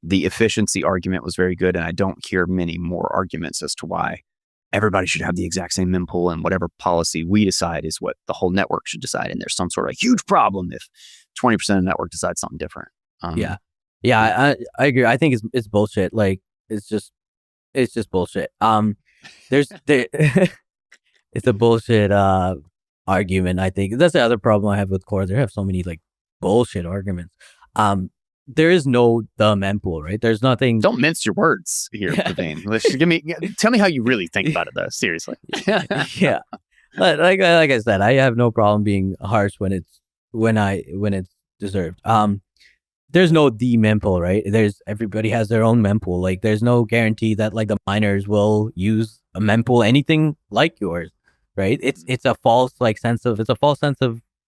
the efficiency argument was very good, and I don't hear many more arguments as to why everybody should have the exact same mempool and whatever policy we decide is what the whole network should decide. And there's some sort of huge problem if 20% of the network decides something different. I agree. I think it's bullshit. Like it's just bullshit. It's a bullshit argument. I think that's the other problem I have with core. They have so many like bullshit arguments. There is no the mempool, right? There's nothing. Don't mince your words here, Praveen. Tell me how you really think about it, though. Seriously. Yeah, but like I said, I have no problem being harsh when it's deserved. There's no the mempool, right? Everybody has their own mempool. Like there's no guarantee that like the miners will use a mempool anything like yours, right? It's a false sense of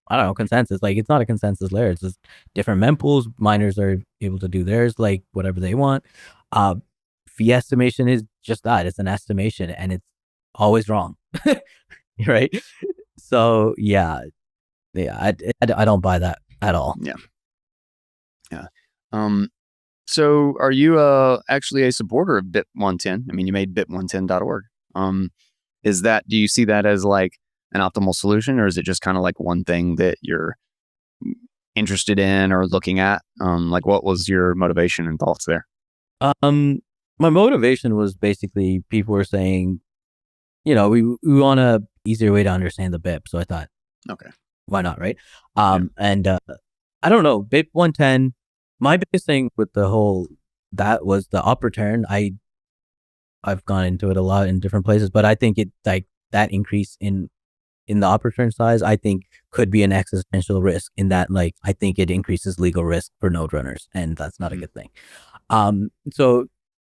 I don't know, consensus. Like it's not a consensus layer. It's just different mempools. Miners are able to do theirs, like whatever they want. Fee estimation is just that. It's an estimation and it's always wrong. Right? So yeah, I don't buy that at all. Yeah. So are you actually a supporter of Bit 110? I mean, you made bit110.org. Do you see that as like an optimal solution, or is it just kind of like one thing that you're interested in or looking at? Like what was your motivation and thoughts there? My motivation was basically people were saying, you know, we want a easier way to understand the BIP. So I thought, okay, why not, right? And I don't know, BIP 110. My biggest thing with that was the up return. I've gone into it a lot in different places, but I think it like that increase in the up return size, I think could be an existential risk in that, like, I think it increases legal risk for node runners, and that's not a good thing. So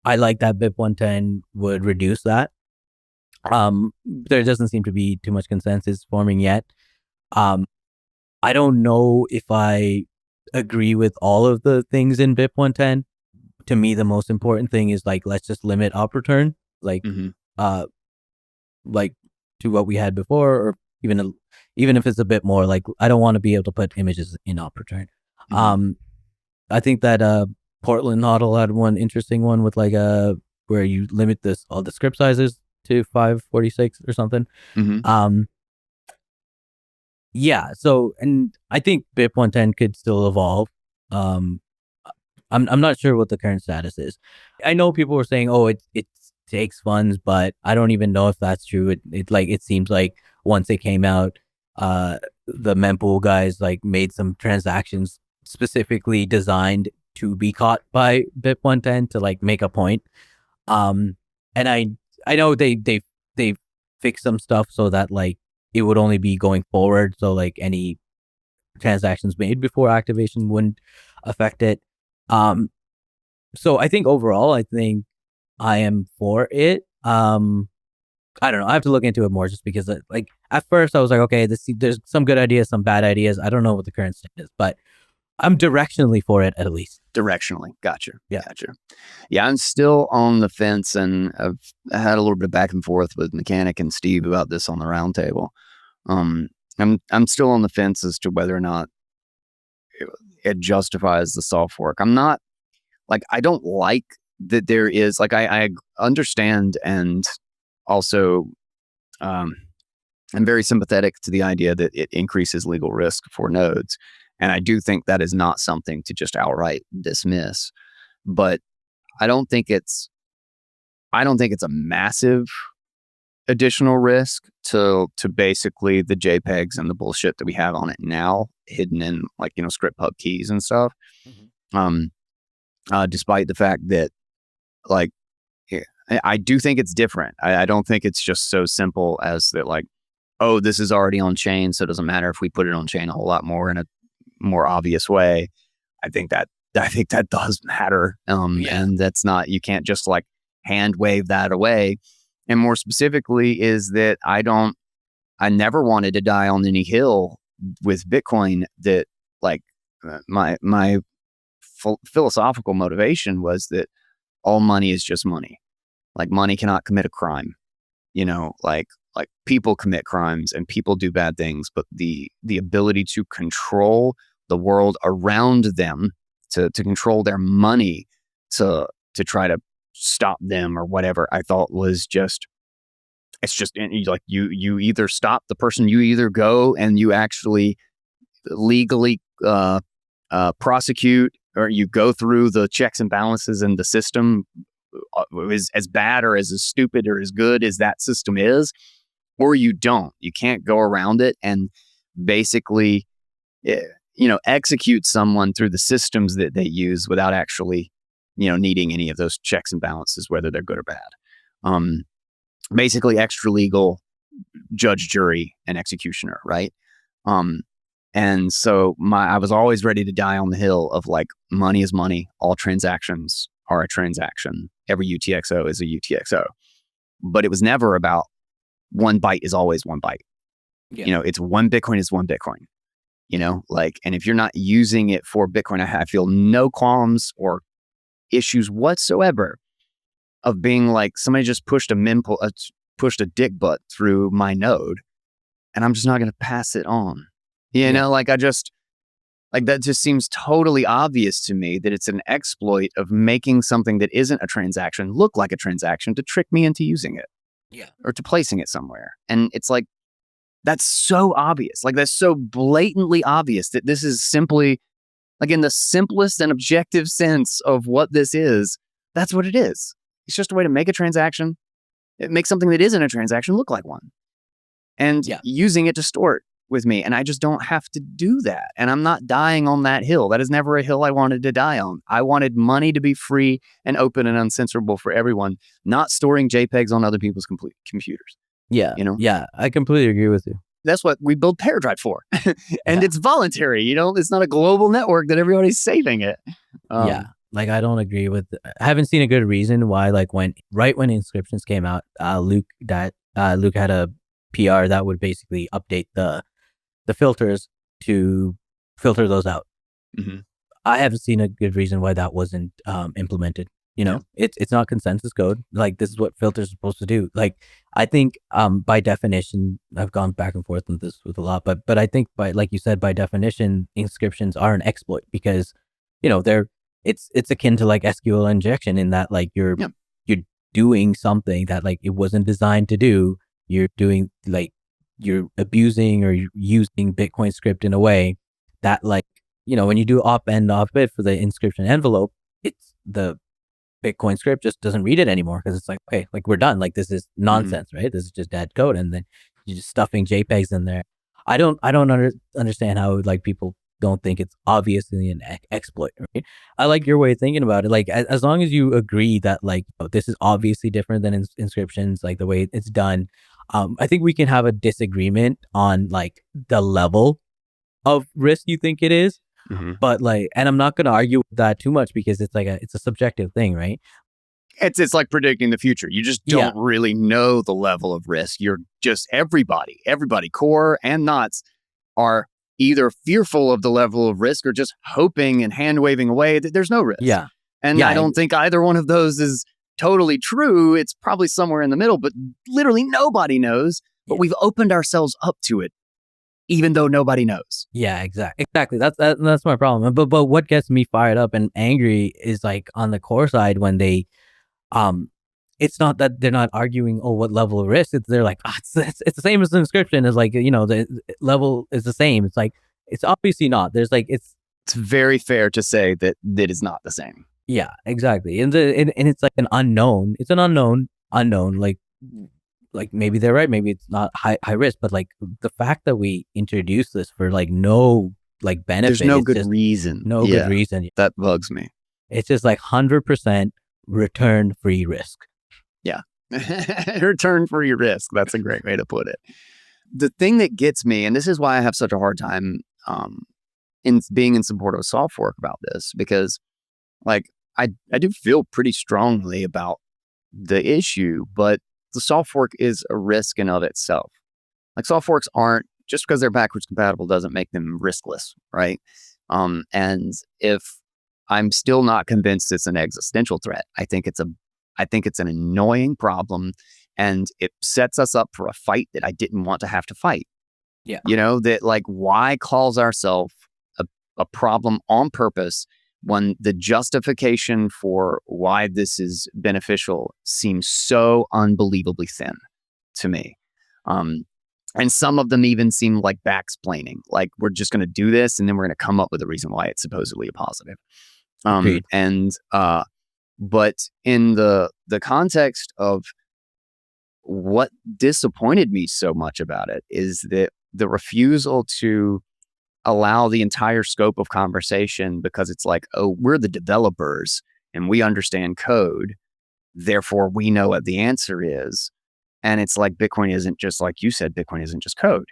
I like that BIP 110 would reduce that. There doesn't seem to be too much consensus forming yet. I don't know if I agree with all of the things in BIP 110. To me, the most important thing is like, let's just limit up return, like to what we had before, or even if it's a bit more, like I don't want to be able to put images in op return. I think that Portland Huddle had one interesting one with like where you limit all the script sizes to 546 or something. Yeah, so, and I think BIP 110 could still evolve. I'm not sure what the current status is. I know people were saying, oh, it takes funds, but I don't even know if that's true. It seems like once it came out, the mempool guys like made some transactions specifically designed to be caught by BIP 110 to like make a point. And I know they fixed some stuff so that like it would only be going forward, so like any transactions made before activation wouldn't affect it. So I think overall, I think I am for it. I don't know. I have to look into it more just because like at first I was like, okay, there's some good ideas, some bad ideas. I don't know what the current state is, but I'm directionally for it at least. Directionally. Gotcha. Yeah. Gotcha. Yeah, I'm still on the fence, and I've had a little bit of back and forth with Mechanic and Steve about this on the roundtable. I'm still on the fence as to whether or not it justifies the soft fork. I'm not like, I don't like that there is like, I understand, and also I'm very sympathetic to the idea that it increases legal risk for nodes. And I do think that is not something to just outright dismiss. But I don't think it's a massive additional risk to basically the JPEGs and the bullshit that we have on it now, hidden in like, script pub keys and stuff. Despite the fact that like, I do think it's different. I don't think it's just so simple as that, like, oh, this is already on chain, so it doesn't matter if we put it on chain a whole lot more in a more obvious way. I think that does matter. And that's not, you can't just like hand wave that away. And more specifically is that I never wanted to die on any hill with Bitcoin. That like my philosophical motivation was that all money is just money. Like money cannot commit a crime, like people commit crimes and people do bad things, but the ability to control the world around them, to control their money, to try to stop them or whatever, I thought was just, it's just like you either stop the person, you either go and you actually legally prosecute, or you go through the checks and balances in the system, is as bad or as stupid or as good as that system is, or you don't. You can't go around it and basically, execute someone through the systems that they use without actually, needing any of those checks and balances, whether they're good or bad. Basically extra legal judge, jury, and executioner, right? And so I was always ready to die on the hill of like, money is money. All transactions are a transaction. Every UTXO is a UTXO. But it was never about one byte is always one byte. Yeah. It's one Bitcoin is one Bitcoin. And if you're not using it for Bitcoin, I feel no qualms or issues whatsoever of being like, somebody just pushed a dick butt through my node, and I'm just not going to pass it on. That just seems totally obvious to me that it's an exploit of making something that isn't a transaction look like a transaction to trick me into using it. Yeah. Or to placing it somewhere. And it's like, that's so obvious. Like, that's so blatantly obvious that this is simply, like, in the simplest and objective sense of what this is, that's what it is. It's just a way to make a transaction. It makes something that isn't a transaction look like one. And using it to store it with me. And I just don't have to do that. And I'm not dying on that hill. That is never a hill I wanted to die on. I wanted money to be free and open and uncensorable for everyone, not storing JPEGs on other people's computers. Yeah. Yeah, I completely agree with you. That's what we build ParaDrive for. And it's voluntary, it's not a global network that everybody's saving it. Like, I don't agree with, I haven't seen a good reason why, like, when inscriptions came out, Luke had a PR that would basically update the filters to filter those out. Mm-hmm. I haven't seen a good reason why that wasn't implemented. It's not consensus code. Like, this is what filters are supposed to do. Like, I think by definition, I've gone back and forth on this with a lot, but I think like you said, by definition, inscriptions are an exploit because, it's akin to like SQL injection in that, like, you're doing something that, like, it wasn't designed to do. You're doing, like, you're abusing or you're using Bitcoin script in a way that, like, when you do op-end op-bid for the inscription envelope, it's the Bitcoin script just doesn't read it anymore because it's like, okay, like, we're done. Like, this is nonsense, right? This is just dead code, and then you're just stuffing JPEGs in there. I don't understand how, like, people don't think it's obviously an exploit, right? I like your way of thinking about it. Like, as long as you agree that, like, this is obviously different than inscriptions, like the way it's done, I think we can have a disagreement on, like, the level of risk you think it is. Mm-hmm. But, like, and I'm not going to argue with that too much because it's like it's a subjective thing, right? It's like predicting the future. You just don't really know the level of risk. You're just everybody, core and knots, are either fearful of the level of risk or just hoping and hand waving away that there's no risk. Yeah. And I don't think either one of those is totally true. It's probably somewhere in the middle, but literally nobody knows. But we've opened ourselves up to it, even though nobody knows. Yeah, exactly. That's my problem. But what gets me fired up and angry is like on the core side when they, it's not that they're not arguing, oh, what level of risk. They're like, it's the same as the inscription. It's like, the level is the same. It's like, it's obviously not. There's like, it's very fair to say that is not the same. Yeah, exactly. And it's like an unknown. It's an unknown. Like maybe they're right. Maybe it's not high risk, but like the fact that we introduce this for like no like benefit. There's no good reason. No good reason. That bugs me. It's just like 100% return free risk. Yeah. Return free risk. That's a great way to put it. The thing that gets me, and this is why I have such a hard time in being in support of soft fork about this, because like I do feel pretty strongly about the issue, but the soft fork is a risk in of itself. Like soft forks aren't, just because they're backwards compatible doesn't make them riskless, right? And if I'm still not convinced it's an existential threat, I think it's an annoying problem, and it sets us up for a fight that I didn't want to have to fight. Yeah. That like, why cause ourselves a problem on purpose when the justification for why this is beneficial seems so unbelievably thin to me. And some of them even seem like backsplaining, like we're just going to do this and then we're going to come up with a reason why it's supposedly a positive. But in the context of what disappointed me so much about it is that the refusal to allow the entire scope of conversation, because it's like, oh, we're the developers and we understand code, therefore we know what the answer is. And it's like, Bitcoin isn't just, like you said, Bitcoin isn't just code.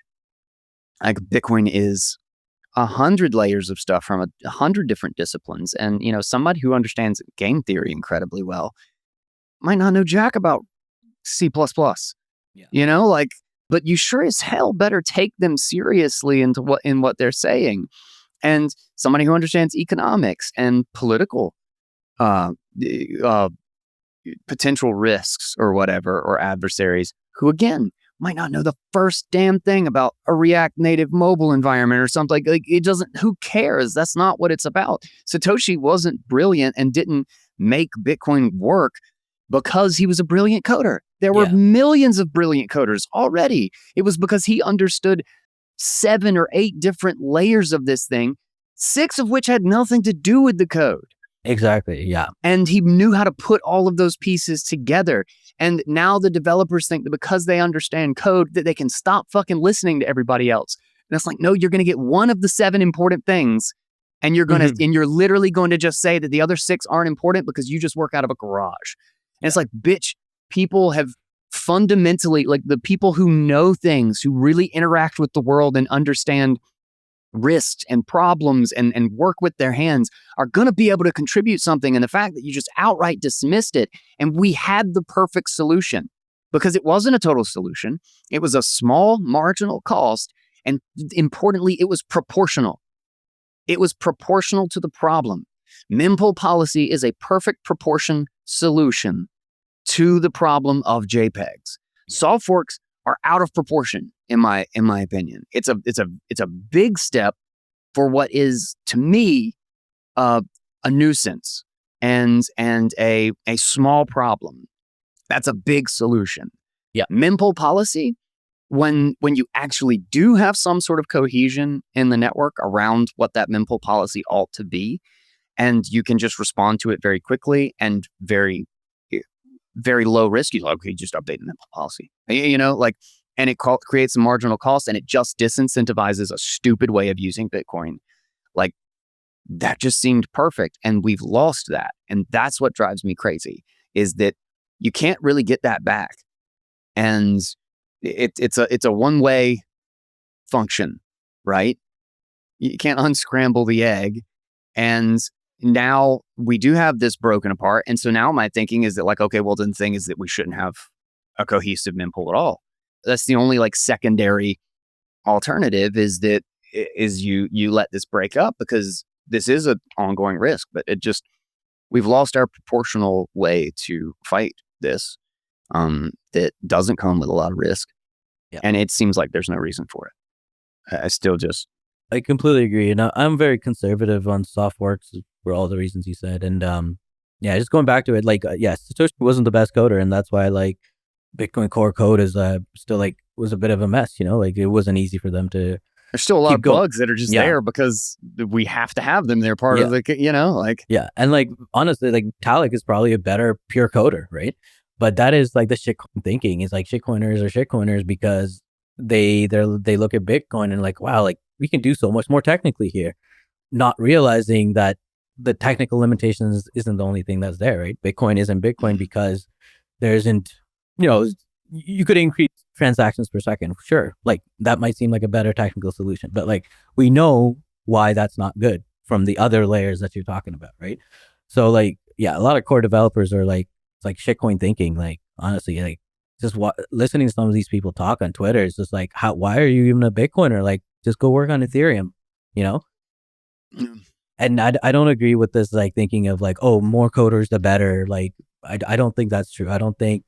Like Bitcoin is 100 layers of stuff from 100 different disciplines. And, somebody who understands game theory incredibly well might not know jack about C++. Yeah. But you sure as hell better take them seriously in what they're saying. And somebody who understands economics and political potential risks or whatever, or adversaries, who again might not know the first damn thing about a React Native mobile environment or something. Like it doesn't, who cares? That's not what it's about. Satoshi wasn't brilliant and didn't make Bitcoin work because he was a brilliant coder. There were millions of brilliant coders already. It was because he understood 7 or 8 different layers of this thing, 6 of which had nothing to do with the code. Exactly, yeah. And he knew how to put all of those pieces together. And now the developers think that because they understand code, that they can stop fucking listening to everybody else. And it's like, no, you're going to get one of the 7 important things, and you're going to, and you're literally going to just say that the other 6 aren't important because you just work out of a garage. And it's like, bitch, people have fundamentally, like the people who know things, who really interact with the world and understand risks and problems and work with their hands, are going to be able to contribute something. And the fact that you just outright dismissed it, and we had the perfect solution, because it wasn't a total solution. It was a small marginal cost. And importantly, it was proportional. It was proportional to the problem. Mempool policy is a perfect proportion solution to the problem of JPEGs. Soft forks are out of proportion, in my opinion. It's a big step for what is, to me, a nuisance and a small problem. That's a big solution. Yeah. Mempool policy, when you actually do have some sort of cohesion in the network around what that mempool policy ought to be, and you can just respond to it very quickly and very, very low risk, you okay, just update the mempool policy. And it creates a marginal cost, and it just disincentivizes a stupid way of using Bitcoin. Like, that just seemed perfect, and we've lost that. And that's what drives me crazy, is that you can't really get that back. And it's a one-way function, right? You can't unscramble the egg. And now we do have this broken apart. And so now my thinking is that like, okay, well, then the thing is that we shouldn't have a cohesive mempool at all. That's the only like secondary alternative is that you let this break up because this is an ongoing risk, but we've lost our proportional way to fight this that doesn't come with a lot of risk. Yeah. And it seems like there's no reason for it. I completely agree. And I'm very conservative on soft forks for all the reasons you said. And just going back to it, like, Satoshi wasn't the best coder. And that's why like Bitcoin core code is still like was a bit of a mess, like it wasn't easy for them to. There's still a lot of bugs that are just there because we have to have them. They're part of the, like. Yeah. And like, honestly, like Vitalik is probably a better pure coder, right? But that is like the shitcoin thinking is like shitcoiners are shitcoiners because they look at Bitcoin and like, wow, like we can do so much more technically here, not realizing that the technical limitations isn't the only thing that's there, right? Bitcoin isn't Bitcoin because there isn't, you could increase transactions per second. Sure. Like that might seem like a better technical solution, but like we know why that's not good from the other layers that you're talking about, right? So like, a lot of core developers are like, it's like shitcoin thinking. Like honestly, like just listening to some of these people talk on Twitter is just like, why are you even a Bitcoiner? Like just go work on Ethereum, And I don't agree with this like thinking of like, oh, more coders the better. Like I don't think that's true. I don't think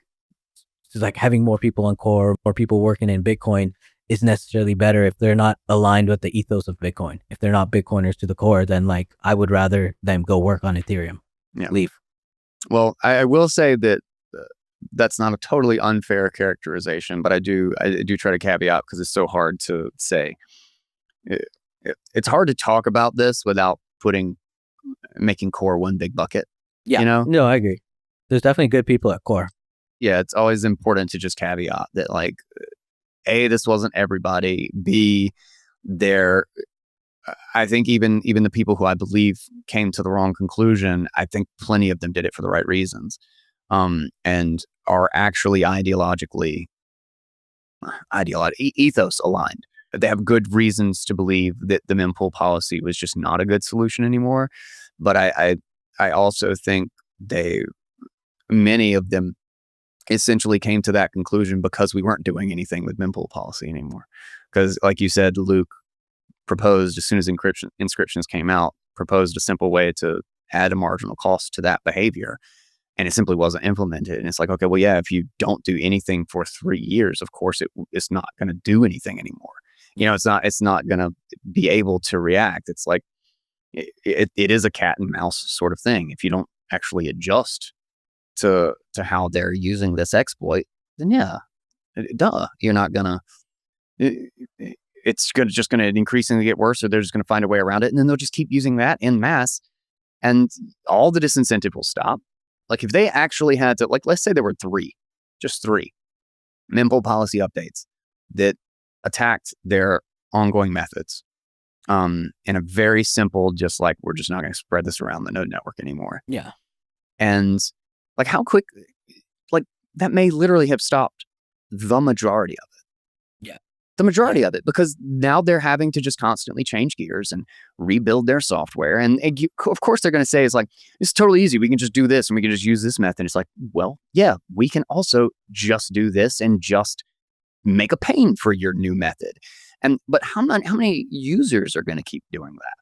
just like having more people on core or people working in Bitcoin is necessarily better if they're not aligned with the ethos of Bitcoin. If they're not Bitcoiners to the core, then like I would rather them go work on Ethereum. Leave. Well, I will say that that's not a totally unfair characterization, but I do try to caveat because it's so hard to say. It's hard to talk about this without making core one big bucket. Yeah. No, I agree. There's definitely good people at core. Yeah, it's always important to just caveat that like, A, this wasn't everybody. B, I think even the people who I believe came to the wrong conclusion, I think plenty of them did it for the right reasons, and are actually ethos aligned. They have good reasons to believe that the mempool policy was just not a good solution anymore. But I also think many of them essentially came to that conclusion because we weren't doing anything with mempool policy anymore. Because like you said, Luke proposed as soon as inscriptions came out, proposed a simple way to add a marginal cost to that behavior. And it simply wasn't implemented. And it's like, okay, well, yeah, if you don't do anything for 3 years, of course it's not going to do anything anymore. It's not going to be able to react. It's like, it is a cat and mouse sort of thing. If you don't actually adjust to how they're using this exploit, then you're not going to, it's just going to increasingly get worse, or they're just going to find a way around it. And then they'll just keep using that en masse, and all the disincentive will stop. Like if they actually had to, like, let's say there were just three mempool policy updates that attacked their ongoing methods in a very simple, just like, we're just not going to spread this around the node network anymore. Yeah. And like how quick, like that may literally have stopped the majority of it. Yeah. The majority of it, because now they're having to just constantly change gears and rebuild their software. And of course they're going to say, it's like, it's totally easy. We can just do this and we can just use this method. It's like, well, yeah, we can also just do this and just make a pain for your new method. But how many users are going to keep doing that?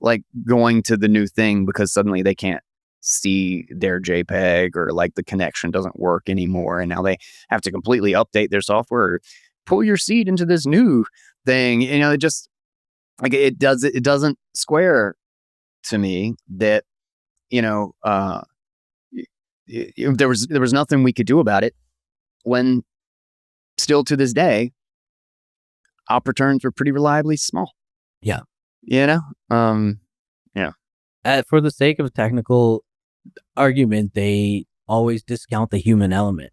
Like going to the new thing because suddenly they can't see their JPEG, or like the connection doesn't work anymore. And now they have to completely update their software, or pull your seed into this new thing. It just like it doesn't square to me that, there was nothing we could do about it when still to this day, op returns were pretty reliably small. Yeah. Yeah. For the sake of technical argument, they always discount the human element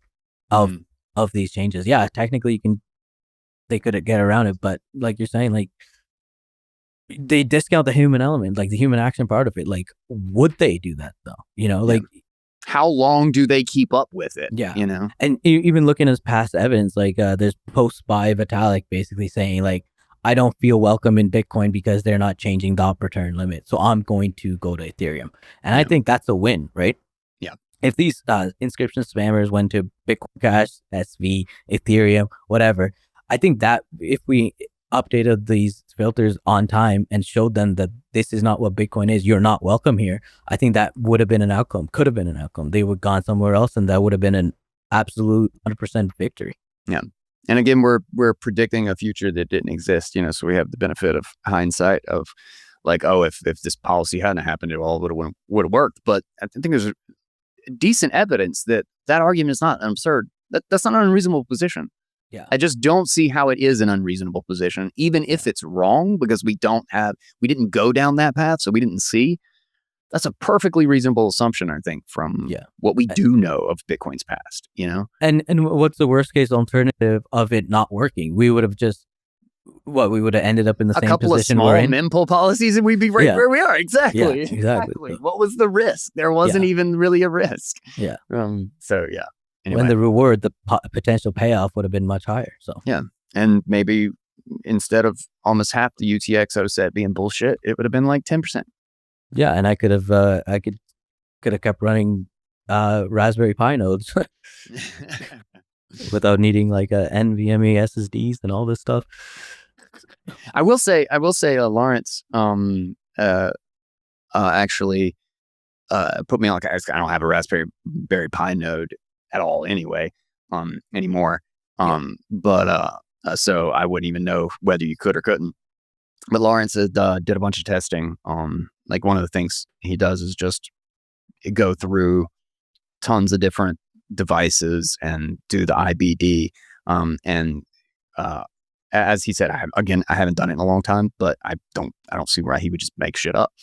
of these changes. Yeah, technically they could get around it, but like you're saying, like they discount the human element, like the human action part of it. Like, would they do that though? Like how long do they keep up with it? Yeah. And even looking at past evidence, like there's posts by Vitalik basically saying like, I don't feel welcome in Bitcoin because they're not changing the op return limit. So I'm going to go to Ethereum. And I think that's a win, right? Yeah. If these inscription spammers went to Bitcoin Cash, SV, Ethereum, whatever, I think that if we updated these filters on time and showed them that this is not what Bitcoin is, you're not welcome here, I think that would have been an outcome, could have been an outcome. They would have gone somewhere else and that would have been an absolute 100% victory. Yeah. And again, we're predicting a future that didn't exist, so we have the benefit of hindsight of like, oh, if this policy hadn't happened, it all would have worked. But I think there's decent evidence that argument is not absurd. That's not an unreasonable position. Yeah. I just don't see how it is an unreasonable position, even if it's wrong, because we didn't go down that path, so we didn't see. That's a perfectly reasonable assumption, I think, from what we do know of Bitcoin's past, And what's the worst case alternative of it not working? We would have we would have ended up in the same position. A couple of small mempool policies and we'd be right where we are. Exactly. Yeah, exactly. What was the risk? There wasn't even really a risk. Yeah. So yeah. Anyway. When the reward, the potential payoff would have been much higher. So yeah. And maybe instead of almost half the UTXO set being bullshit, it would have been like 10%. Yeah, and I could have kept running Raspberry Pi nodes without needing like a NVMe SSDs and all this stuff. I will say, Lawrence, actually, put me on I don't have a Raspberry Pi node at all anyway, anymore. But so I wouldn't even know whether you could or couldn't. But Lawrence did a bunch of testing. Like one of the things he does is just go through tons of different devices and do the IBD. And as he said, I haven't done it in a long time, but I don't see why he would just make shit up.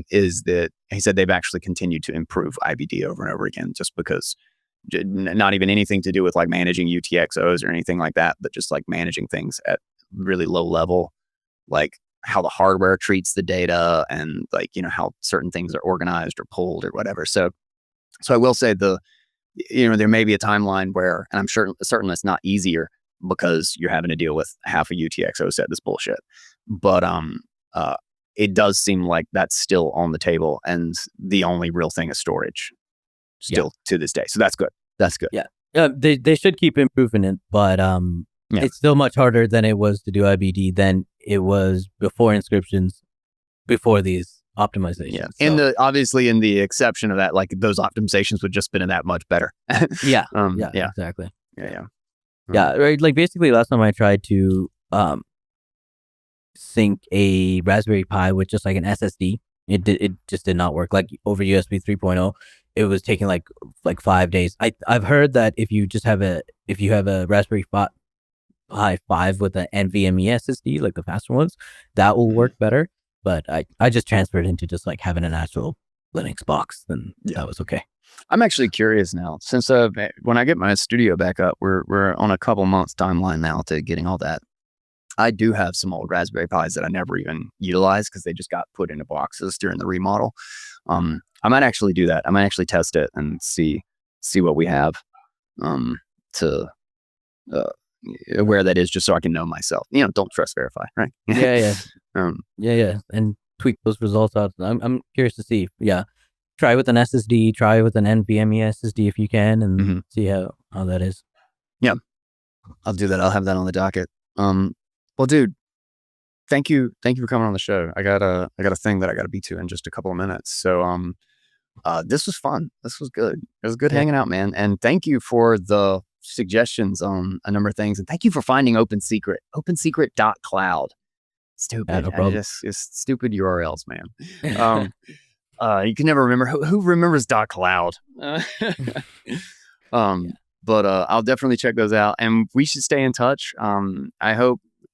Is that he said they've actually continued to improve IBD over and over again, just because not even anything to do with like managing UTXOs or anything like that, but just like managing things at really low level, like how the hardware treats the data and like, how certain things are organized or pulled or whatever. So I will say there may be a timeline where, and I'm certain it's not easier because you're having to deal with half a UTXO set that's bullshit. But it does seem like that's still on the table, and the only real thing is storage still to this day. So that's good. That's good. Yeah. They should keep improving it, but it's still much harder than it was to do IBD than it was before inscriptions, before these optimizations. Yeah. So. Obviously in the exception of that, like those optimizations would just been that much better. Yeah. Exactly. Yeah. Yeah. Right. Like basically last time I tried to sync a Raspberry Pi with just like an SSD, it just did not work. Like over USB 3.0, it was taking like 5 days. I've heard that if you have a Raspberry Pi 5 with an NVMe SSD, like the faster ones, that will work better. But I just transferred into just like having an actual Linux box, and that was okay. I'm actually curious now, since when I get my studio back up, we're on a couple months timeline now to getting all that. I do have some old Raspberry Pis that I never even utilized because they just got put into boxes during the remodel. I might actually do that. I might actually test it and see what we have to where that is, just so I can know myself. Don't trust verify, right? Yeah. And tweak those results out. I'm curious to see. Yeah, try with an SSD, try with an NVMe SSD if you can, and see how that is. Yeah, I'll do that. I'll have that on the docket. Well, dude, thank you for coming on the show. I got a thing that I got to be to in just a couple of minutes. So this was fun. This was good. It was good hanging out, man. And thank you for the suggestions on a number of things, and thank you for finding opensecret.cloud. Stupid. No problem. It's stupid URLs, man. You can never remember who remembers .cloud. But I'll definitely check those out, and we should stay in touch.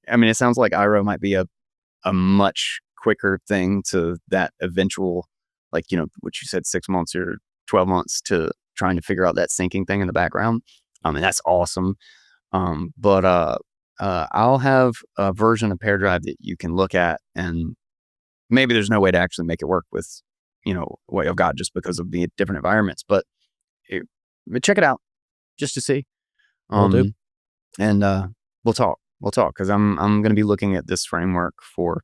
It sounds like IRO might be a much quicker thing to that eventual, like, what you said, 6 months or 12 months to trying to figure out that syncing thing in the background. And that's awesome. But I'll have a version of PairDrive that you can look at, and maybe there's no way to actually make it work with, what you've got just because of the different environments, but check it out just to see. Will do. And we'll talk. We'll talk because I'm going to be looking at this framework for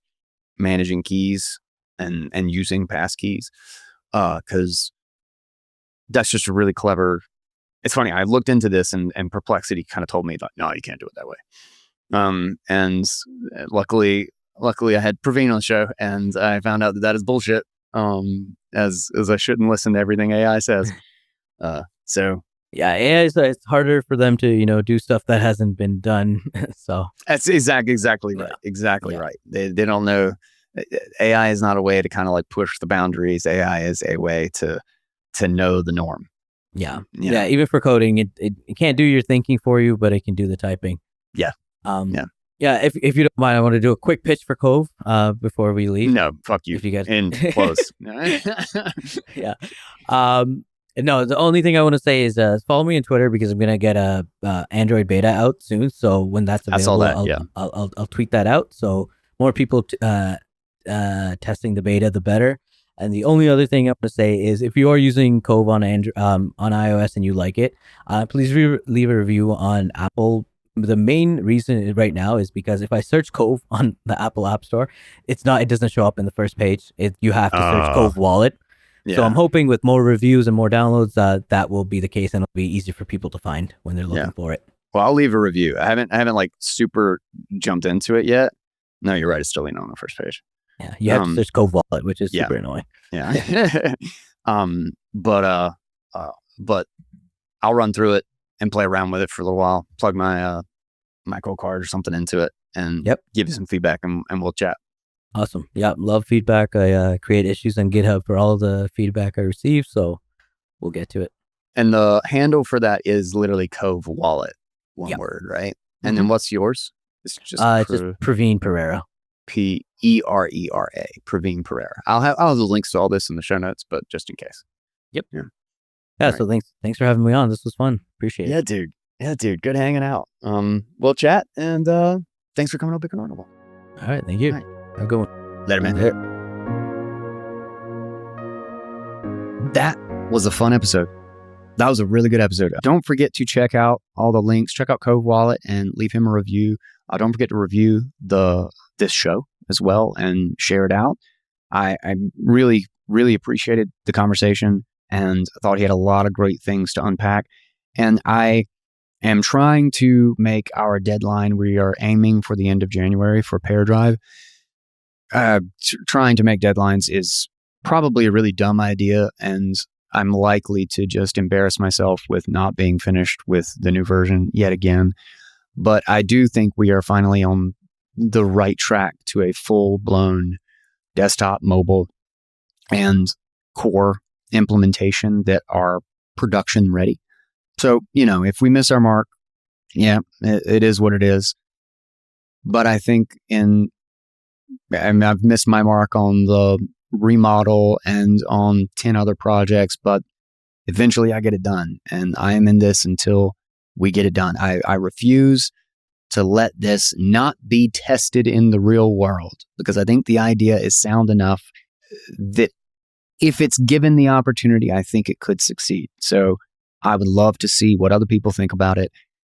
managing keys and using passkeys because that's just a really clever. It's funny. I looked into this and Perplexity kind of told me that no, you can't do it that way. And luckily I had Praveen on the show, and I found out that is bullshit. As I shouldn't listen to everything AI says. So yeah, AI it's harder for them to do stuff that hasn't been done. So that's exactly right. Exactly right. They don't know. AI is not a way to kind of like push the boundaries. AI is a way to know the norm. Yeah. Yeah. Even for coding, it can't do your thinking for you, but it can do the typing. Yeah. Yeah. If you don't mind, I want to do a quick pitch for Cove before we leave. No, fuck you. If you guys in close. Yeah. No, the only thing I want to say is follow me on Twitter because I'm gonna get a Android beta out soon. So when that's available, I saw that. I'll tweet that out. So more people testing the beta, the better. And the only other thing I'm going to say is if you are using Cove on iOS and you like it, please leave a review on Apple. The main reason right now is because if I search Cove on the Apple App Store, it doesn't show up in the first page. You have to search Cove Wallet. Yeah. So I'm hoping with more reviews and more downloads, that will be the case, and it'll be easier for people to find when they're looking for it. Well, I'll leave a review. I haven't like super jumped into it yet. No, you're right. It's still on the first page. Yeah, you have to search Cove Wallet, which is super annoying. Yeah. But I'll run through it and play around with it for a little while. Plug my micro card or something into it, and give you some feedback, and we'll chat. Awesome. Yeah, love feedback. I create issues on GitHub for all the feedback I receive, so we'll get to it. And the handle for that is literally Cove Wallet, one word, right? And then what's yours? It's just Praveen Perera. Perera, Praveen Perera. I'll have the links to all this in the show notes, but just in case. Yep. Yeah. So thanks for having me on. This was fun. Appreciate it. Yeah, dude. Good hanging out. We'll chat, and thanks for coming on Bitcoin Audible. All right. Thank you. All right. Have a good one. Later, man. That was a fun episode. That was a really good episode. Don't forget to check out all the links. Check out Cove Wallet and leave him a review. Don't forget to review this show as well and share it out. I really, really appreciated the conversation, and I thought he had a lot of great things to unpack. And I am trying to make our deadline. We are aiming for the end of January for PairDrive. Trying to make deadlines is probably a really dumb idea, and I'm likely to just embarrass myself with not being finished with the new version yet again. But I do think we are finally on the right track to a full-blown desktop, mobile, and core implementation that are production ready. So, if we miss our mark, it is what it is. But I think I've missed my mark on the remodel and on 10 other projects, but eventually I get it done, and I am in this until we get it done. I refuse to let this not be tested in the real world, because I think the idea is sound enough that if it's given the opportunity, I think it could succeed. So I would love to see what other people think about it.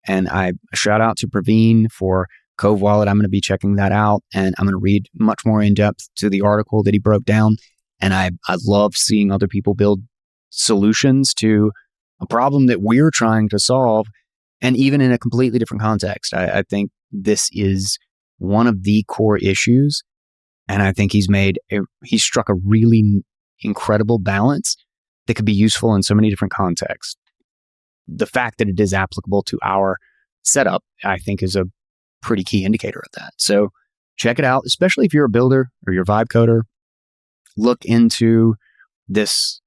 And I shout out to Praveen for Cove Wallet. I'm going to be checking that out, and I'm going to read much more in depth to the article that he broke down. And I love seeing other people build solutions to a problem that we're trying to solve, and even in a completely different context. I think this is one of the core issues, and I think he's struck a really incredible balance that could be useful in so many different contexts. The fact that it is applicable to our setup, I think, is a pretty key indicator of that. So check it out, especially if you're a builder or you're a vibe coder. Look into this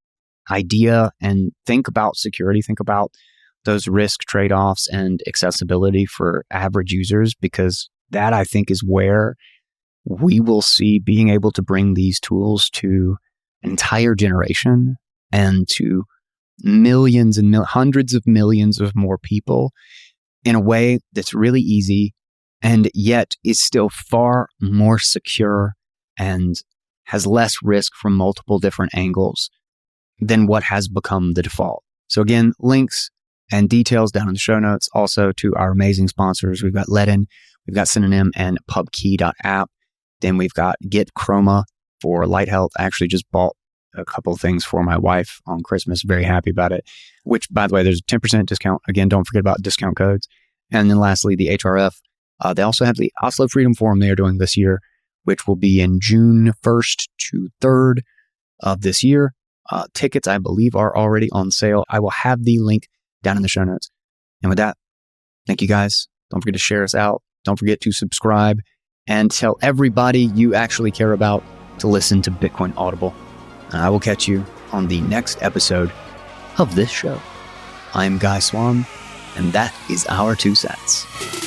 idea and think about security, think about those risk trade-offs and accessibility for average users, because that, I think, is where we will see being able to bring these tools to an entire generation and to millions and hundreds of millions of more people in a way that's really easy and yet is still far more secure and has less risk from multiple different angles than what has become the default. So again, links and details down in the show notes. Also to our amazing sponsors. We've got Ledin, We've got Synonym and pubkey.app. Then we've got Get Chroma for light health. I actually just bought a couple of things for my wife on Christmas. Very happy about it. Which, by the way, there's a 10% discount. Again, don't forget about discount codes. And then lastly, the HRF. They also have the Oslo Freedom Forum they are doing this year, which will be in June 1st to 3rd of this year. Tickets, I believe, are already on sale. I will have the link down in the show notes. And with that, thank you guys. Don't forget to share us out. Don't forget to subscribe and tell everybody you actually care about to listen to Bitcoin Audible. I will catch you on the next episode of this show. I'm Guy Swan, and that is our 2 cents.